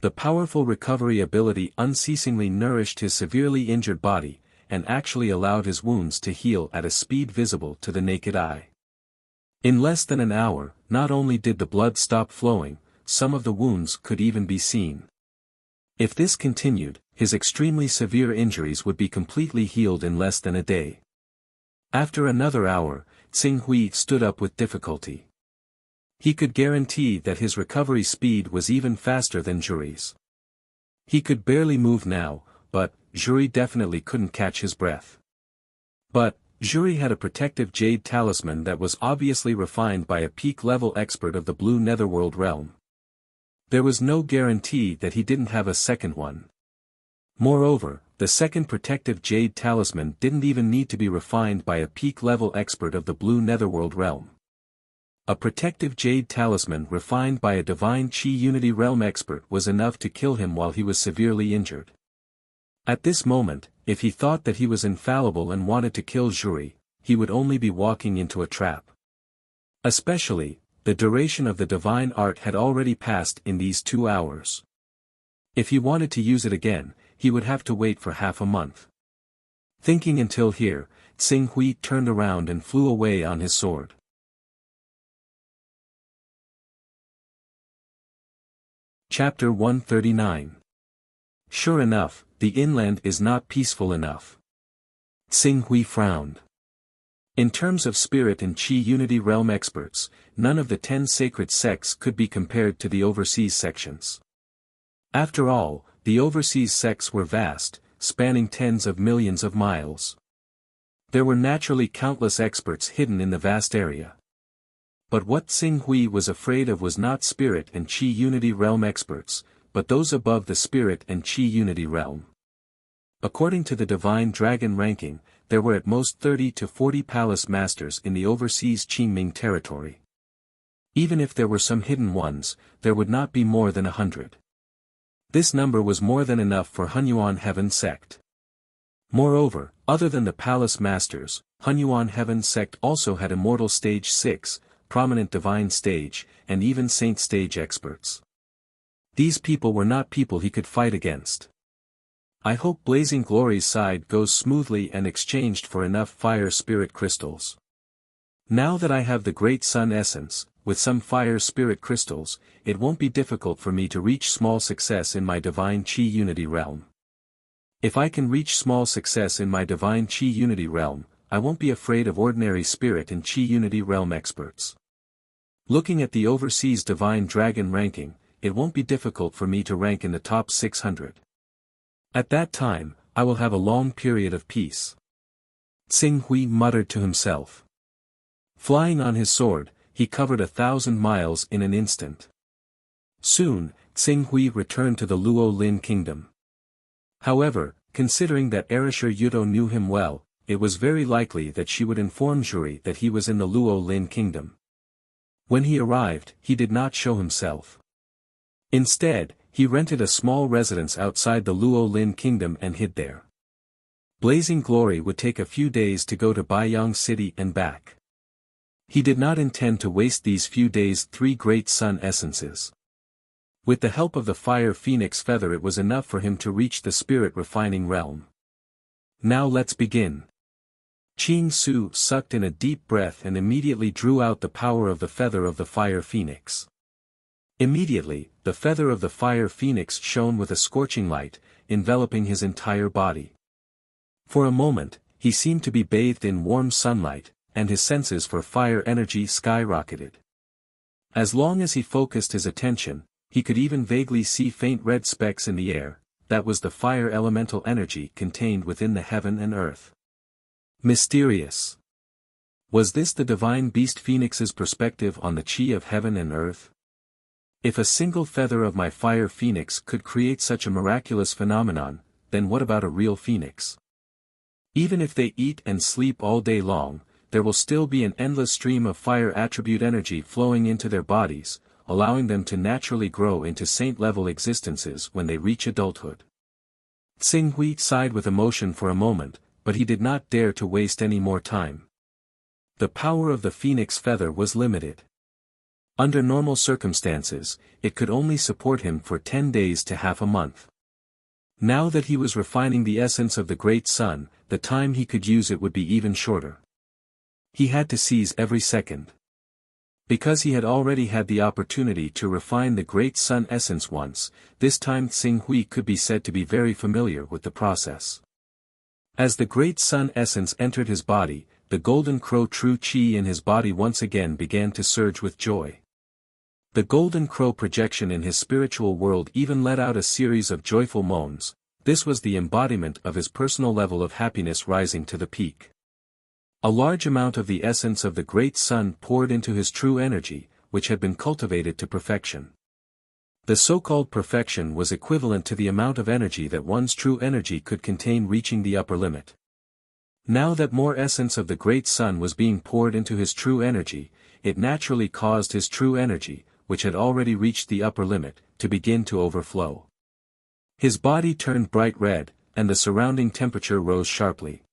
The powerful recovery ability unceasingly nourished his severely injured body, and actually allowed his wounds to heal at a speed visible to the naked eye. In less than an hour, not only did the blood stop flowing, some of the wounds could even be seen. If this continued, his extremely severe injuries would be completely healed in less than a day. After another hour, Tsing Hui stood up with difficulty. He could guarantee that his recovery speed was even faster than Zhuri's. He could barely move now, but Zhuri definitely couldn't catch his breath. But Zhuri had a protective jade talisman that was obviously refined by a peak-level expert of the blue netherworld realm. There was no guarantee that he didn't have a second one. Moreover, the second protective jade talisman didn't even need to be refined by a peak-level expert of the blue netherworld realm. A protective jade talisman refined by a divine chi unity realm expert was enough to kill him while he was severely injured. At this moment, if he thought that he was infallible and wanted to kill Zhuri, he would only be walking into a trap. Especially, the duration of the divine art had already passed in these 2 hours. If he wanted to use it again, he would have to wait for half a month. Thinking until here, Tsing Hui turned around and flew away on his sword. Chapter 139. Sure enough, the inland is not peaceful enough. Tsing Hui frowned. In terms of spirit and chi unity realm experts, none of the 10 sacred sects could be compared to the overseas sections. After all, the overseas sects were vast, spanning tens of millions of miles. There were naturally countless experts hidden in the vast area. But what Tsing Hui was afraid of was not spirit and chi unity realm experts, but those above the spirit and chi unity realm. According to the Divine Dragon ranking, there were at most 30 to 40 palace masters in the overseas Qingming territory. Even if there were some hidden ones, there would not be more than 100. This number was more than enough for Hunyuan Heaven Sect. Moreover, other than the palace masters, Hunyuan Heaven Sect also had Immortal Stage 6, Prominent Divine Stage, and even Saint Stage experts. These people were not people he could fight against. I hope Blazing Glory's side goes smoothly and exchanged for enough fire spirit crystals. Now that I have the Great Sun Essence, with some fire spirit crystals, it won't be difficult for me to reach small success in my Divine Chi Unity realm. If I can reach small success in my Divine Chi Unity realm, I won't be afraid of ordinary spirit and Chi Unity realm experts. Looking at the overseas Divine Dragon ranking, it won't be difficult for me to rank in the top 600. At that time, I will have a long period of peace. Tsing Hui muttered to himself. Flying on his sword, he covered 1,000 miles in an instant. Soon, Tsing Hui returned to the Luo Lin kingdom. However, considering that Erisher Yudo knew him well, it was very likely that she would inform Juri that he was in the Luo Lin kingdom. When he arrived, he did not show himself. Instead, he rented a small residence outside the Luo Lin kingdom and hid there. Blazing Glory would take a few days to go to Baiyang City and back. He did not intend to waste these few days 3 great sun essences. With the help of the fire phoenix feather it was enough for him to reach the spirit refining realm. Now let's begin. Qing Su sucked in a deep breath and immediately drew out the power of the feather of the fire phoenix. Immediately, the feather of the fire phoenix shone with a scorching light, enveloping his entire body. For a moment, he seemed to be bathed in warm sunlight, and his senses for fire energy skyrocketed. As long as he focused his attention, he could even vaguely see faint red specks in the air. That was the fire elemental energy contained within the heaven and earth. Mysterious. Was this the divine beast phoenix's perspective on the chi of heaven and earth? If a single feather of my fire phoenix could create such a miraculous phenomenon, then what about a real phoenix? Even if they eat and sleep all day long, there will still be an endless stream of fire attribute energy flowing into their bodies, allowing them to naturally grow into saint-level existences when they reach adulthood. Tsing Hui sighed with emotion for a moment, but he did not dare to waste any more time. The power of the phoenix feather was limited. Under normal circumstances, it could only support him for 10 days to half a month. Now that he was refining the essence of the great sun, the time he could use it would be even shorter. He had to seize every second. Because he had already had the opportunity to refine the great sun essence once, this time Tsing Hui could be said to be very familiar with the process. As the great sun essence entered his body, the golden crow true chi in his body once again began to surge with joy. The golden crow projection in his spiritual world even let out a series of joyful moans. This was the embodiment of his personal level of happiness rising to the peak. A large amount of the essence of the great sun poured into his true energy, which had been cultivated to perfection. The so-called perfection was equivalent to the amount of energy that one's true energy could contain reaching the upper limit. Now that more essence of the great sun was being poured into his true energy, it naturally caused his true energy, which had already reached the upper limit, to begin to overflow. His body turned bright red, and the surrounding temperature rose sharply.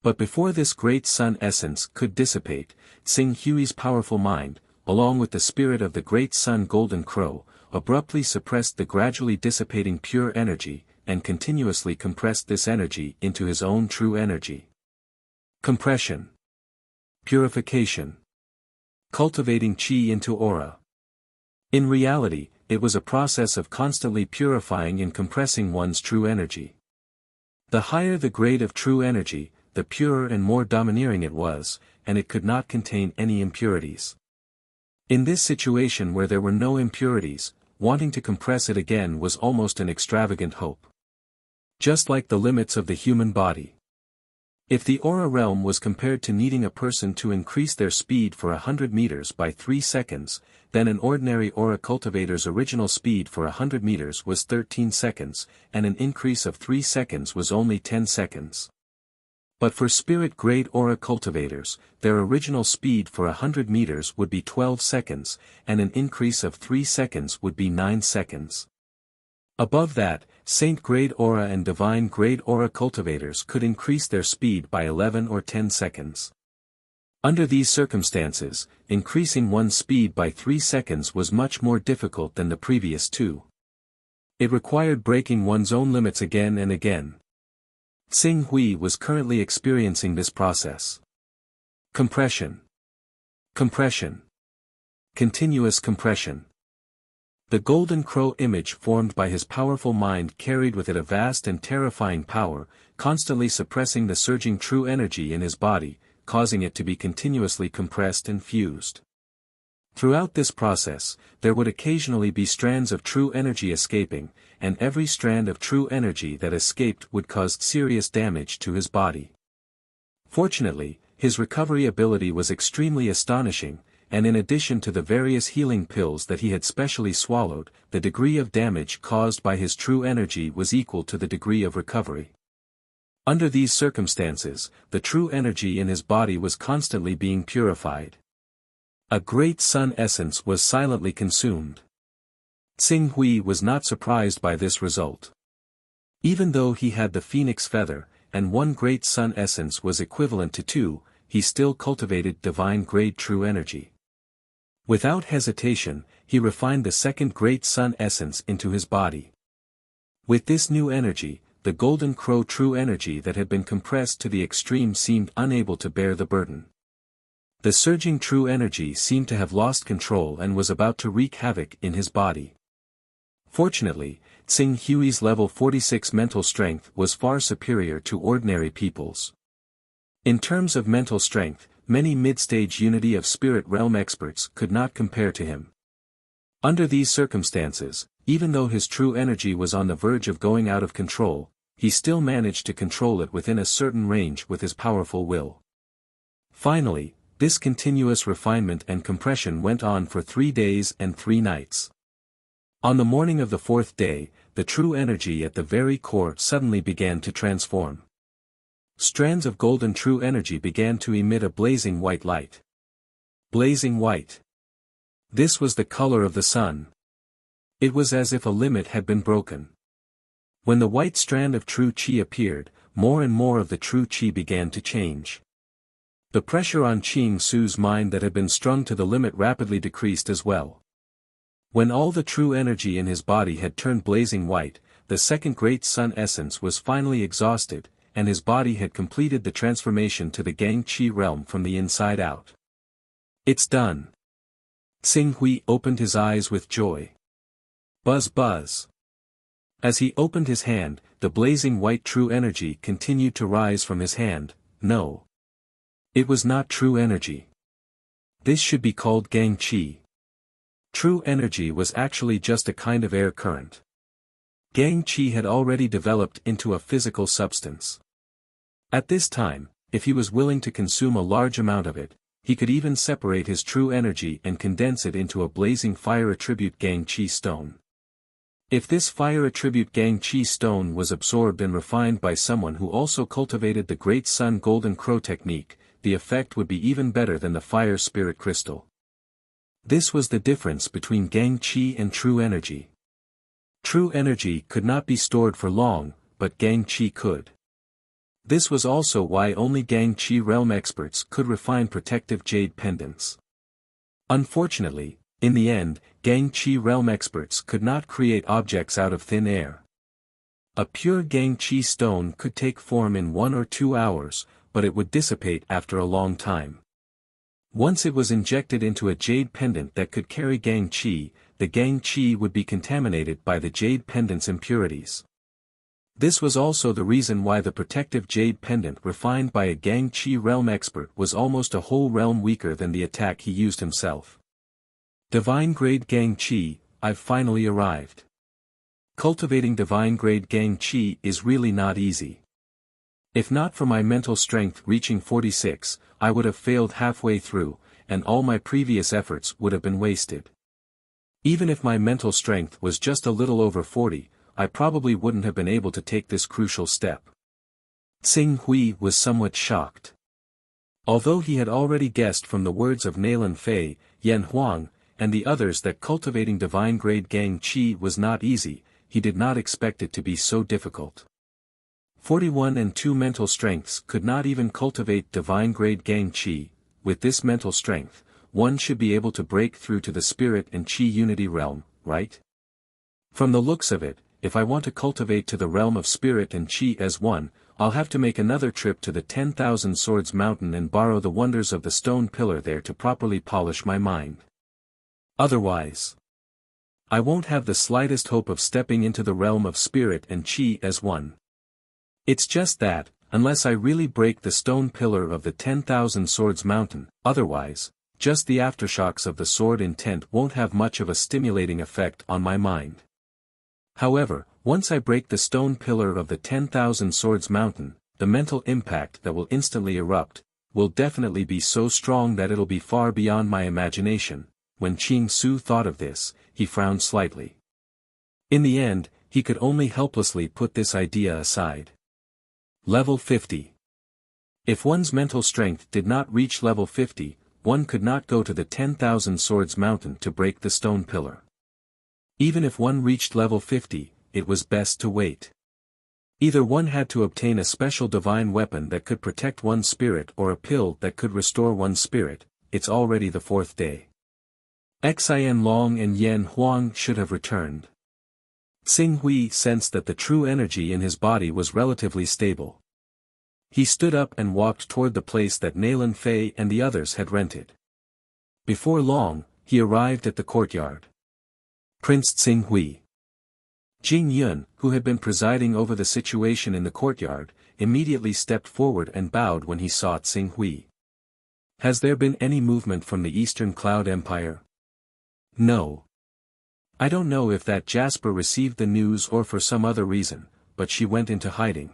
But before this great sun essence could dissipate, Tsing Hui's powerful mind, along with the spirit of the great sun golden crow, abruptly suppressed the gradually dissipating pure energy, and continuously compressed this energy into his own true energy. Compression. Purification. Cultivating chi into aura. In reality, it was a process of constantly purifying and compressing one's true energy. The higher the grade of true energy, the purer and more domineering it was, and it could not contain any impurities. In this situation where there were no impurities, wanting to compress it again was almost an extravagant hope. Just like the limits of the human body. If the aura realm was compared to needing a person to increase their speed for 100 meters by 3 seconds, then an ordinary aura cultivator's original speed for 100 meters was 13 seconds, and an increase of 3 seconds was only 10 seconds. But for spirit-grade aura cultivators, their original speed for 100 meters would be 12 seconds, and an increase of 3 seconds would be 9 seconds. Above that, saint-grade aura and divine-grade aura cultivators could increase their speed by 11 or 10 seconds. Under these circumstances, increasing one's speed by 3 seconds was much more difficult than the previous 2. It required breaking one's own limits again and again. Tsing Hui was currently experiencing this process. Compression. Compression. Continuous compression. The golden crow image formed by his powerful mind carried with it a vast and terrifying power, constantly suppressing the surging true energy in his body, causing it to be continuously compressed and fused. Throughout this process, there would occasionally be strands of true energy escaping, and every strand of true energy that escaped would cause serious damage to his body. Fortunately, His recovery ability was extremely astonishing, and in addition to the various healing pills that he had specially swallowed, the degree of damage caused by his true energy was equal to the degree of recovery. Under these circumstances, the true energy in his body was constantly being purified. A great sun essence was silently consumed. Tsing Hui was not surprised by this result. Even though he had the phoenix feather, and one great sun essence was equivalent to two, he still cultivated divine-grade true energy. Without hesitation, he refined the second great sun essence into his body. With this new energy, the golden crow true energy that had been compressed to the extreme seemed unable to bear the burden. The surging true energy seemed to have lost control and was about to wreak havoc in his body. Fortunately, Tsing Hui's level 46 mental strength was far superior to ordinary people's. In terms of mental strength, many mid-stage unity of spirit realm experts could not compare to him. Under these circumstances, even though his true energy was on the verge of going out of control, he still managed to control it within a certain range with his powerful will. Finally, this continuous refinement and compression went on for 3 days and 3 nights. On the morning of the 4th day, the true energy at the very core suddenly began to transform. Strands of golden true energy began to emit a blazing white light. Blazing white. This was the color of the sun. It was as if a limit had been broken. When the white strand of true qi appeared, more and more of the true qi began to change. The pressure on Qing Su's mind that had been strung to the limit rapidly decreased as well. When all the true energy in his body had turned blazing white, the second great sun essence was finally exhausted, and his body had completed the transformation to the Gang Qi realm from the inside out. It's done. Tsing Hui opened his eyes with joy. Buzz buzz. As he opened his hand, the blazing white true energy continued to rise from his hand. No. It was not true energy. This should be called Gang Qi. True energy was actually just a kind of air current. Gang Qi had already developed into a physical substance. At this time, if he was willing to consume a large amount of it, he could even separate his true energy and condense it into a blazing fire attribute Gang Qi stone. If this fire attribute Gang Qi stone was absorbed and refined by someone who also cultivated the Great Sun Golden Crow technique, the effect would be even better than the fire spirit crystal. This was the difference between Gang Qi and true energy. True energy could not be stored for long, but Gang Qi could. This was also why only Gang Qi realm experts could refine protective jade pendants. Unfortunately, in the end, Gang Qi realm experts could not create objects out of thin air. A pure Gang Qi stone could take form in 1 or 2 hours, but it would dissipate after a long time. Once it was injected into a jade pendant that could carry Gang Qi, the Gang Qi would be contaminated by the jade pendant's impurities. This was also the reason why the protective jade pendant refined by a Gang Qi realm expert was almost a whole realm weaker than the attack he used himself. Divine-grade Gang Qi, I've finally arrived. Cultivating divine-grade Gang Qi is really not easy. If not for my mental strength reaching 46, I would have failed halfway through, and all my previous efforts would have been wasted. Even if my mental strength was just a little over 40, I probably wouldn't have been able to take this crucial step. Tsing Hui was somewhat shocked. Although he had already guessed from the words of Nailan Fei, Yan Huang, and the others that cultivating divine-grade Gang Qi was not easy, he did not expect it to be so difficult. 41 and 2 mental strengths could not even cultivate divine-grade Gang Qi. With this mental strength, one should be able to break through to the spirit and Qi unity realm, right? From the looks of it, if I want to cultivate to the realm of spirit and Qi as one, I'll have to make another trip to the 10,000 Swords Mountain and borrow the wonders of the stone pillar there to properly polish my mind. Otherwise, I won't have the slightest hope of stepping into the realm of spirit and Qi as one. It's just that, unless I really break the stone pillar of the 10,000 Swords Mountain, otherwise, just the aftershocks of the sword intent won't have much of a stimulating effect on my mind. However, once I break the stone pillar of the 10,000 Swords Mountain, the mental impact that will instantly erupt, will definitely be so strong that it'll be far beyond my imagination. When Qing Su thought of this, he frowned slightly. In the end, he could only helplessly put this idea aside. Level 50. If one's mental strength did not reach level 50, one could not go to the 10,000 Swords Mountain to break the stone pillar. Even if one reached level 50, it was best to wait. Either one had to obtain a special divine weapon that could protect one's spirit or a pill that could restore one's spirit. It's already the 4th day. Xian Long and Yan Huang should have returned. Xing Hui sensed that the true energy in his body was relatively stable. He stood up and walked toward the place that Nalan Fei and the others had rented. Before long, he arrived at the courtyard. Prince Xing Hui. Jing Yun, who had been presiding over the situation in the courtyard, immediately stepped forward and bowed when he saw Xing Hui. Has there been any movement from the Eastern Cloud Empire? No. I don't know if that Jasper received the news or for some other reason, but she went into hiding.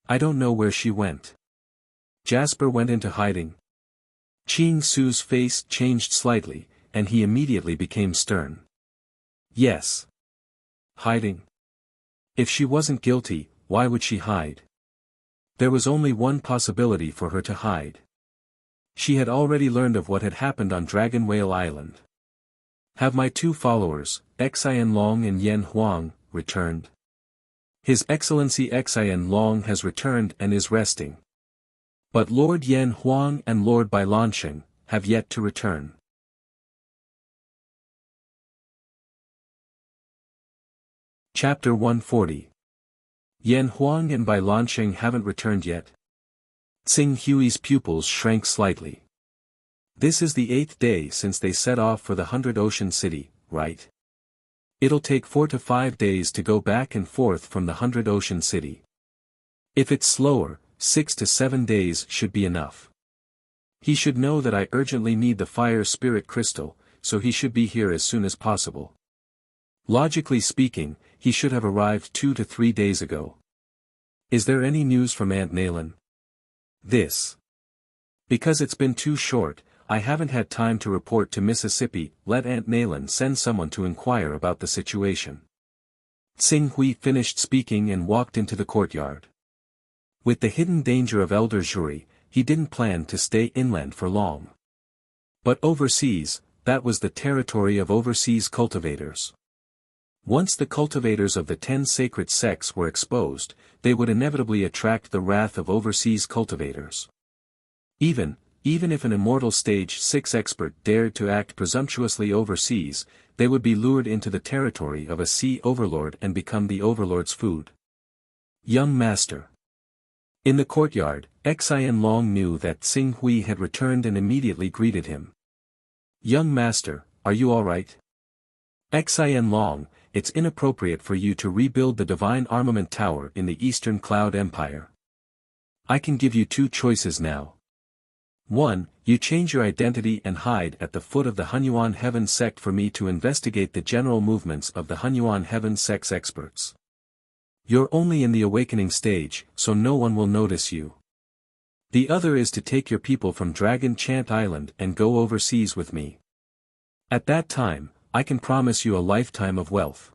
I don't know where she went. Jasper went into hiding. Qing Su's face changed slightly, and he immediately became stern. Yes. Hiding? If she wasn't guilty, why would she hide? There was only one possibility for her to hide. She had already learned of what had happened on Dragon Whale Island. Have my 2 followers, Xian Long and Yan Huang, returned? His Excellency Xian Long has returned and is resting. But Lord Yan Huang and Lord Bailansheng have yet to return. Chapter 140. Yan Huang and Bailansheng haven't returned yet? Xing Hui's pupils shrank slightly. This is the 8th day since they set off for the 100 Ocean City, right? It'll take 4 to 5 days to go back and forth from the 100 Ocean City. If it's slower, 6 to 7 days should be enough. He should know that I urgently need the fire spirit crystal, so he should be here as soon as possible. Logically speaking, he should have arrived 2 to 3 days ago. Is there any news from Aunt Nalan? This. Because it's been too short, I haven't had time to report to Mississippi. Let Aunt Nalan send someone to inquire about the situation. Xing Hui finished speaking and walked into the courtyard. With the hidden danger of Elder Zhuri, he didn't plan to stay inland for long. But overseas, that was the territory of overseas cultivators. Once the cultivators of the 10 sacred sects were exposed, they would inevitably attract the wrath of overseas cultivators. Even if an immortal stage 6 expert dared to act presumptuously overseas, they would be lured into the territory of a sea overlord and become the overlord's food. Young Master. In the courtyard, Xian Long knew that Xing Hui had returned and immediately greeted him. Young Master, are you alright? Xian Long, it's inappropriate for you to rebuild the Divine Armament Tower in the Eastern Cloud Empire. I can give you 2 choices now. 1. You change your identity and hide at the foot of the Hunyuan Heaven sect for me to investigate the general movements of the Hunyuan Heaven sect's experts. You're only in the awakening stage, so no one will notice you. The other is to take your people from Dragon Chant Island and go overseas with me. At that time, I can promise you a lifetime of wealth.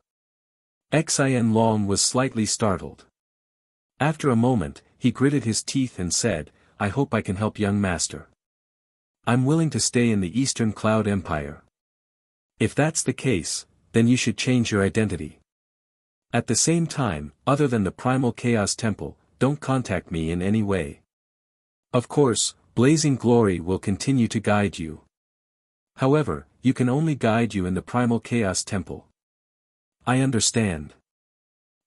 Xian Long was slightly startled. After a moment, he gritted his teeth and said, I hope I can help young master. I'm willing to stay in the Eastern Cloud Empire. If that's the case, then you should change your identity. At the same time, other than the Primal Chaos Temple, don't contact me in any way. Of course, Blazing Glory will continue to guide you. However, you can only guide you in the Primal Chaos Temple. I understand.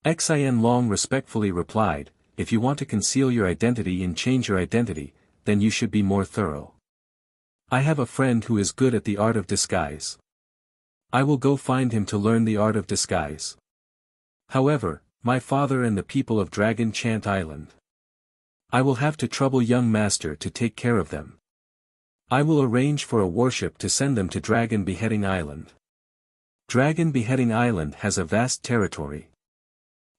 Xian Long respectfully replied, if you want to conceal your identity and change your identity, then you should be more thorough. I have a friend who is good at the art of disguise. I will go find him to learn the art of disguise. However, my father and the people of Dragon Chant Island. I will have to trouble young master to take care of them. I will arrange for a warship to send them to Dragon Beheading Island. Dragon Beheading Island has a vast territory.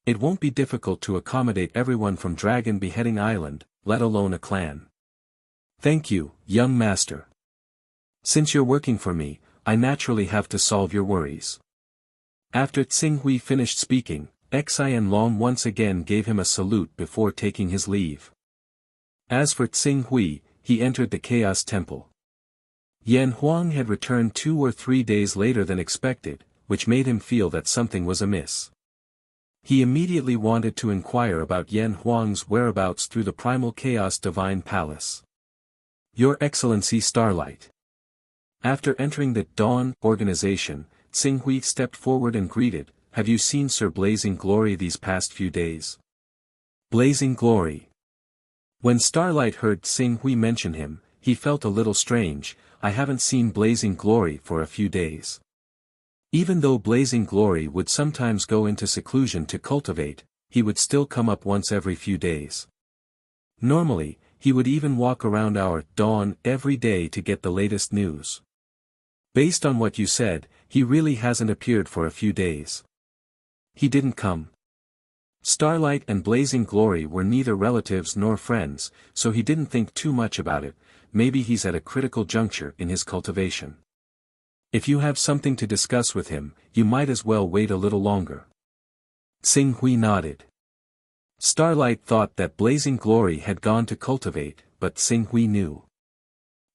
It won't be difficult to accommodate everyone from Dragon Beheading Island, let alone a clan. Thank you, young master. Since you're working for me, I naturally have to solve your worries. After Tsinghui finished speaking, Xian Long once again gave him a salute before taking his leave. As for Tsinghui, he entered the Chaos Temple. Yan Huang had returned 2 or 3 days later than expected, which made him feel that something was amiss. He immediately wanted to inquire about Yan Huang's whereabouts through the Primal Chaos Divine Palace. Your Excellency Starlight. After entering the Dawn organization, Tsinghui stepped forward and greeted, "Have you seen Sir Blazing Glory these past few days?" Blazing Glory. When Starlight heard Tsinghui mention him, he felt a little strange. I haven't seen Blazing Glory for a few days. Even though Blazing Glory would sometimes go into seclusion to cultivate, he would still come up once every few days. Normally, he would even walk around our Dawn every day to get the latest news. Based on what you said, he really hasn't appeared for a few days. He didn't come. Starlight and Blazing Glory were neither relatives nor friends, so he didn't think too much about it. Maybe he's at a critical juncture in his cultivation. If you have something to discuss with him, you might as well wait a little longer. Tsinghui nodded. Starlight thought that Blazing Glory had gone to cultivate, but Tsinghui knew.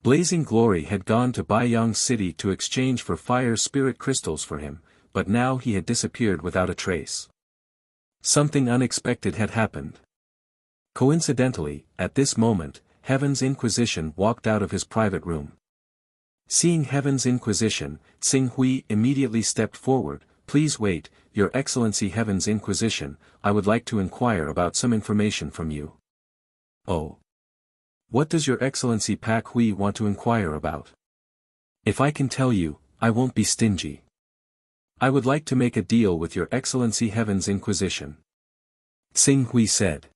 Blazing Glory had gone to Baiyang City to exchange for fire spirit crystals for him, but now he had disappeared without a trace. Something unexpected had happened. Coincidentally, at this moment, Heaven's Inquisition walked out of his private room. Seeing Heaven's Inquisition, Tsinghui immediately stepped forward. Please wait, Your Excellency Heaven's Inquisition, I would like to inquire about some information from you. Oh. What does Your Excellency Pak Hui want to inquire about? If I can tell you, I won't be stingy. I would like to make a deal with Your Excellency Heaven's Inquisition. Tsinghui said.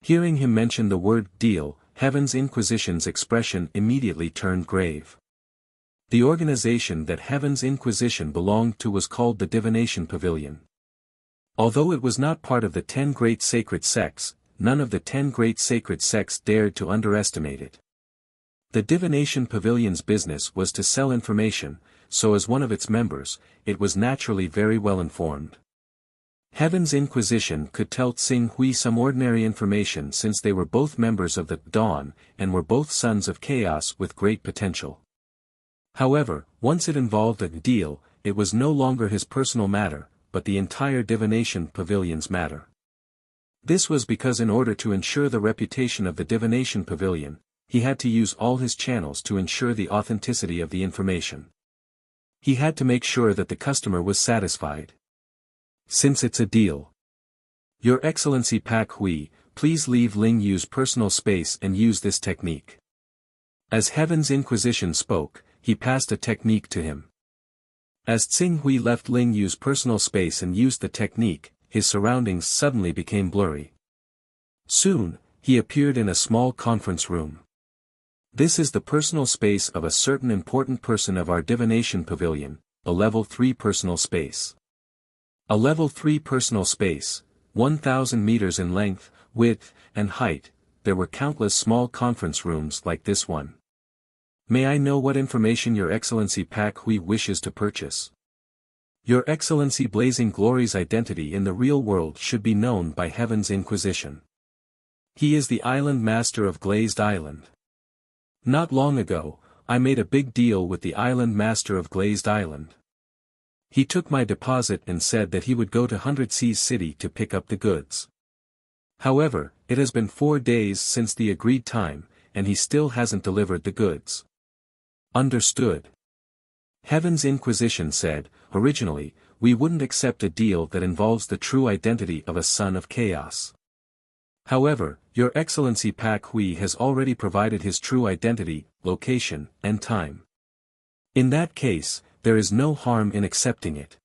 Hearing him mention the word deal, Heaven's Inquisition's expression immediately turned grave. The organization that Heaven's Inquisition belonged to was called the Divination Pavilion. Although it was not part of the 10 great sacred sects, none of the 10 great sacred sects dared to underestimate it. The Divination Pavilion's business was to sell information, so as one of its members, it was naturally very well informed. Heaven's Inquisition could tell Tsinghui some ordinary information since they were both members of the Dawn, and were both sons of chaos with great potential. However, once it involved a deal, it was no longer his personal matter, but the entire Divination Pavilion's matter. This was because in order to ensure the reputation of the Divination Pavilion, he had to use all his channels to ensure the authenticity of the information. He had to make sure that the customer was satisfied. Since it's a deal. Your Excellency Pak Hui, please leave Ling Yu's personal space and use this technique. As Heaven's Inquisition spoke, he passed a technique to him. As Tsinghui left Ling Yu's personal space and used the technique, his surroundings suddenly became blurry. Soon, he appeared in a small conference room. This is the personal space of a certain important person of our Divination Pavilion, a level 3 personal space. A level 3 personal space, 1,000 meters in length, width, and height. There were countless small conference rooms like this one. May I know what information Your Excellency Pak Hui wishes to purchase? Your Excellency Blazing Glory's identity in the real world should be known by Heaven's Inquisition. He is the Island Master of Glazed Island. Not long ago, I made a big deal with the Island Master of Glazed Island. He took my deposit and said that he would go to 100 Seas City to pick up the goods. However, it has been 4 days since the agreed time, and he still hasn't delivered the goods. Understood. Heaven's Inquisition said, originally, we wouldn't accept a deal that involves the true identity of a son of chaos. However, Your Excellency Pak Hui has already provided his true identity, location, and time. In that case, there is no harm in accepting it.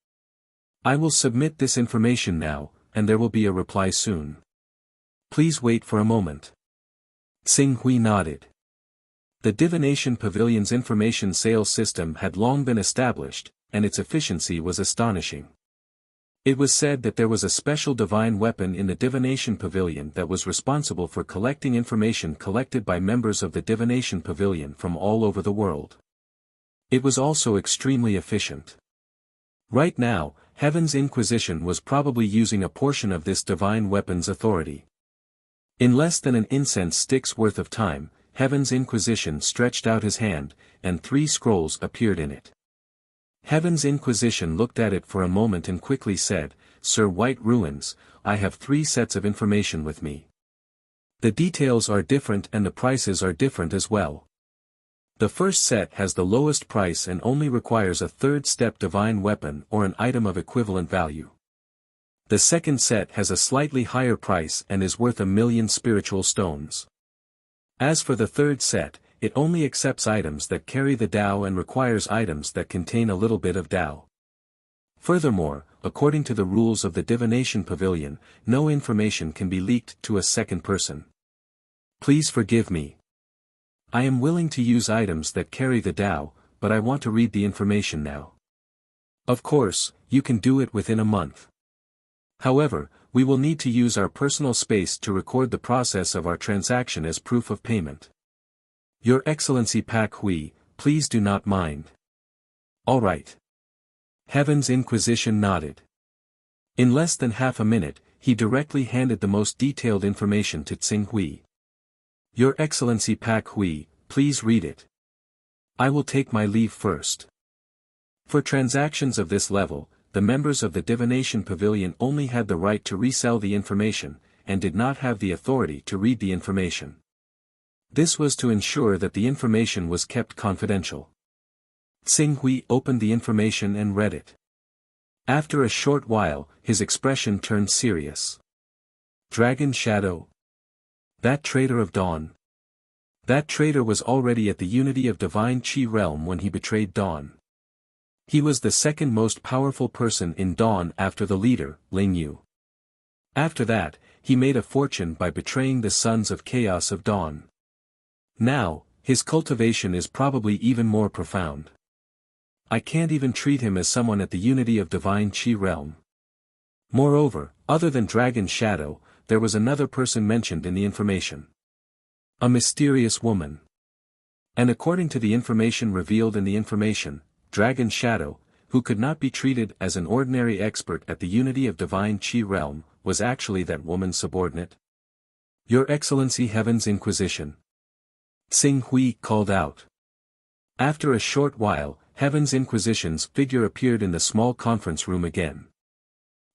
I will submit this information now, and there will be a reply soon. Please wait for a moment. Tsinghui nodded. The Divination Pavilion's information sales system had long been established, and its efficiency was astonishing. It was said that there was a special divine weapon in the divination pavilion that was responsible for collecting information collected by members of the divination pavilion from all over the world. It was also extremely efficient. Right now, Heaven's Inquisition was probably using a portion of this divine weapon's authority. In less than an incense stick's worth of time, Heaven's Inquisition stretched out his hand, and 3 scrolls appeared in it. Heaven's Inquisition looked at it for a moment and quickly said, "Sir White Ruins, I have 3 sets of information with me. The details are different and the prices are different as well. The first set has the lowest price and only requires a 3rd-step divine weapon or an item of equivalent value. The second set has a slightly higher price and is worth 1,000,000 spiritual stones. As for the 3rd set, it only accepts items that carry the Tao and requires items that contain a little bit of Tao. Furthermore, according to the rules of the Divination Pavilion, no information can be leaked to a second person. Please forgive me. I am willing to use items that carry the Tao, but I want to read the information now. Of course, you can do it within a month. However, we will need to use our personal space to record the process of our transaction as proof of payment. Your Excellency Pak Hui, please do not mind. All right. Heaven's Inquisition nodded. In less than half a minute, he directly handed the most detailed information to Tsing Hui. Your Excellency Pak Hui, please read it. I will take my leave first. For transactions of this level, the members of the Divination Pavilion only had the right to resell the information, and did not have the authority to read the information. This was to ensure that the information was kept confidential. Tsing Hui opened the information and read it. After a short while, his expression turned serious. Dragon Shadow? That traitor of Dawn. That traitor was already at the unity of Divine Qi realm when he betrayed Dawn. He was the second most powerful person in Dawn after the leader, Ling Yu. After that, he made a fortune by betraying the Sons of Chaos of Dawn. Now, his cultivation is probably even more profound. I can't even treat him as someone at the unity of Divine Qi realm. Moreover, other than Dragon Shadow, there was another person mentioned in the information. A mysterious woman. And according to the information revealed in the information, Dragon Shadow, who could not be treated as an ordinary expert at the unity of Divine Qi realm, was actually that woman's subordinate. Your Excellency Heaven's Inquisition. Tsing Hui called out. After a short while, Heaven's Inquisition's figure appeared in the small conference room again.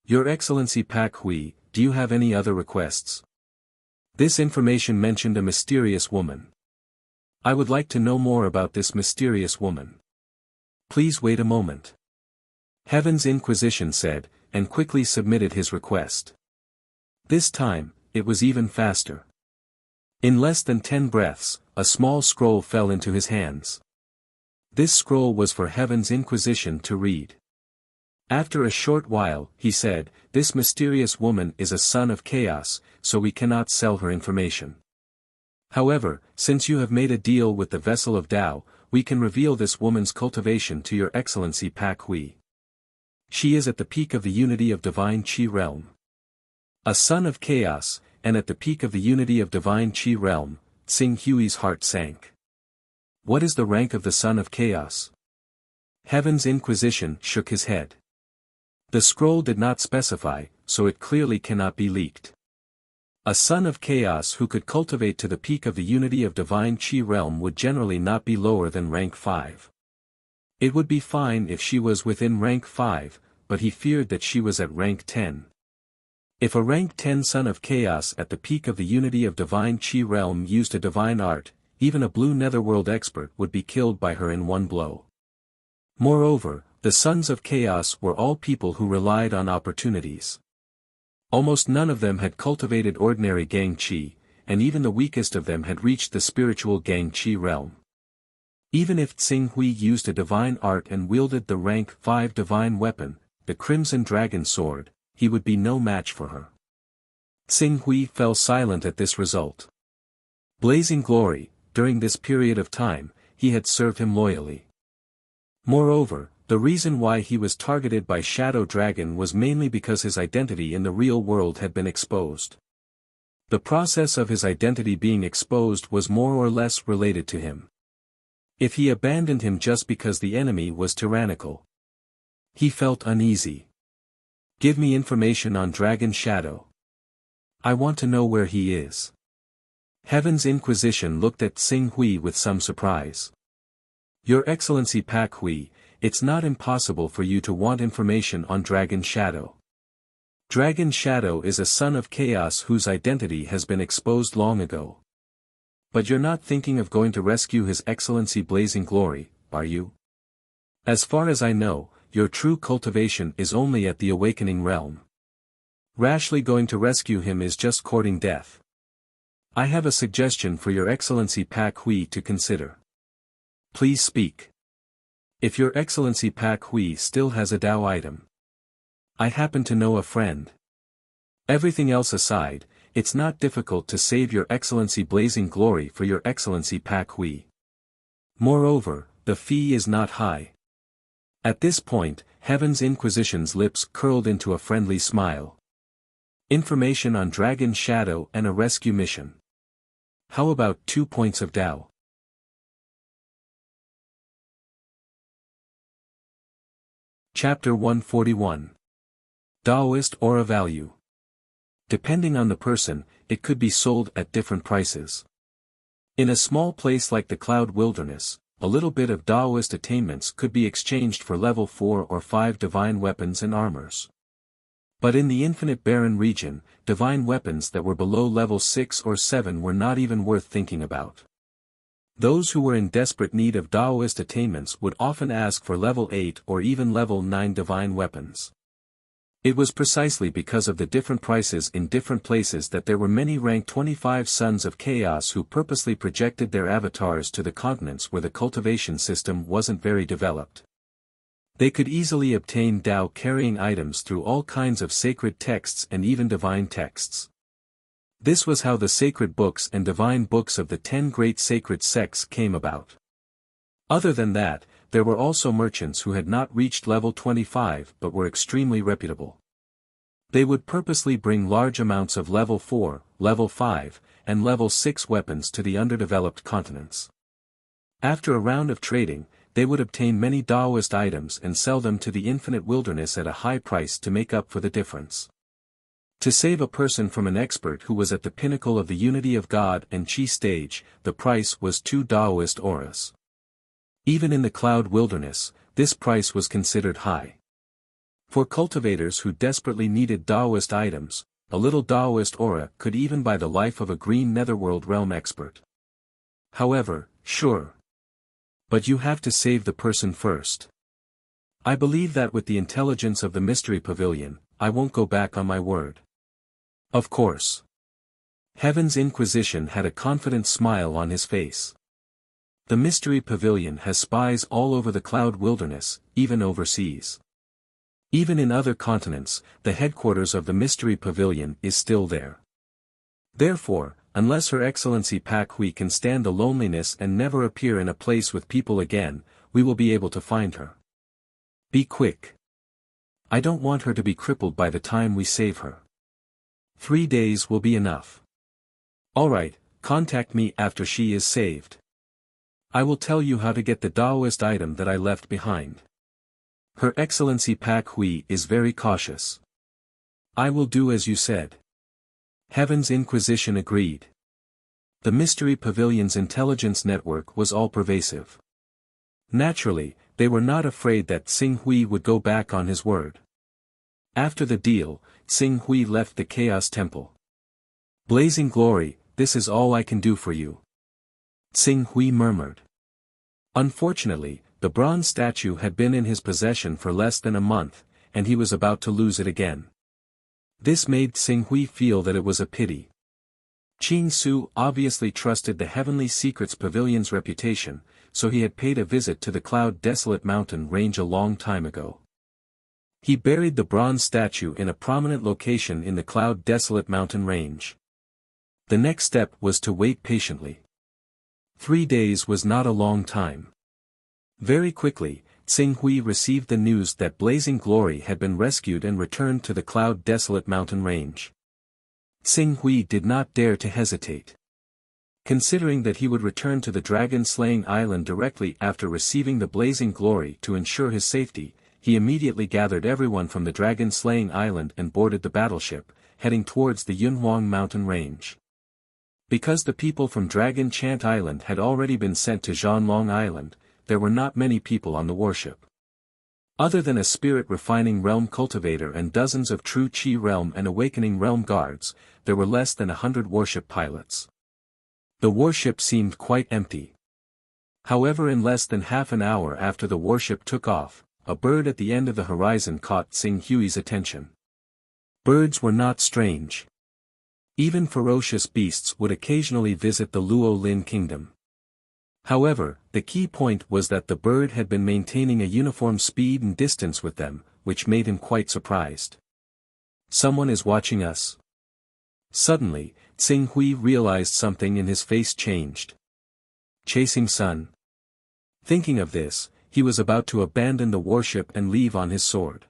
Your Excellency Pak Hui, do you have any other requests? This information mentioned a mysterious woman. I would like to know more about this mysterious woman. Please wait a moment. Heaven's Inquisition said, and quickly submitted his request. This time, it was even faster. In less than 10 breaths, a small scroll fell into his hands. This scroll was for Heaven's Inquisition to read. After a short while, he said, this mysterious woman is a son of chaos, so we cannot sell her information. However, since you have made a deal with the vessel of Tao, we can reveal this woman's cultivation to your Excellency Pak Hui. She is at the peak of the unity of Divine Qi realm. A son of chaos, and at the peak of the unity of Divine Qi realm, Tsing Hui's heart sank. What is the rank of the son of chaos? Heaven's Inquisition shook his head. The scroll did not specify, so it clearly cannot be leaked. A son of chaos who could cultivate to the peak of the unity of Divine Qi realm would generally not be lower than rank 5. It would be fine if she was within rank 5, but he feared that she was at rank 10. If a rank 10 son of chaos at the peak of the unity of Divine Qi realm used a divine art, even a blue netherworld expert would be killed by her in one blow. Moreover, the Sons of Chaos were all people who relied on opportunities. Almost none of them had cultivated ordinary Gang Qi, and even the weakest of them had reached the spiritual Gang Qi realm. Even if Tsing Hui used a divine art and wielded the rank 5 divine weapon, the Crimson Dragon Sword, he would be no match for her. Tsing Hui fell silent at this result. Blazing Glory, during this period of time, he had served him loyally. Moreover, The reason why he was targeted by Shadow Dragon was mainly because his identity in the real world had been exposed. The process of his identity being exposed was more or less related to him. If he abandoned him just because the enemy was tyrannical, he felt uneasy. Give me information on Dragon Shadow. I want to know where he is. Heaven's Inquisition looked at Xing Hui with some surprise. Your Excellency Pak Hui, it's not impossible for you to want information on Dragon Shadow. Dragon Shadow is a son of chaos whose identity has been exposed long ago. But you're not thinking of going to rescue His Excellency Blazing Glory, are you? As far as I know, your true cultivation is only at the awakening realm. Rashly going to rescue him is just courting death. I have a suggestion for your Excellency Pak Hui to consider. Please speak. If your Excellency Pak Hui still has a Dao item. I happen to know a friend. Everything else aside, it's not difficult to save your Excellency Blazing Glory for your Excellency Pak Hui. Moreover, the fee is not high. At this point, Heaven's Inquisition's lips curled into a friendly smile. Information on Dragon Shadow and a rescue mission. How about 2 points of Dao? Chapter 141. Daoist Aura Value. Depending on the person, it could be sold at different prices. In a small place like the Cloud Wilderness, a little bit of Daoist attainments could be exchanged for level 4 or 5 divine weapons and armors. But in the Infinite Barren region, divine weapons that were below level 6 or 7 were not even worth thinking about. Those who were in desperate need of Daoist attainments would often ask for level 8 or even level 9 divine weapons. It was precisely because of the different prices in different places that there were many rank 25 sons of chaos who purposely projected their avatars to the continents where the cultivation system wasn't very developed. They could easily obtain Dao carrying items through all kinds of sacred texts and even divine texts. This was how the sacred books and divine books of the 10 great sacred sects came about. Other than that, there were also merchants who had not reached level 25 but were extremely reputable. They would purposely bring large amounts of level 4, level 5, and level 6 weapons to the underdeveloped continents. After a round of trading, they would obtain many Daoist items and sell them to the Infinite Wilderness at a high price to make up for the difference. To save a person from an expert who was at the pinnacle of the unity of God and Chi stage, the price was 2 Daoist auras. Even in the Cloud Wilderness, this price was considered high. For cultivators who desperately needed Daoist items, a little Daoist aura could even buy the life of a green netherworld realm expert. However, sure. But you have to save the person first. I believe that with the intelligence of the Mystery Pavilion, I won't go back on my word. Of course. Heaven's Inquisition had a confident smile on his face. The Mystery Pavilion has spies all over the Cloud Wilderness, even overseas. Even in other continents, the headquarters of the Mystery Pavilion is still there. Therefore, unless Her Excellency Pak Hui can stand the loneliness and never appear in a place with people again, we will be able to find her. Be quick. I don't want her to be crippled by the time we save her. 3 days will be enough. Alright, contact me after she is saved. I will tell you how to get the Daoist item that I left behind. Her Excellency Pak Hui is very cautious. I will do as you said. Heaven's Inquisition agreed. The Mystery Pavilion's intelligence network was all-pervasive. Naturally, they were not afraid that Xing Hui would go back on his word. After the deal, Xing Hui left the Chaos Temple. Blazing Glory, this is all I can do for you. Xing Hui murmured. Unfortunately, the bronze statue had been in his possession for less than a month, and he was about to lose it again. This made Xing Hui feel that it was a pity. Qing Su obviously trusted the Heavenly Secrets Pavilion's reputation, so he had paid a visit to the Cloud Desolate Mountain range a long time ago. He buried the bronze statue in a prominent location in the Cloud Desolate Mountain range. The next step was to wait patiently. 3 days was not a long time. Very quickly, Tsing Hui received the news that Blazing Glory had been rescued and returned to the cloud-desolate mountain range. Tsing Hui did not dare to hesitate. Considering that he would return to the dragon-slaying island directly after receiving the Blazing Glory to ensure his safety, he immediately gathered everyone from the dragon-slaying island and boarded the battleship, heading towards the Hunyuan mountain range. Because the people from Dragon Chant Island had already been sent to Zhanlong Island, there were not many people on the warship. Other than a spirit-refining realm cultivator and dozens of true Qi realm and awakening realm guards, there were less than 100 warship pilots. The warship seemed quite empty. However, in less than half an hour after the warship took off, a bird at the end of the horizon caught Tsing Hui's attention. Birds were not strange. Even ferocious beasts would occasionally visit the Luo Lin kingdom. However, the key point was that the bird had been maintaining a uniform speed and distance with them, which made him quite surprised. Someone is watching us. Suddenly, Tsing Hui realized something and his face changed. Chasing sun. Thinking of this, he was about to abandon the warship and leave on his sword.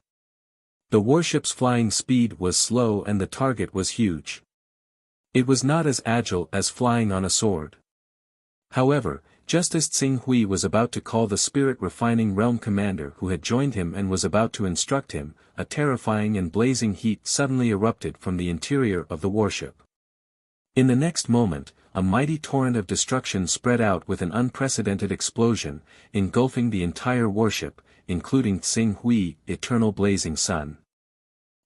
The warship's flying speed was slow and the target was huge. It was not as agile as flying on a sword. However, just as Tsing Hui was about to call the spirit-refining realm commander who had joined him and was about to instruct him, a terrifying and blazing heat suddenly erupted from the interior of the warship. In the next moment, a mighty torrent of destruction spread out with an unprecedented explosion, engulfing the entire warship, including Tsing Hui, eternal blazing sun.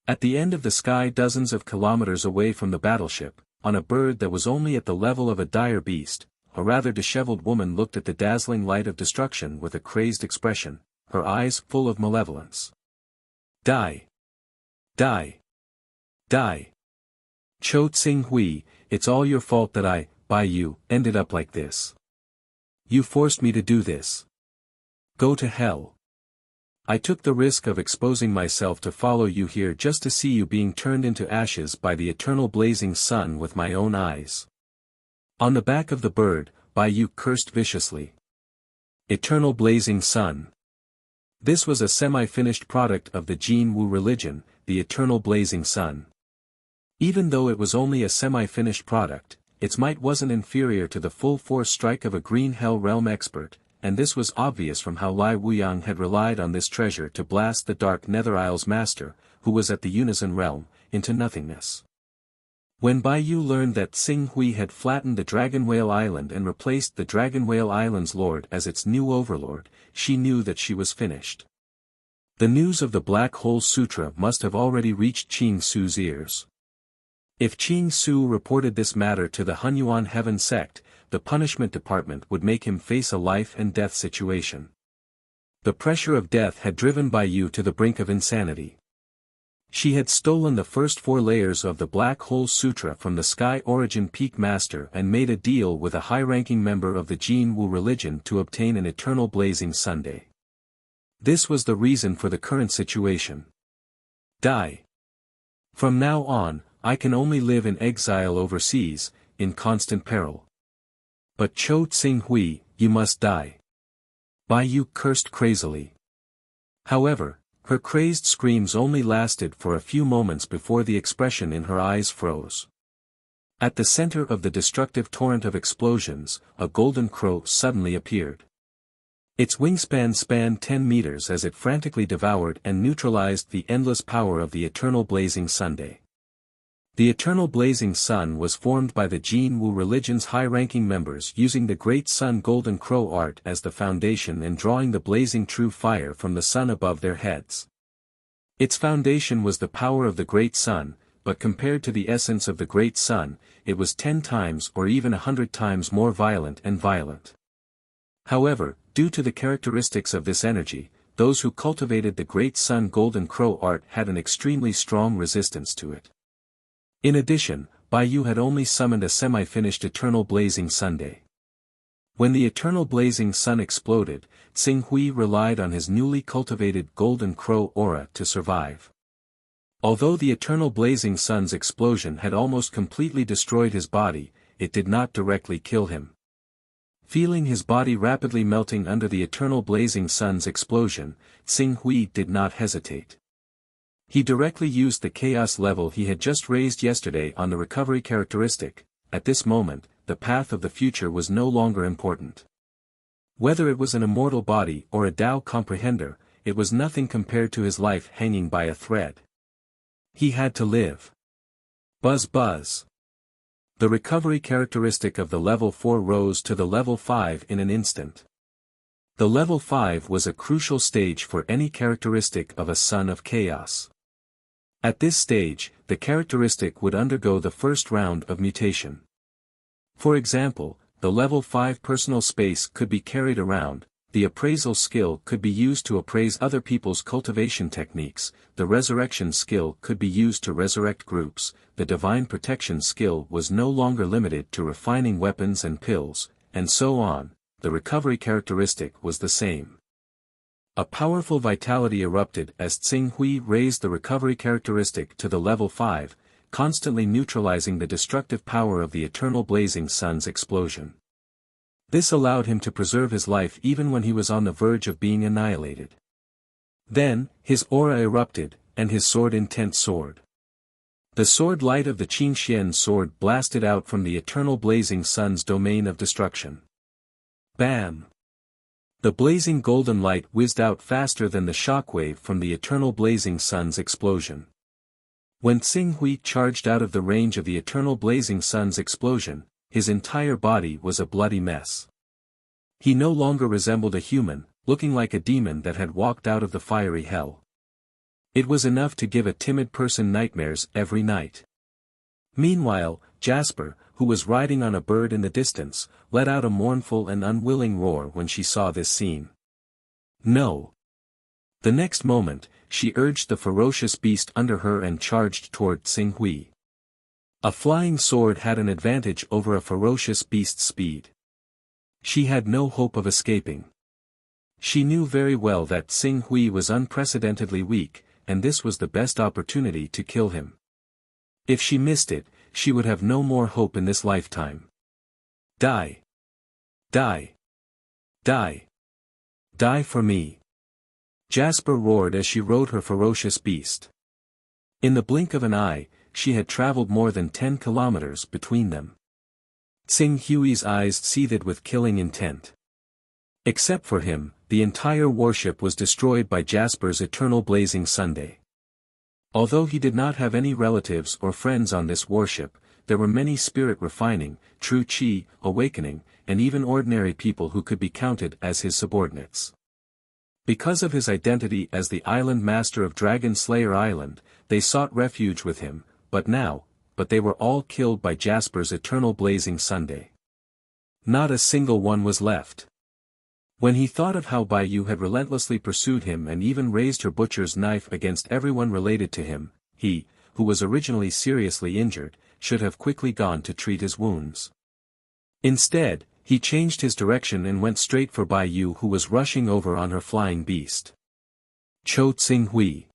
At the end of the sky, dozens of kilometers away from the battleship, on a bird that was only at the level of a dire beast, a rather disheveled woman looked at the dazzling light of destruction with a crazed expression, her eyes full of malevolence. Die! Die! Die! Cho Tsing Hui, it's all your fault that I, by you, ended up like this. You forced me to do this. Go to hell. I took the risk of exposing myself to follow you here just to see you being turned into ashes by the eternal blazing sun with my own eyes. On the back of the bird, Bai Yu cursed viciously. Eternal blazing sun. This was a semi-finished product of the Jin Wu religion, the eternal blazing sun. Even though it was only a semi-finished product, its might wasn't inferior to the full-force strike of a green hell realm expert, and this was obvious from how Lai Wuyang had relied on this treasure to blast the Dark Nether Isle's master, who was at the Unison realm, into nothingness. When Bai Yu learned that Tsing Hui had flattened the Dragon Whale Island and replaced the Dragon Whale Island's lord as its new overlord, she knew that she was finished. The news of the Black Hole Sutra must have already reached Qing Su's ears. If Qing Su reported this matter to the Hunyuan Heaven sect, the punishment department would make him face a life-and-death situation. The pressure of death had driven Bai Yu to the brink of insanity. She had stolen the first 4 layers of the Black Hole Sutra from the Sky Origin Peak Master and made a deal with a high-ranking member of the Jin Wu religion to obtain an eternal blazing Sunday. This was the reason for the current situation. Die. From now on, I can only live in exile overseas, in constant peril. But Cho Tsing Hui, you must die. Bai Yu cursed crazily. However, her crazed screams only lasted for a few moments before the expression in her eyes froze. At the center of the destructive torrent of explosions, a golden crow suddenly appeared. Its wingspan spanned 10 meters as it frantically devoured and neutralized the endless power of the eternal blazing Sunday. The eternal blazing sun was formed by the Jin Wu religion's high-ranking members using the Great Sun Golden Crow art as the foundation and drawing the blazing true fire from the sun above their heads. Its foundation was the power of the Great Sun, but compared to the essence of the Great Sun, it was 10 times or even 100 times more violent and violent. However, due to the characteristics of this energy, those who cultivated the Great Sun Golden Crow art had an extremely strong resistance to it. In addition, Bai Yu had only summoned a semi-finished Eternal Blazing Sunday. When the Eternal Blazing Sun exploded, Tsing Hui relied on his newly cultivated Golden Crow aura to survive. Although the Eternal Blazing Sun's explosion had almost completely destroyed his body, it did not directly kill him. Feeling his body rapidly melting under the eternal blazing sun's explosion, Xing Hui did not hesitate. He directly used the chaos level he had just raised yesterday on the recovery characteristic. At this moment, the path of the future was no longer important. Whether it was an immortal body or a Tao comprehender, it was nothing compared to his life hanging by a thread. He had to live. Buzz buzz. The recovery characteristic of the level 4 rose to the level 5 in an instant. The level 5 was a crucial stage for any characteristic of a son of chaos. At this stage, the characteristic would undergo the first round of mutation. For example, the level 5 personal space could be carried around, the appraisal skill could be used to appraise other people's cultivation techniques, the resurrection skill could be used to resurrect groups, the divine protection skill was no longer limited to refining weapons and pills, and so on. The recovery characteristic was the same. A powerful vitality erupted as Xing Hui raised the recovery characteristic to the level 5, constantly neutralizing the destructive power of the eternal blazing sun's explosion. This allowed him to preserve his life even when he was on the verge of being annihilated. Then, his aura erupted, and his sword intent soared. The sword light of the Qingxian sword blasted out from the eternal blazing sun's domain of destruction. Bam! The blazing golden light whizzed out faster than the shockwave from the eternal blazing sun's explosion. When Xing Hui charged out of the range of the eternal blazing sun's explosion, his entire body was a bloody mess. He no longer resembled a human, looking like a demon that had walked out of the fiery hell. It was enough to give a timid person nightmares every night. Meanwhile, Jasper, who was riding on a bird in the distance, let out a mournful and unwilling roar when she saw this scene. No. The next moment, she urged the ferocious beast under her and charged toward Xing Hui. A flying sword had an advantage over a ferocious beast's speed. She had no hope of escaping. She knew very well that Xing Hui was unprecedentedly weak, and this was the best opportunity to kill him. If she missed it, she would have no more hope in this lifetime. Die! Die! Die! Die for me! Jasper roared as she rode her ferocious beast. In the blink of an eye, she had traveled more than 10 kilometers between them. Xing Hui's eyes seethed with killing intent. Except for him, the entire warship was destroyed by Jasper's eternal blazing sunday. Although he did not have any relatives or friends on this warship, there were many spirit refining, true qi, awakening, and even ordinary people who could be counted as his subordinates. Because of his identity as the island master of Dragon Slayer Island, they sought refuge with him, but they were all killed by Jasper's eternal blazing sunday. Not a single one was left. When he thought of how Bai Yu had relentlessly pursued him and even raised her butcher's knife against everyone related to him, he, who was originally seriously injured, should have quickly gone to treat his wounds. Instead, he changed his direction and went straight for Bai Yu, who was rushing over on her flying beast. Cho Xing Hui.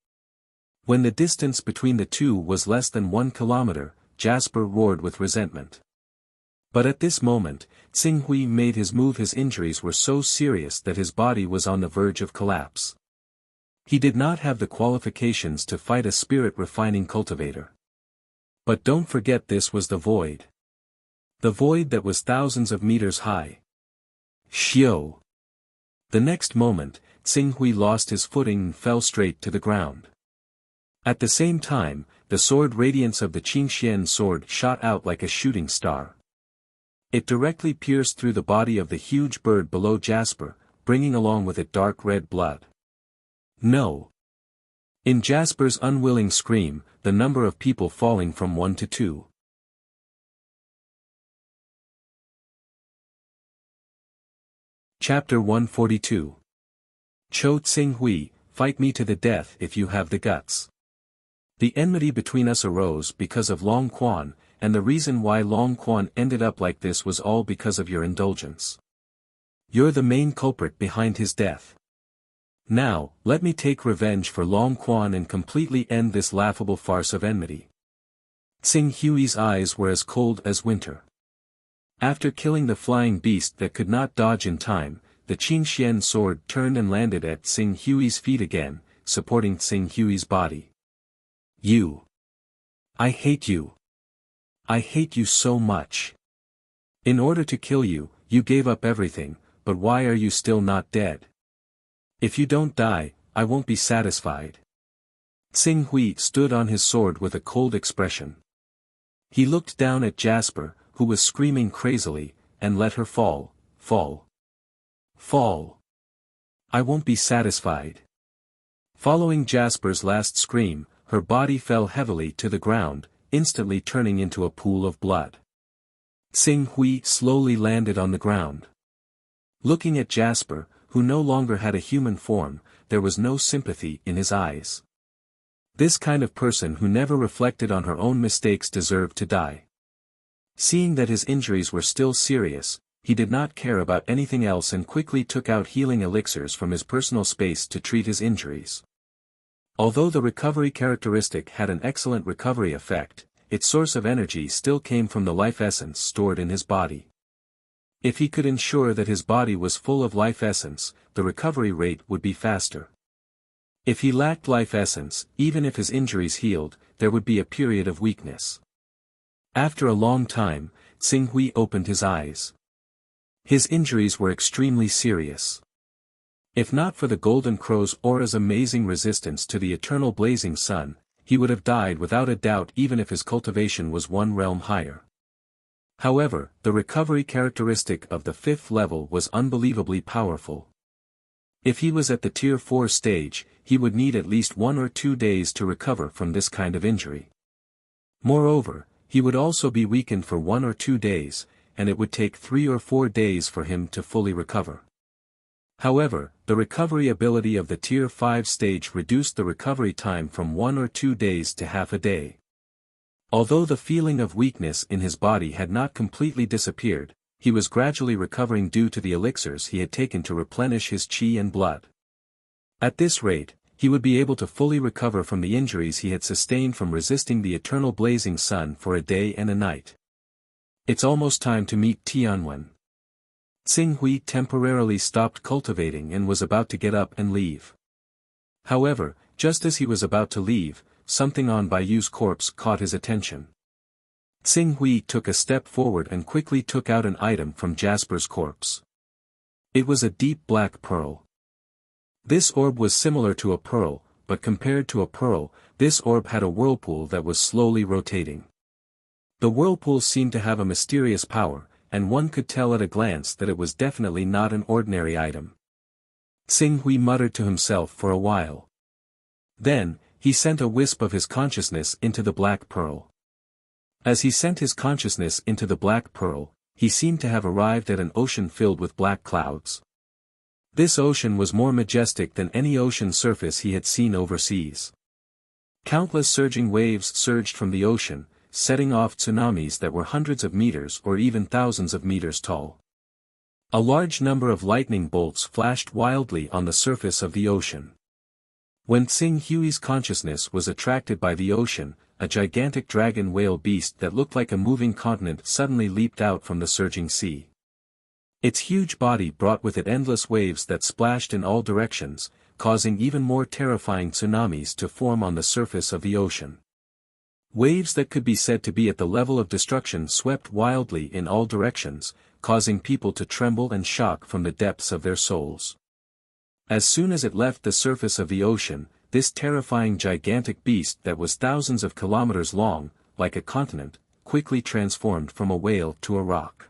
When the distance between the two was less than 1 kilometer, Jasper roared with resentment. But at this moment, Xing Hui made his move. His injuries were so serious that his body was on the verge of collapse. He did not have the qualifications to fight a spirit-refining cultivator. But don't forget, this was the void. The void that was thousands of meters high. Xiao! The next moment, Xing Hui lost his footing and fell straight to the ground. At the same time, the sword radiance of the Qingxian sword shot out like a shooting star. It directly pierced through the body of the huge bird below Jasper, bringing along with it dark red blood. No! In Jasper's unwilling scream, the number of people falling from 1 to 2. Chapter 142. Cho Xing Hui, fight me to the death if you have the guts. The enmity between us arose because of Long Quan, and the reason why Long Quan ended up like this was all because of your indulgence. You're the main culprit behind his death. Now, let me take revenge for Long Quan and completely end this laughable farce of enmity. Xing Hui's eyes were as cold as winter. After killing the flying beast that could not dodge in time, the Qingxian sword turned and landed at Xing Hui's feet again, supporting Xing Hui's body. You! I hate you! I hate you so much! In order to kill you, you gave up everything, but why are you still not dead? If you don't die, I won't be satisfied. Xing Hui stood on his sword with a cold expression. He looked down at Jasper, who was screaming crazily, and let her fall, fall. Fall. I won't be satisfied. Following Jasper's last scream, her body fell heavily to the ground, instantly turning into a pool of blood. Xing Hui slowly landed on the ground. Looking at Jasper, who no longer had a human form, there was no sympathy in his eyes. This kind of person who never reflected on her own mistakes deserved to die. Seeing that his injuries were still serious, he did not care about anything else and quickly took out healing elixirs from his personal space to treat his injuries. Although the recovery characteristic had an excellent recovery effect, its source of energy still came from the life essence stored in his body. If he could ensure that his body was full of life essence, the recovery rate would be faster. If he lacked life essence, even if his injuries healed, there would be a period of weakness. After a long time, Xing Hui opened his eyes. His injuries were extremely serious. If not for the Golden Crow's aura's amazing resistance to the eternal blazing sun, he would have died without a doubt even if his cultivation was one realm higher. However, the recovery characteristic of the 5th level was unbelievably powerful. If he was at the Tier 4 stage, he would need at least 1 or 2 days to recover from this kind of injury. Moreover, he would also be weakened for 1 or 2 days, and it would take 3 or 4 days for him to fully recover. However, the recovery ability of the Tier 5 stage reduced the recovery time from 1 or 2 days to half a day. Although the feeling of weakness in his body had not completely disappeared, he was gradually recovering due to the elixirs he had taken to replenish his qi and blood. At this rate, he would be able to fully recover from the injuries he had sustained from resisting the eternal blazing sun for a day and a night. It's almost time to meet Tianwen. Xing Hui temporarily stopped cultivating and was about to get up and leave. However, just as he was about to leave, something on Baiyu's corpse caught his attention. Xing Hui took a step forward and quickly took out an item from Jasper's corpse. It was a deep black pearl. This orb was similar to a pearl, but compared to a pearl, this orb had a whirlpool that was slowly rotating. The whirlpool seemed to have a mysterious power, and one could tell at a glance that it was definitely not an ordinary item. Xing Hui muttered to himself for a while. Then, he sent a wisp of his consciousness into the black pearl. As he sent his consciousness into the black pearl, he seemed to have arrived at an ocean filled with black clouds. This ocean was more majestic than any ocean surface he had seen overseas. Countless surging waves surged from the ocean, setting off tsunamis that were hundreds of meters or even thousands of meters tall. A large number of lightning bolts flashed wildly on the surface of the ocean. When Xing Hui's consciousness was attracted by the ocean, a gigantic dragon whale beast that looked like a moving continent suddenly leaped out from the surging sea. Its huge body brought with it endless waves that splashed in all directions, causing even more terrifying tsunamis to form on the surface of the ocean. Waves that could be said to be at the level of destruction swept wildly in all directions, causing people to tremble and shock from the depths of their souls. As soon as it left the surface of the ocean, this terrifying gigantic beast that was thousands of kilometers long, like a continent, quickly transformed from a whale to a rock.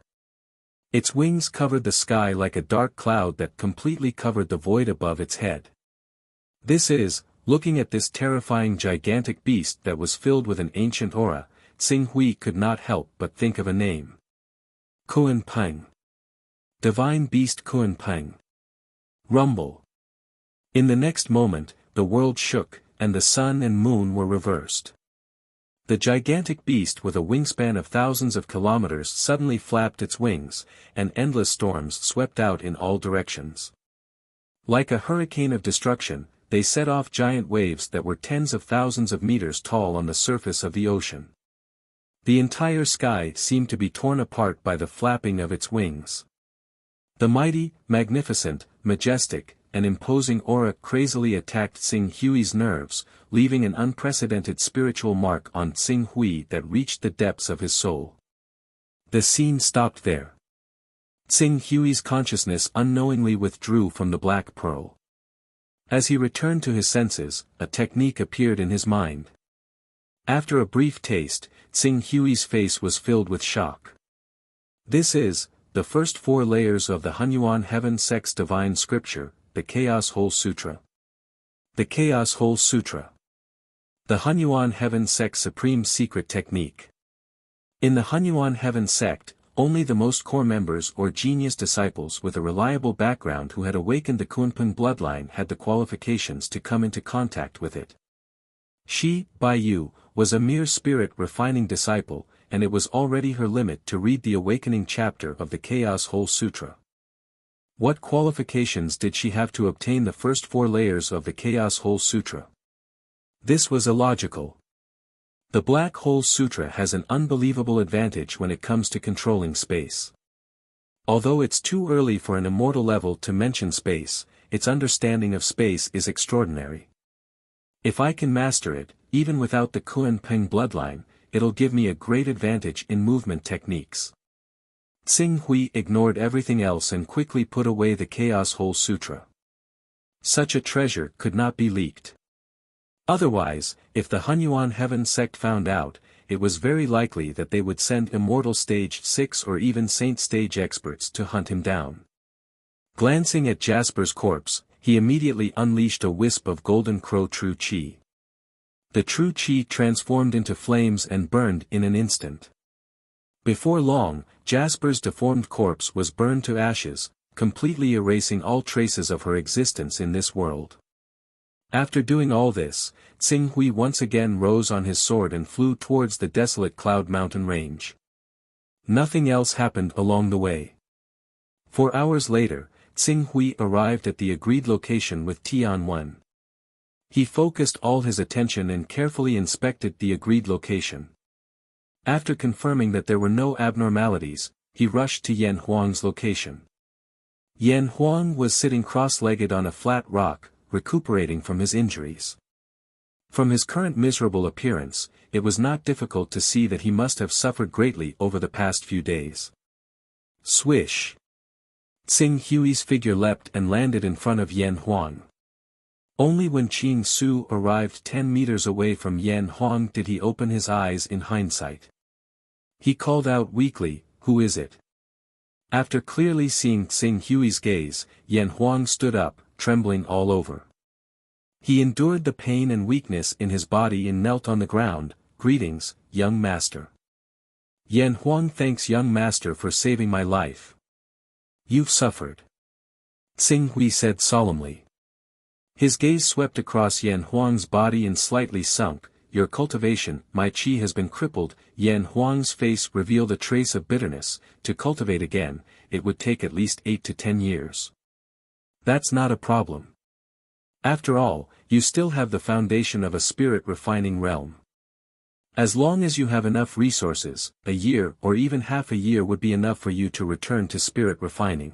Its wings covered the sky like a dark cloud that completely covered the void above its head. Looking at this terrifying gigantic beast that was filled with an ancient aura, Xing Hui could not help but think of a name. Kuan Peng. Divine Beast Kuan Peng. Rumble. In the next moment, the world shook, and the sun and moon were reversed. The gigantic beast with a wingspan of thousands of kilometers suddenly flapped its wings, and endless storms swept out in all directions. Like a hurricane of destruction, they set off giant waves that were tens of thousands of meters tall on the surface of the ocean. The entire sky seemed to be torn apart by the flapping of its wings. The mighty, magnificent, majestic, and imposing aura crazily attacked Xing Hui's nerves, leaving an unprecedented spiritual mark on Xing Hui that reached the depths of his soul. The scene stopped there. Xing Hui's consciousness unknowingly withdrew from the Black Pearl. As he returned to his senses, a technique appeared in his mind. After a brief taste, Xing Hui's face was filled with shock. This is the first 4 layers of the Hunyuan Heaven Sect's divine scripture, the Chaos Hole Sutra. The Chaos Hole Sutra. The Hunyuan Heaven Sect's supreme secret technique. In the Hunyuan Heaven Sect, only the most core members or genius disciples with a reliable background who had awakened the Kunpeng bloodline had the qualifications to come into contact with it. She, Bai Yu, was a mere spirit-refining disciple, and it was already her limit to read the awakening chapter of the Chaos Hole Sutra. What qualifications did she have to obtain the first 4 layers of the Chaos Hole Sutra? This was illogical. The Black Hole Sutra has an unbelievable advantage when it comes to controlling space. Although it's too early for an immortal level to mention space, its understanding of space is extraordinary. If I can master it, even without the Kunpeng bloodline, it'll give me a great advantage in movement techniques. Xing Hui ignored everything else and quickly put away the Chaos Hole Sutra. Such a treasure could not be leaked. Otherwise, if the Hunyuan Heaven Sect found out, it was very likely that they would send Immortal Stage 6 or even Saint Stage experts to hunt him down. Glancing at Jasper's corpse, he immediately unleashed a wisp of golden crow true chi. The true chi transformed into flames and burned in an instant. Before long, Jasper's deformed corpse was burned to ashes, completely erasing all traces of her existence in this world. After doing all this, Xing Hui once again rose on his sword and flew towards the desolate Cloud Mountain range. Nothing else happened along the way. 4 hours later, Xing Hui arrived at the agreed location with Tianwen. He focused all his attention and carefully inspected the agreed location. After confirming that there were no abnormalities, he rushed to Yan Huang's location. Yan Huang was sitting cross-legged on a flat rock, recuperating from his injuries. From his current miserable appearance, it was not difficult to see that he must have suffered greatly over the past few days. Swish! Xing Hui's figure leapt and landed in front of Yan Huang. Only when Qing Su arrived 10 meters away from Yan Huang did he open his eyes in hindsight. He called out weakly, "Who is it?" After clearly seeing Xing Hui's gaze, Yan Huang stood up, trembling all over. He endured the pain and weakness in his body and knelt on the ground. "Greetings, young master." "Yan Huang thanks young master for saving my life." "You've suffered," Xing Hui said solemnly. His gaze swept across Yan Huang's body and slightly sunk. "Your cultivation, my qi has been crippled." Yan Huang's face revealed a trace of bitterness. "To cultivate again, it would take at least 8 to 10 years. That's not a problem. After all, you still have the foundation of a spirit-refining realm. As long as you have enough resources, a year or even half a year would be enough for you to return to spirit refining.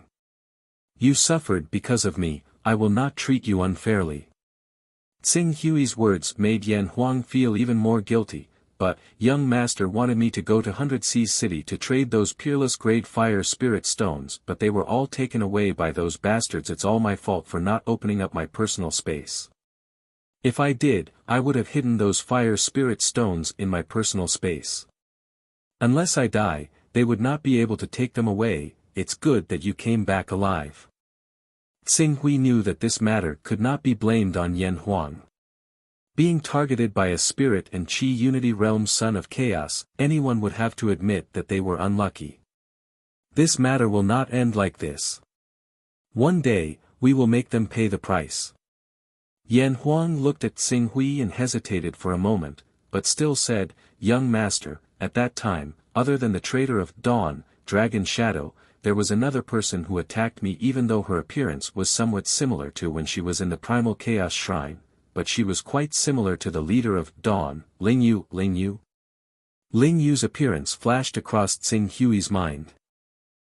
You suffered because of me, I will not treat you unfairly." Xing Hui's words made Yan Huang feel even more guilty. "But, young master wanted me to go to 100 Seas City to trade those peerless grade fire spirit stones, but they were all taken away by those bastards. It's all my fault for not opening up my personal space. If I did, I would have hidden those fire spirit stones in my personal space. Unless I die, they would not be able to take them away. It's good that you came back alive." Xing Hui knew that this matter could not be blamed on Yan Huang. Being targeted by a spirit and qi unity realm son of chaos, anyone would have to admit that they were unlucky. This matter will not end like this. One day, we will make them pay the price. Yan Huang looked at Xing Hui and hesitated for a moment, but still said, "Young master, at that time, other than the traitor of Dawn, Dragon Shadow, there was another person who attacked me, even though her appearance was somewhat similar to when she was in the Primal Chaos Shrine, but she was quite similar to the leader of Dawn, Ling Yu." Ling Yu's appearance flashed across Tsing Hui's mind.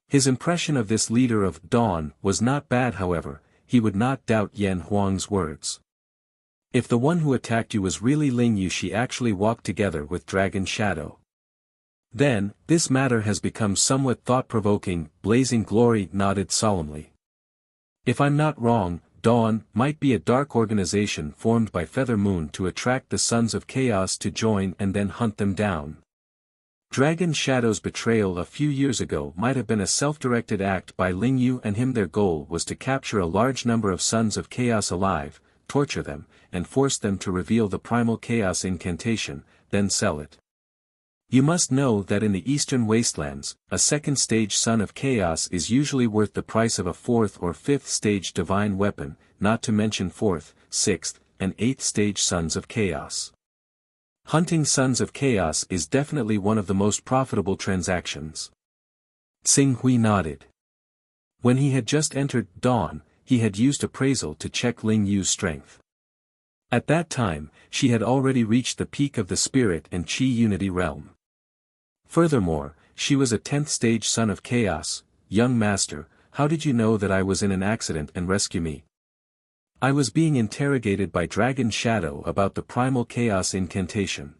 His impression of this leader of Dawn was not bad, however. He would not doubt Yan Huang's words. If the one who attacked you was really Ling Yu, she actually walked together with Dragon Shadow. Then, this matter has become somewhat thought-provoking. Blazing Glory nodded solemnly. If I'm not wrong, Dawn might be a dark organization formed by Feather Moon to attract the Sons of Chaos to join and then hunt them down. Dragon Shadow's betrayal a few years ago might have been a self-directed act by Ling Yu and him. Their goal was to capture a large number of Sons of Chaos alive, torture them, and force them to reveal the Primal Chaos incantation, then sell it. You must know that in the Eastern Wastelands, a second-stage Son of Chaos is usually worth the price of a fourth or fifth-stage divine weapon, not to mention fourth, sixth, and eighth-stage Sons of Chaos. Hunting Sons of Chaos is definitely one of the most profitable transactions. Tsing Hui nodded. When he had just entered Dawn, he had used appraisal to check Ling Yu's strength. At that time, she had already reached the peak of the Spirit and Qi Unity realm. Furthermore, she was a 10th stage Son of Chaos. Young Master, how did you know that I was in an accident and rescue me? I was being interrogated by Dragon Shadow about the Primal Chaos incantation.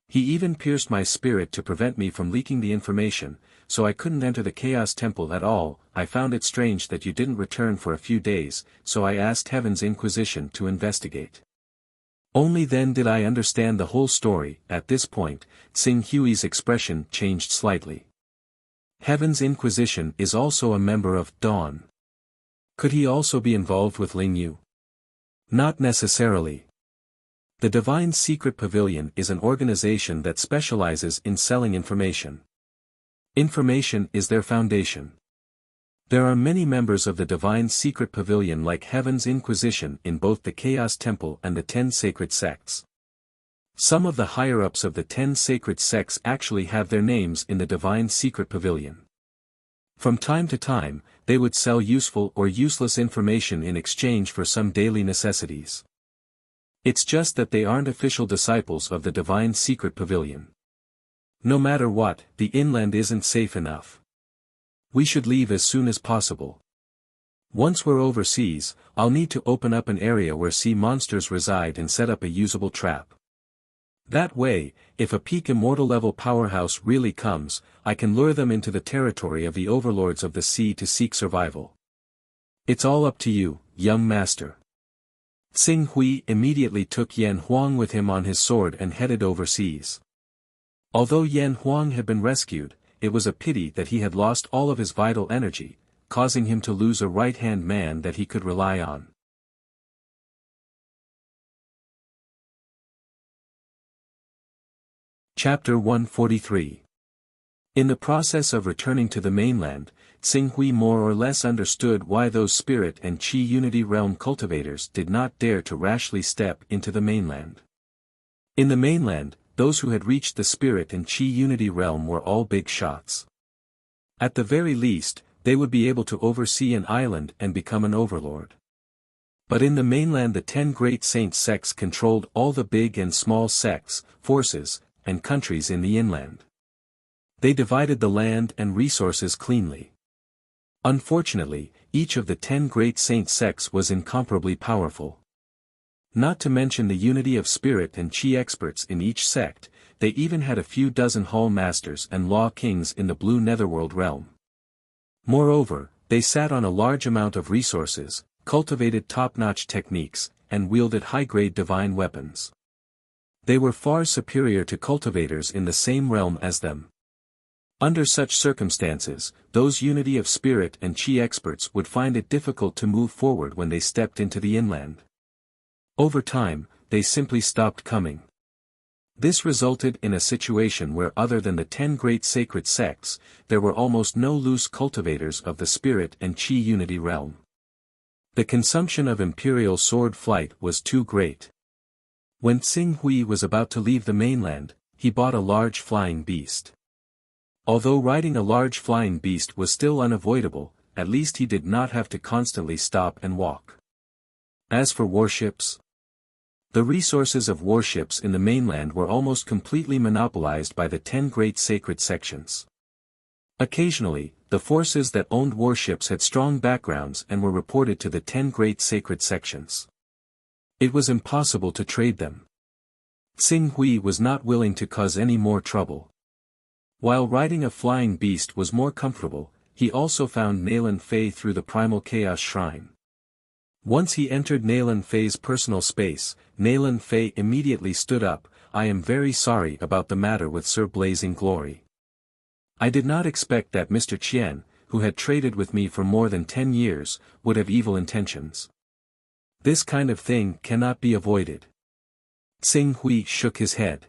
He even pierced my spirit to prevent me from leaking the information, so I couldn't enter the Chaos Temple at all. I found it strange that you didn't return for a few days, so I asked Heaven's Inquisition to investigate. Only then did I understand the whole story. At this point, Tsing Hui's expression changed slightly. Heaven's Inquisition is also a member of Dawn. Could he also be involved with Ling Yu? Not necessarily. The Divine Secret Pavilion is an organization that specializes in selling information. Information is their foundation. There are many members of the Divine Secret Pavilion like Heaven's Inquisition in both the Chaos Temple and the 10 sacred sects. Some of the higher-ups of the 10 sacred sects actually have their names in the Divine Secret Pavilion. From time to time, they would sell useful or useless information in exchange for some daily necessities. It's just that they aren't official disciples of the Divine Secret Pavilion. No matter what, the inland isn't safe enough. We should leave as soon as possible. Once we're overseas, I'll need to open up an area where sea monsters reside and set up a usable trap. That way, if a peak immortal level powerhouse really comes, I can lure them into the territory of the overlords of the sea to seek survival. It's all up to you, young master. Tsing Hui immediately took Yan Huang with him on his sword and headed overseas. Although Yan Huang had been rescued, it was a pity that he had lost all of his vital energy, causing him to lose a right-hand man that he could rely on. Chapter 143. In the process of returning to the mainland, Tsing Hui more or less understood why those Spirit and Qi Unity realm cultivators did not dare to rashly step into the mainland. In the mainland, those who had reached the Spirit and Qi Unity realm were all big shots. At the very least, they would be able to oversee an island and become an overlord. But in the mainland the 10 great saint sects controlled all the big and small sects, forces, and countries in the inland. They divided the land and resources cleanly. Unfortunately, each of the 10 great saint sects was incomparably powerful. Not to mention the unity of spirit and Qi experts in each sect, they even had a few dozen hall masters and law kings in the blue netherworld realm. Moreover, they sat on a large amount of resources, cultivated top-notch techniques, and wielded high-grade divine weapons. They were far superior to cultivators in the same realm as them. Under such circumstances, those unity of spirit and Qi experts would find it difficult to move forward when they stepped into the inland. Over time, they simply stopped coming. This resulted in a situation where other than the 10 great sacred sects, there were almost no loose cultivators of the spirit and Qi unity realm. The consumption of imperial sword flight was too great. When Tsing Hui was about to leave the mainland, he bought a large flying beast. Although riding a large flying beast was still unavoidable, at least he did not have to constantly stop and walk. As for warships, The resources of warships in the mainland were almost completely monopolized by the 10 great sacred sections. Occasionally, the forces that owned warships had strong backgrounds and were reported to the 10 great sacred sections. It was impossible to trade them. Xing Hui was not willing to cause any more trouble. While riding a flying beast was more comfortable, he also found Nalan Fei through the Primal Chaos Shrine. Once he entered Nalan Fei's personal space, Nalan Fei immediately stood up. "I am very sorry about the matter with Sir Blazing Glory. I did not expect that Mr. Qian, who had traded with me for more than 10 years, would have evil intentions. This kind of thing cannot be avoided." Xing Hui shook his head.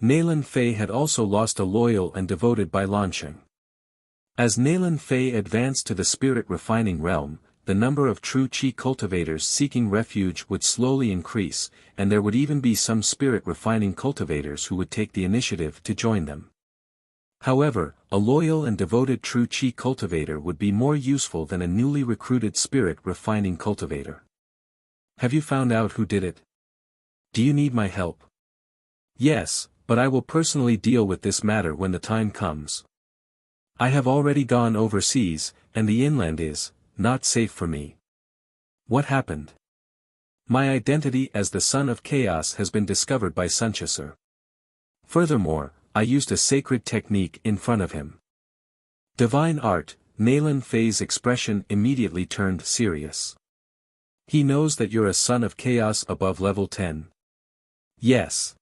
Nalan Fei had also lost a loyal and devoted Bai Lansheng. As Nalan Fei advanced to the spirit refining realm, the number of true qi cultivators seeking refuge would slowly increase, and there would even be some spirit refining cultivators who would take the initiative to join them. However, a loyal and devoted true qi cultivator would be more useful than a newly recruited spirit refining cultivator. "Have you found out who did it? Do you need my help?" "Yes, but I will personally deal with this matter when the time comes. I have already gone overseas, and the inland is not safe for me." "What happened?" "My identity as the Son of Chaos has been discovered by Sunchaser. Furthermore, I used a sacred technique in front of him." Divine art. Nalan Fei's expression immediately turned serious. "He knows that you're a Son of Chaos above level 10. "Yes.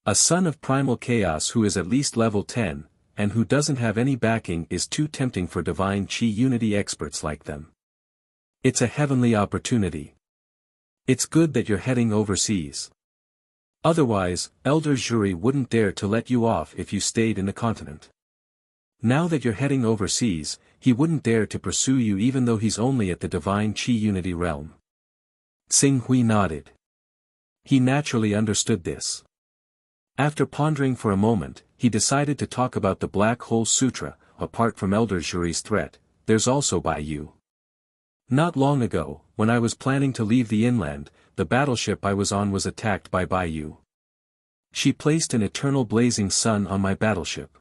A Son of Primal Chaos who is at least level 10, and who doesn't have any backing is too tempting for divine Qi unity experts like them. It's a heavenly opportunity. It's good that you're heading overseas. Otherwise, Elder Zhuri wouldn't dare to let you off if you stayed in the continent. Now that you're heading overseas, he wouldn't dare to pursue you even though he's only at the divine Qi unity realm." Xing Hui nodded. He naturally understood this. After pondering for a moment, he decided to talk about the Black Hole Sutra. "Apart from Elder Zhuri's threat, there's also Bai Yu. Not long ago, when I was planning to leave the inland, the battleship I was on was attacked by Bai Yu. She placed an eternal blazing sun on my battleship."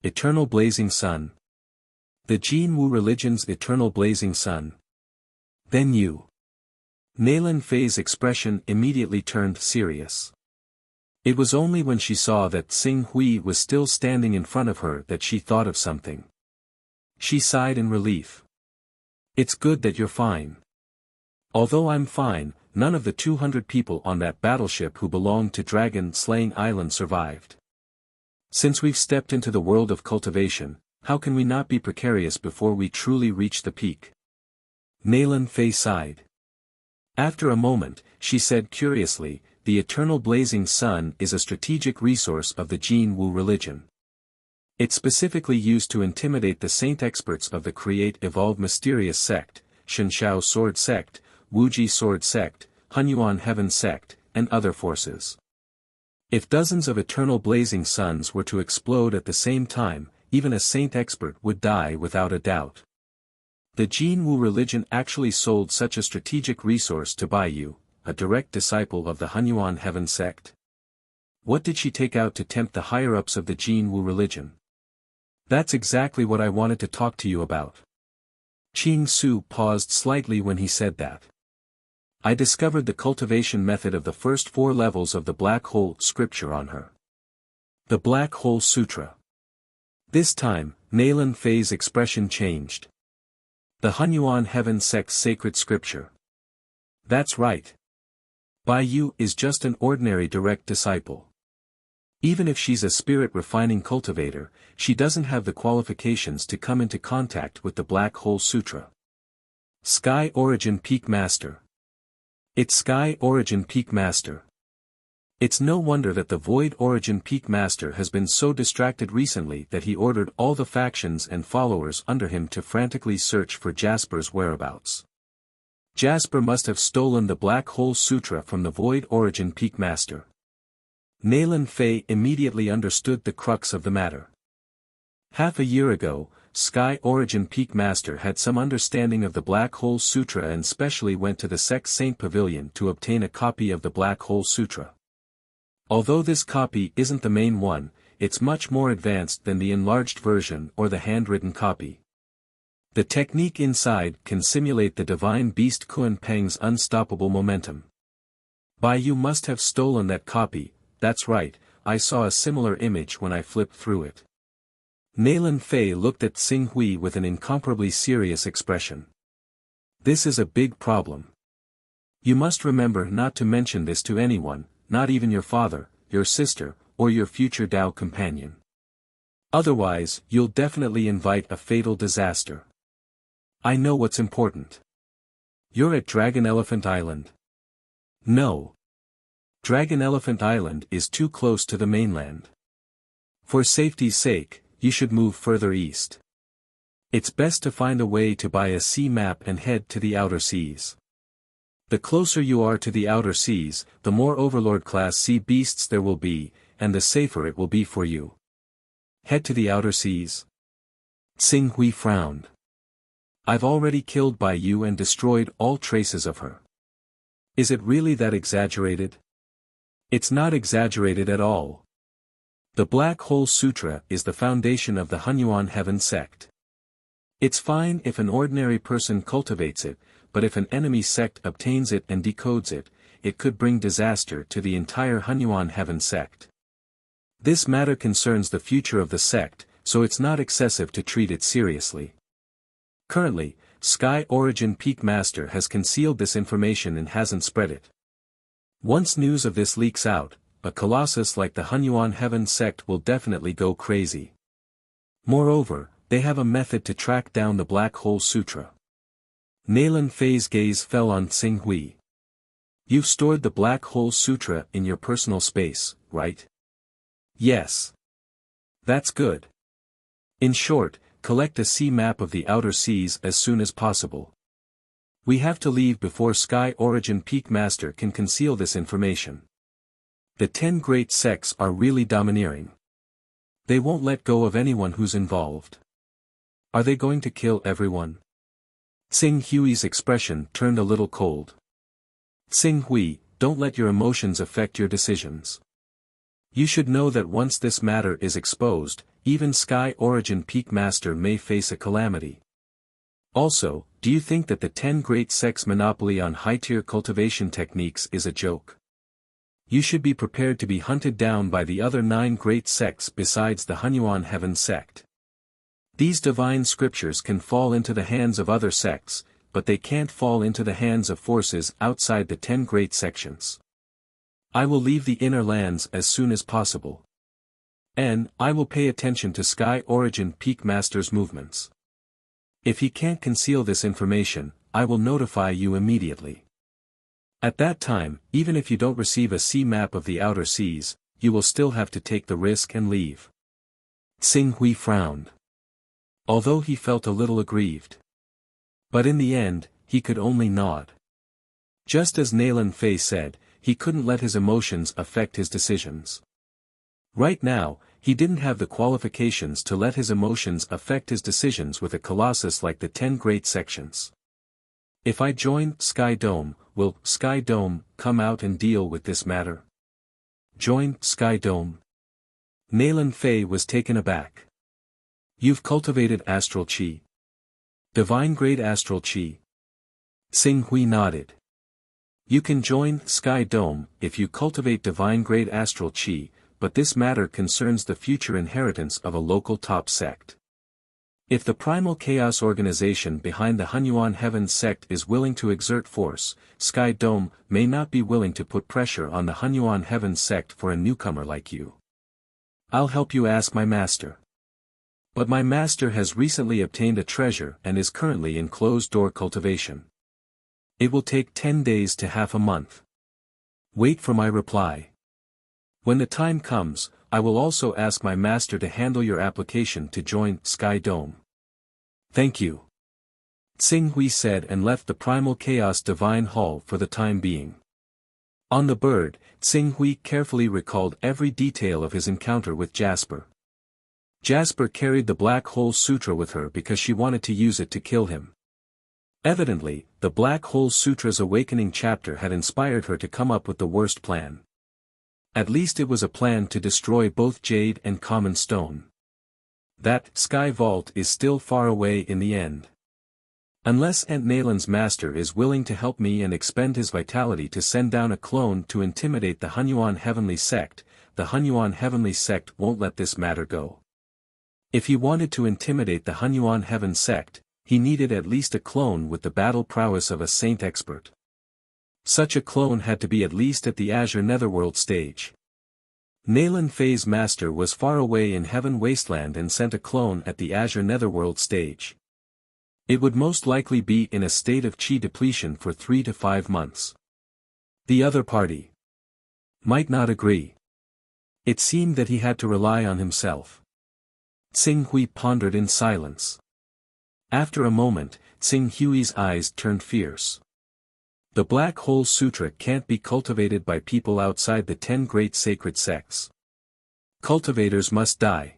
Eternal blazing sun? The Jin Wu religion's eternal blazing sun? Then you. Nalan Fei's expression immediately turned serious. It was only when she saw that Xing Hui was still standing in front of her that she thought of something. She sighed in relief. "It's good that you're fine. Although I'm fine, none of the 200 people on that battleship who belonged to Dragon-Slaying Island survived. Since we've stepped into the world of cultivation, how can we not be precarious before we truly reach the peak?" Nalan Fei sighed. After a moment, she said curiously, "The eternal blazing sun is a strategic resource of the Jin Wu religion. It's specifically used to intimidate the saint experts of the Create Evolve Mysterious Sect, Shenshao Sword Sect, Wuji Sword Sect, Hunyuan Heaven Sect, and other forces. If dozens of eternal blazing suns were to explode at the same time, even a saint expert would die without a doubt. The Jin Wu religion actually sold such a strategic resource to Bai Yu, a direct disciple of the Hunyuan Heaven Sect. What did she take out to tempt the higher-ups of the Jin Wu religion?" "That's exactly what I wanted to talk to you about." Qing Su paused slightly when he said that. "I discovered the cultivation method of the first 4 levels of the Black Hole scripture on her." The Black Hole Sutra. This time, Nalan Fei's expression changed. "The Hunyuan Heaven Sect's sacred scripture." "That's right. Bai Yu is just an ordinary direct disciple. Even if she's a spirit refining cultivator, she doesn't have the qualifications to come into contact with the Black Hole Sutra." Sky Origin Peak Master. It's Sky Origin Peak Master. It's no wonder that the Void Origin Peak Master has been so distracted recently that he ordered all the factions and followers under him to frantically search for Jasper's whereabouts. Jasper must have stolen the Black Hole Sutra from the Void Origin Peak Master. Nalan Fei immediately understood the crux of the matter. Half a year ago, Sky Origin Peak Master had some understanding of the Black Hole Sutra and specially went to the Sect Saint Pavilion to obtain a copy of the Black Hole Sutra. Although this copy isn't the main one, it's much more advanced than the enlarged version or the handwritten copy. The technique inside can simulate the divine beast Kuan Peng's unstoppable momentum. You must have stolen that copy. That's right, I saw a similar image when I flipped through it. Naylan Fei looked at Xing Hui with an incomparably serious expression. This is a big problem. You must remember not to mention this to anyone, not even your father, your sister, or your future Dao companion. Otherwise, you'll definitely invite a fatal disaster. I know what's important. You're at Dragon Elephant Island. No. Dragon Elephant Island is too close to the mainland. For safety's sake, you should move further east. It's best to find a way to buy a sea map and head to the outer seas. The closer you are to the outer seas, the more Overlord-class sea beasts there will be, and the safer it will be for you. Head to the outer seas? Xing Hui frowned. I've already killed Bai Yu and destroyed all traces of her. Is it really that exaggerated? It's not exaggerated at all. The Black Hole Sutra is the foundation of the Hunyuan Heaven sect. It's fine if an ordinary person cultivates it, but if an enemy sect obtains it and decodes it, it could bring disaster to the entire Hunyuan Heaven sect. This matter concerns the future of the sect, so it's not excessive to treat it seriously. Currently, Sky Origin Peak Master has concealed this information and hasn't spread it. Once news of this leaks out, a colossus like the Hunyuan Heaven sect will definitely go crazy. Moreover, they have a method to track down the Black Hole Sutra. Naylan Fei's gaze fell on Xing Hui. You've stored the Black Hole Sutra in your personal space, right? Yes. That's good. In short, collect a sea map of the outer seas as soon as possible. We have to leave before Sky Origin Peak Master can conceal this information. The 10 great sects are really domineering. They won't let go of anyone who's involved. Are they going to kill everyone? Xing Hui's expression turned a little cold. Xing Hui, don't let your emotions affect your decisions. You should know that once this matter is exposed, even Sky Origin Peak Master may face a calamity. Also, do you think that the 10 great sects' monopoly on high-tier cultivation techniques is a joke? You should be prepared to be hunted down by the other 9 great sects besides the Hunyuan Heaven sect. These divine scriptures can fall into the hands of other sects, but they can't fall into the hands of forces outside the 10 great sections. I will leave the inner lands as soon as possible. And I will pay attention to Sky Origin Peak Master's movements. If he can't conceal this information, I will notify you immediately. At that time, even if you don't receive a sea map of the outer seas, you will still have to take the risk and leave. Xing Hui frowned. Although he felt a little aggrieved. But in the end, he could only nod. Just as Naylan Fei said, he couldn't let his emotions affect his decisions. Right now, he didn't have the qualifications to let his emotions affect his decisions with a colossus like the 10 great sections. If I join Sky Dome, will Sky Dome come out and deal with this matter? Join Sky Dome? Naylan Fei was taken aback. You've cultivated astral chi. Divine grade astral chi. Xing Hui nodded. You can join Sky Dome if you cultivate divine grade astral chi, but this matter concerns the future inheritance of a local top sect. If the primal chaos organization behind the Hunyuan Heaven sect is willing to exert force, Sky Dome may not be willing to put pressure on the Hunyuan Heaven sect for a newcomer like you. I'll help you ask my master. But my master has recently obtained a treasure and is currently in closed-door cultivation. It will take 10 days to half a month. Wait for my reply. When the time comes, I will also ask my master to handle your application to join Sky Dome. Thank you. Xing Hui said and left the Primal Chaos Divine Hall for the time being. On the bird, Xing Hui carefully recalled every detail of his encounter with Jasper. Jasper carried the Black Hole Sutra with her because she wanted to use it to kill him. Evidently, the Black Hole Sutra's awakening chapter had inspired her to come up with the worst plan. At least it was a plan to destroy both jade and common stone. That sky vault is still far away in the end. Unless Aunt Nalan's master is willing to help me and expend his vitality to send down a clone to intimidate the Hunyuan Heavenly Sect, the Hunyuan Heavenly Sect won't let this matter go. If he wanted to intimidate the Hunyuan Heaven Sect, he needed at least a clone with the battle prowess of a saint expert. Such a clone had to be at least at the Azure Netherworld stage. Nalan Fei's master was far away in Heaven Wasteland and sent a clone at the Azure Netherworld stage. It would most likely be in a state of chi depletion for 3 to 5 months. The other party might not agree. It seemed that he had to rely on himself. Tsing Hui pondered in silence. After a moment, Tsing Hui's eyes turned fierce. The Black Hole Sutra can't be cultivated by people outside the 10 great sacred sects. Cultivators must die.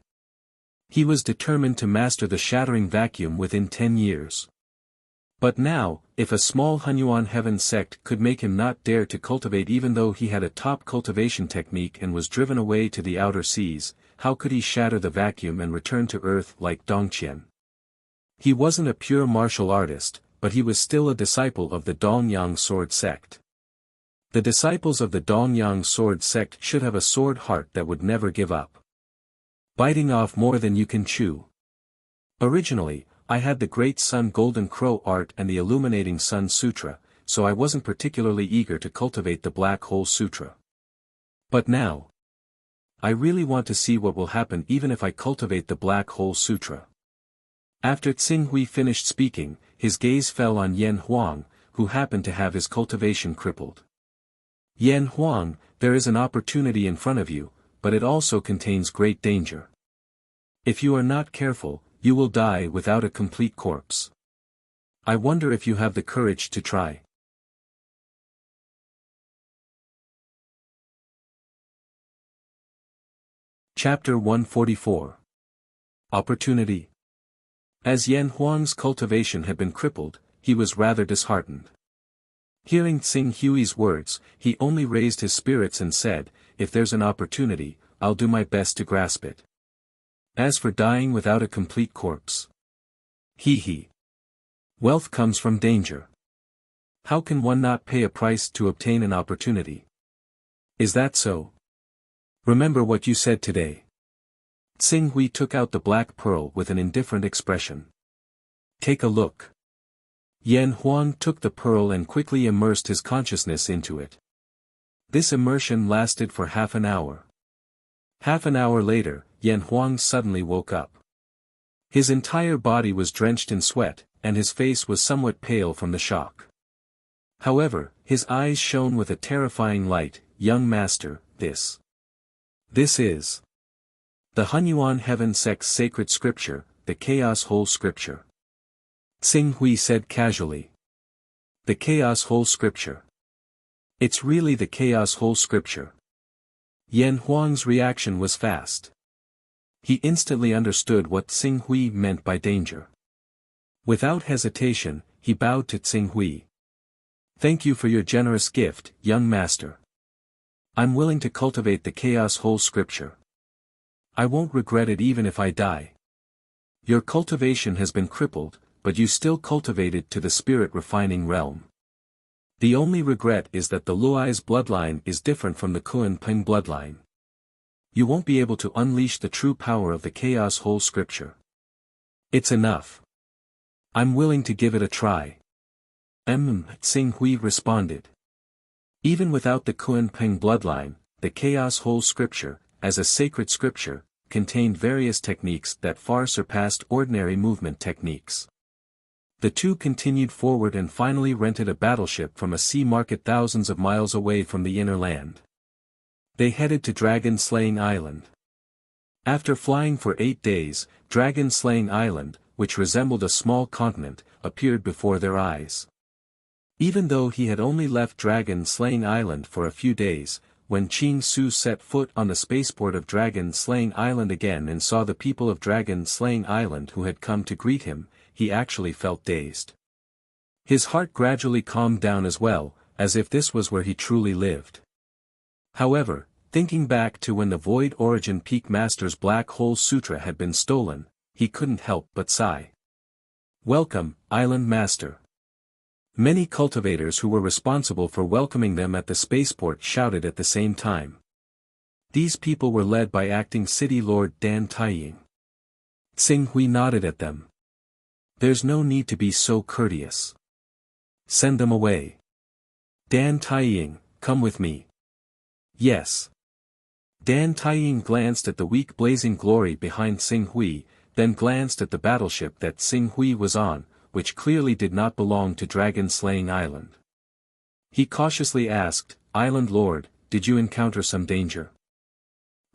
He was determined to master the shattering vacuum within 10 years. But now, if a small Hunyuan Heaven sect could make him not dare to cultivate even though he had a top cultivation technique and was driven away to the outer seas, how could he shatter the vacuum and return to Earth like Dongqian? He wasn't a pure martial artist, but he was still a disciple of the Dongyang Sword Sect. The disciples of the Dongyang Sword Sect should have a sword heart that would never give up. Biting off more than you can chew. Originally, I had the Great Sun Golden Crow art and the Illuminating Sun Sutra, so I wasn't particularly eager to cultivate the Black Hole Sutra. But now, I really want to see what will happen even if I cultivate the Black Hole Sutra. After Tsing Hui finished speaking, his gaze fell on Yan Huang, who happened to have his cultivation crippled. Yan Huang, there is an opportunity in front of you, but it also contains great danger. If you are not careful, you will die without a complete corpse. I wonder if you have the courage to try. Chapter 144. Opportunity. As Yan Huang's cultivation had been crippled, he was rather disheartened. Hearing Tsing Hui's words, he only raised his spirits and said, "If there's an opportunity, I'll do my best to grasp it. As for dying without a complete corpse. He. Wealth comes from danger. How can one not pay a price to obtain an opportunity? Is that so? Remember what you said today." Tsing Hui took out the black pearl with an indifferent expression. "Take a look." Yan Huang took the pearl and quickly immersed his consciousness into it. This immersion lasted for half an hour. Half an hour later, Yan Huang suddenly woke up. His entire body was drenched in sweat, and his face was somewhat pale from the shock. However, his eyes shone with a terrifying light. "Young master, this is the Hunyuan Heaven Sect's sacred scripture, the Chaos Hole Scripture." Tsing Hui said casually. "The Chaos Hole Scripture. It's really the Chaos Hole Scripture." Yan Huang's reaction was fast. He instantly understood what Tsing Hui meant by danger. Without hesitation, he bowed to Tsing Hui. "Thank you for your generous gift, young master. I'm willing to cultivate the Chaos Hole Scripture. I won't regret it even if I die. Your cultivation has been crippled, but you still cultivate it to the spirit-refining realm. The only regret is that the Luai's bloodline is different from the Kuan Peng bloodline. You won't be able to unleash the true power of the Chaos Hole Scripture. It's enough. I'm willing to give it a try." Tsing Hui responded. Even without the Kuan Peng bloodline, the Chaos Hole Scripture, as a sacred scripture, contained various techniques that far surpassed ordinary movement techniques. The two continued forward and finally rented a battleship from a sea market thousands of miles away from the inner land. They headed to Dragon Slaying Island. After flying for 8 days, Dragon Slaying Island, which resembled a small continent, appeared before their eyes. Even though he had only left Dragon Slaying Island for a few days, when Qing Su set foot on the spaceport of Dragon-Slaying Island again and saw the people of Dragon-Slaying Island who had come to greet him, he actually felt dazed. His heart gradually calmed down as well, as if this was where he truly lived. However, thinking back to when the Void Origin Peak Master's Black Hole Sutra had been stolen, he couldn't help but sigh. "Welcome, Island Master." Many cultivators who were responsible for welcoming them at the spaceport shouted at the same time. These people were led by acting City Lord Dan Taiying. Xing Hui nodded at them. "There's no need to be so courteous. Send them away. Dan Taiying, come with me." "Yes." Dan Taiying glanced at the weak blazing glory behind Xing Hui, then glanced at the battleship that Xing Hui was on, which clearly did not belong to Dragon-Slaying Island. He cautiously asked, "Island Lord, did you encounter some danger?"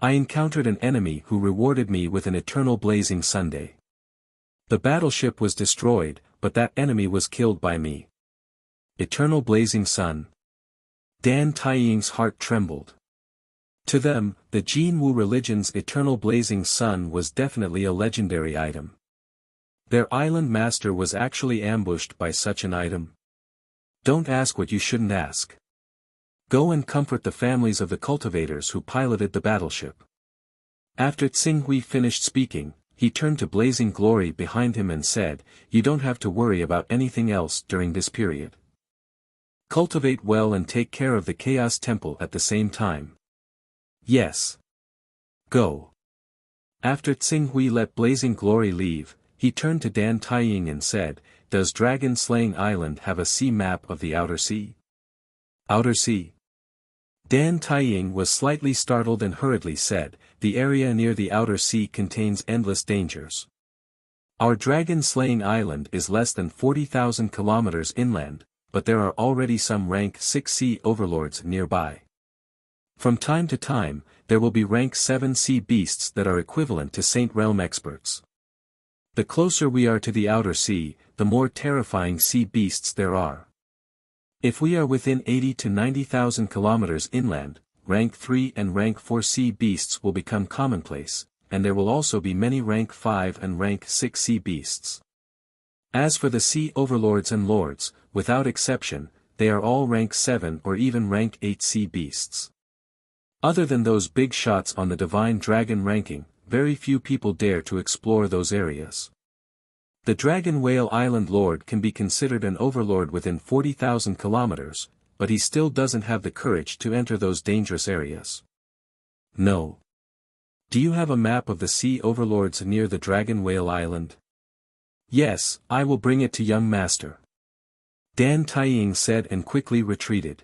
"I encountered an enemy who rewarded me with an eternal blazing sundae. The battleship was destroyed, but that enemy was killed by me." Eternal blazing sun. Dan Taiying's heart trembled. To them, the Jin Wu religion's eternal blazing sun was definitely a legendary item. Their island master was actually ambushed by such an item. Don't ask what you shouldn't ask. Go and comfort the families of the cultivators who piloted the battleship. After Xing Hui finished speaking, he turned to blazing glory behind him and said, "You don't have to worry about anything else during this period. Cultivate well and take care of the Chaos Temple at the same time." "Yes. Go." After Xing Hui let blazing glory leave, he turned to Dan Taiying and said, "Does Dragon-Slaying Island have a sea map of the Outer Sea?" "Outer Sea?" Dan Taiying was slightly startled and hurriedly said, "The area near the Outer Sea contains endless dangers. Our Dragon-Slaying Island is less than 40,000 kilometers inland, but there are already some rank 6 sea overlords nearby. From time to time, there will be rank 7 sea beasts that are equivalent to Saint Realm experts. The closer we are to the Outer Sea, the more terrifying sea beasts there are. If we are within 80 to 90,000 kilometers inland, rank 3 and rank 4 sea beasts will become commonplace, and there will also be many rank 5 and rank 6 sea beasts. As for the sea overlords and lords, without exception, they are all rank 7 or even rank 8 sea beasts. Other than those big shots on the Divine Dragon ranking, very few people dare to explore those areas. The Dragon Whale Island Lord can be considered an overlord within 40,000 kilometers, but he still doesn't have the courage to enter those dangerous areas." "No. Do you have a map of the sea overlords near the Dragon Whale Island?" "Yes, I will bring it to young master," Dan Taiying said and quickly retreated.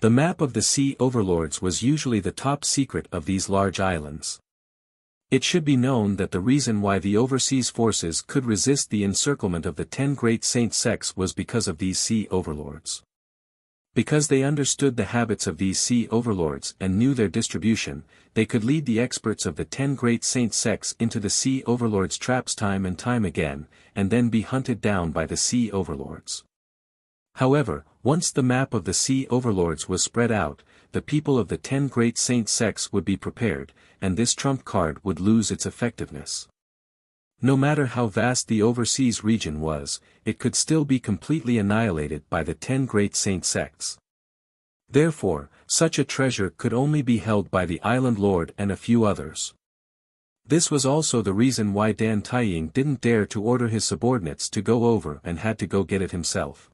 The map of the sea overlords was usually the top secret of these large islands. It should be known that the reason why the overseas forces could resist the encirclement of the 10 great saint sects was because of these sea overlords. Because they understood the habits of these sea overlords and knew their distribution, they could lead the experts of the 10 great saint sects into the sea overlords' traps time and time again, and then be hunted down by the sea overlords. However, once the map of the sea overlords was spread out, the people of the 10 great saint sects would be prepared, and this trump card would lose its effectiveness. No matter how vast the overseas region was, it could still be completely annihilated by the 10 great saint sects. Therefore, such a treasure could only be held by the Island Lord and a few others. This was also the reason why Dan Taiying didn't dare to order his subordinates to go over and had to go get it himself.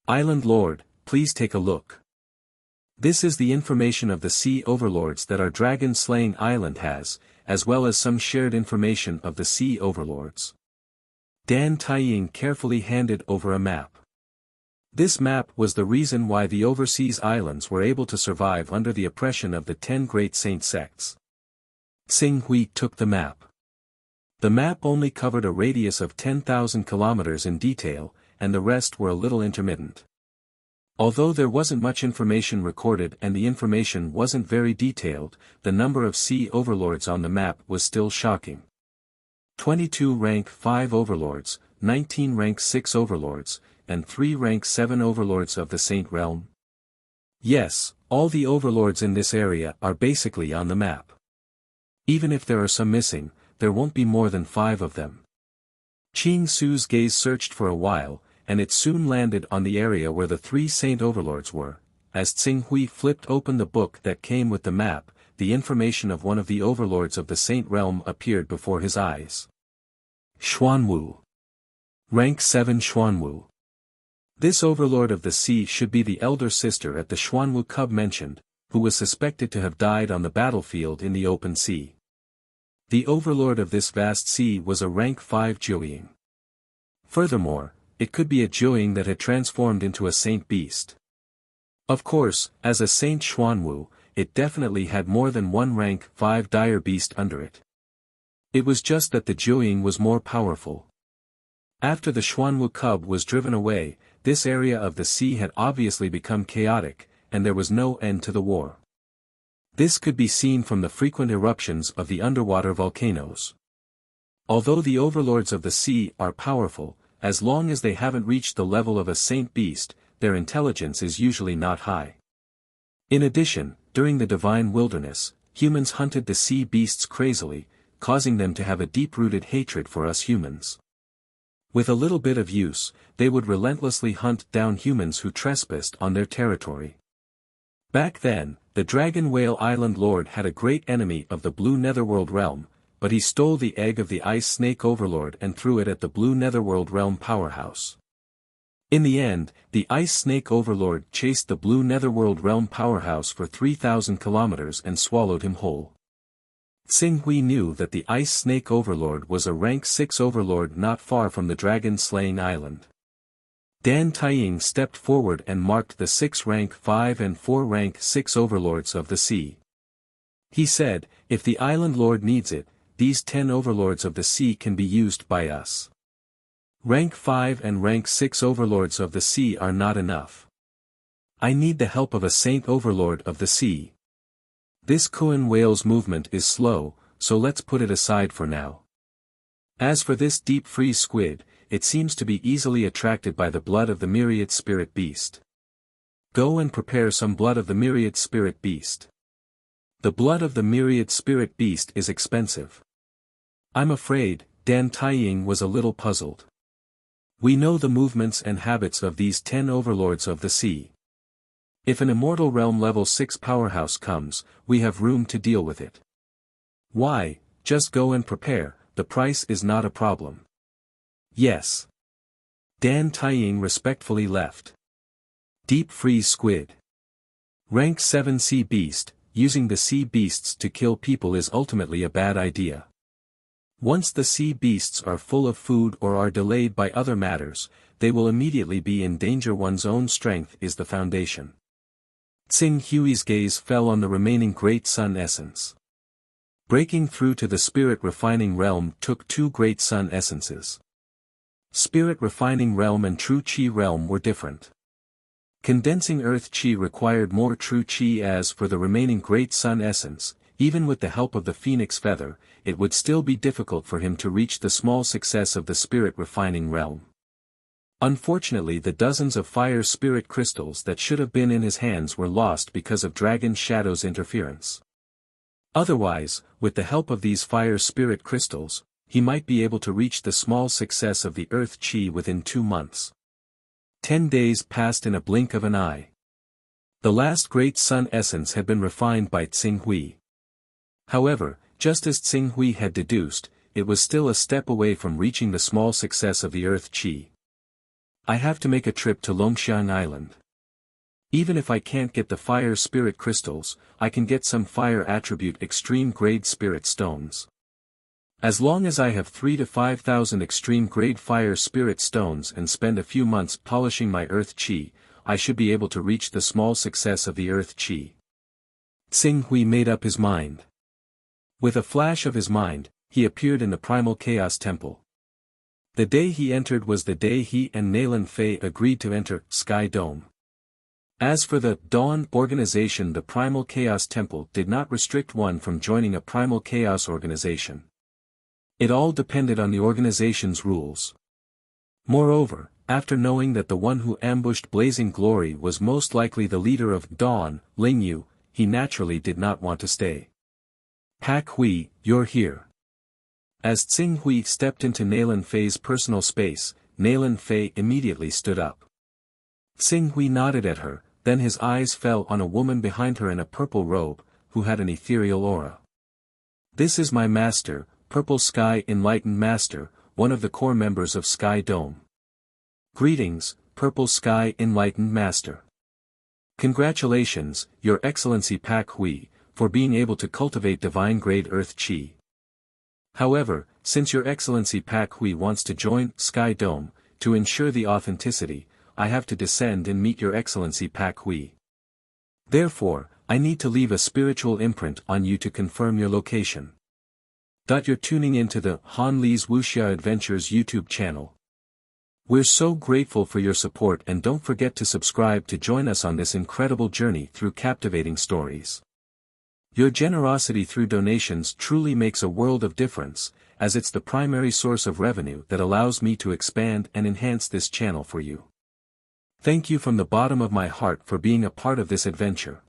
"Island Lord, please take a look. This is the information of the sea overlords that our Dragon-Slaying Island has, as well as some shared information of the sea overlords." Dan Taiying carefully handed over a map. This map was the reason why the overseas islands were able to survive under the oppression of the 10 great saint sects. Xing Hui took the map. The map only covered a radius of 10,000 kilometers in detail, and the rest were a little intermittent. Although there wasn't much information recorded and the information wasn't very detailed, the number of sea overlords on the map was still shocking. 22 rank 5 overlords, 19 rank 6 overlords, and 3 rank 7 overlords of the Saint Realm. Yes, all the overlords in this area are basically on the map. Even if there are some missing, there won't be more than 5 of them. Qing Su's gaze searched for a while, and it soon landed on the area where the 3 saint overlords were. As Tsing Hui flipped open the book that came with the map, the information of one of the overlords of the saint realm appeared before his eyes. Xuanwu. Rank 7 Xuanwu. This overlord of the sea should be the elder sister at the Xuanwu cub mentioned, who was suspected to have died on the battlefield in the open sea. The overlord of this vast sea was a rank 5 Jiuying. Furthermore, it could be a Jiuying that had transformed into a saint beast. Of course, as a saint Xuanwu, it definitely had more than one rank 5 dire beast under it. It was just that the Jiuying was more powerful. After the Xuanwu cub was driven away, this area of the sea had obviously become chaotic, and there was no end to the war. This could be seen from the frequent eruptions of the underwater volcanoes. Although the overlords of the sea are powerful, as long as they haven't reached the level of a saint beast, their intelligence is usually not high. In addition, during the divine wilderness, humans hunted the sea beasts crazily, causing them to have a deep-rooted hatred for us humans. With a little bit of use, they would relentlessly hunt down humans who trespassed on their territory. Back then, the Dragon Whale Island Lord had a great enemy of the Blue Netherworld realm, but he stole the egg of the Ice Snake Overlord and threw it at the Blue Netherworld realm powerhouse. In the end, the Ice Snake Overlord chased the Blue Netherworld realm powerhouse for 3,000 kilometers and swallowed him whole. Tsing Hui knew that the Ice Snake Overlord was a rank 6 overlord not far from the dragon-slaying island. Dan Taiying stepped forward and marked the 6 rank 5 and 4 rank 6 overlords of the sea. He said, if the island lord needs it, these 10 overlords of the sea can be used by us. Rank 5 and rank 6 overlords of the sea are not enough. I need the help of a saint overlord of the sea. This Kuan whale's movement is slow, so let's put it aside for now. As for this deep freeze squid, it seems to be easily attracted by the blood of the myriad spirit beast. Go and prepare some blood of the myriad spirit beast. The blood of the myriad spirit beast is expensive. I'm afraid, Dan Taiying was a little puzzled. We know the movements and habits of these 10 overlords of the sea. If an immortal realm level 6 powerhouse comes, we have room to deal with it. Why, just go and prepare, the price is not a problem. Yes. Dan Taiying respectfully left. Deep freeze squid. Rank 7 sea beast, using the sea beasts to kill people is ultimately a bad idea. Once the sea beasts are full of food or are delayed by other matters, they will immediately be in danger. One's own strength is the foundation. Tsing Hui's gaze fell on the remaining Great Sun Essence. Breaking through to the Spirit Refining Realm took 2 Great Sun Essences. Spirit Refining Realm and True Qi Realm were different. Condensing Earth Qi required more True Qi. As for the remaining Great Sun Essence, even with the help of the Phoenix Feather, it would still be difficult for him to reach the small success of the Spirit Refining Realm. Unfortunately, the dozens of fire spirit crystals that should have been in his hands were lost because of Dragon Shadow's interference. Otherwise, with the help of these fire spirit crystals, he might be able to reach the small success of the Earth Qi within 2 months. 10 days passed in a blink of an eye. The last Great Sun Essence had been refined by Tsing Hui. However, just as Tsing Hui had deduced, it was still a step away from reaching the small success of the Earth Qi. I have to make a trip to Longshan Island. Even if I can't get the fire spirit crystals, I can get some fire attribute extreme grade spirit stones. As long as I have 3,000 to 5,000 extreme grade fire spirit stones and spend a few months polishing my Earth Qi, I should be able to reach the small success of the Earth Qi. Tsing Hui made up his mind. With a flash of his mind, he appeared in the Primal Chaos Temple. The day he entered was the day he and Nayland Fei agreed to enter Sky Dome. As for the Dawn organization, the Primal Chaos Temple did not restrict one from joining a Primal Chaos organization. It all depended on the organization's rules. Moreover, After knowing that the one who ambushed Blazing Glory was most likely the leader of Dawn, Lingyu, he naturally did not want to stay. Pak Hui, you're here. As Tsing Hui stepped into Nalan Fei's personal space, Nalan Fei immediately stood up. Tsing Hui nodded at her, then his eyes fell on a woman behind her in a purple robe, who had an ethereal aura. This is my master, Purple Sky Enlightened Master, one of the core members of Sky Dome. Greetings, Purple Sky Enlightened Master. Congratulations, Your Excellency Pak Hui, for being able to cultivate divine-grade Earth Chi. However, since Your Excellency Pak Hui wants to join Sky Dome, to ensure the authenticity, I have to descend and meet Your Excellency Pak Hui. Therefore, I need to leave a spiritual imprint on you to confirm your location. You're tuning into the Han Li's Wuxia Adventures YouTube channel. We're so grateful for your support, and don't forget to subscribe to join us on this incredible journey through captivating stories. Your generosity through donations truly makes a world of difference, as it's the primary source of revenue that allows me to expand and enhance this channel for you. Thank you from the bottom of my heart for being a part of this adventure.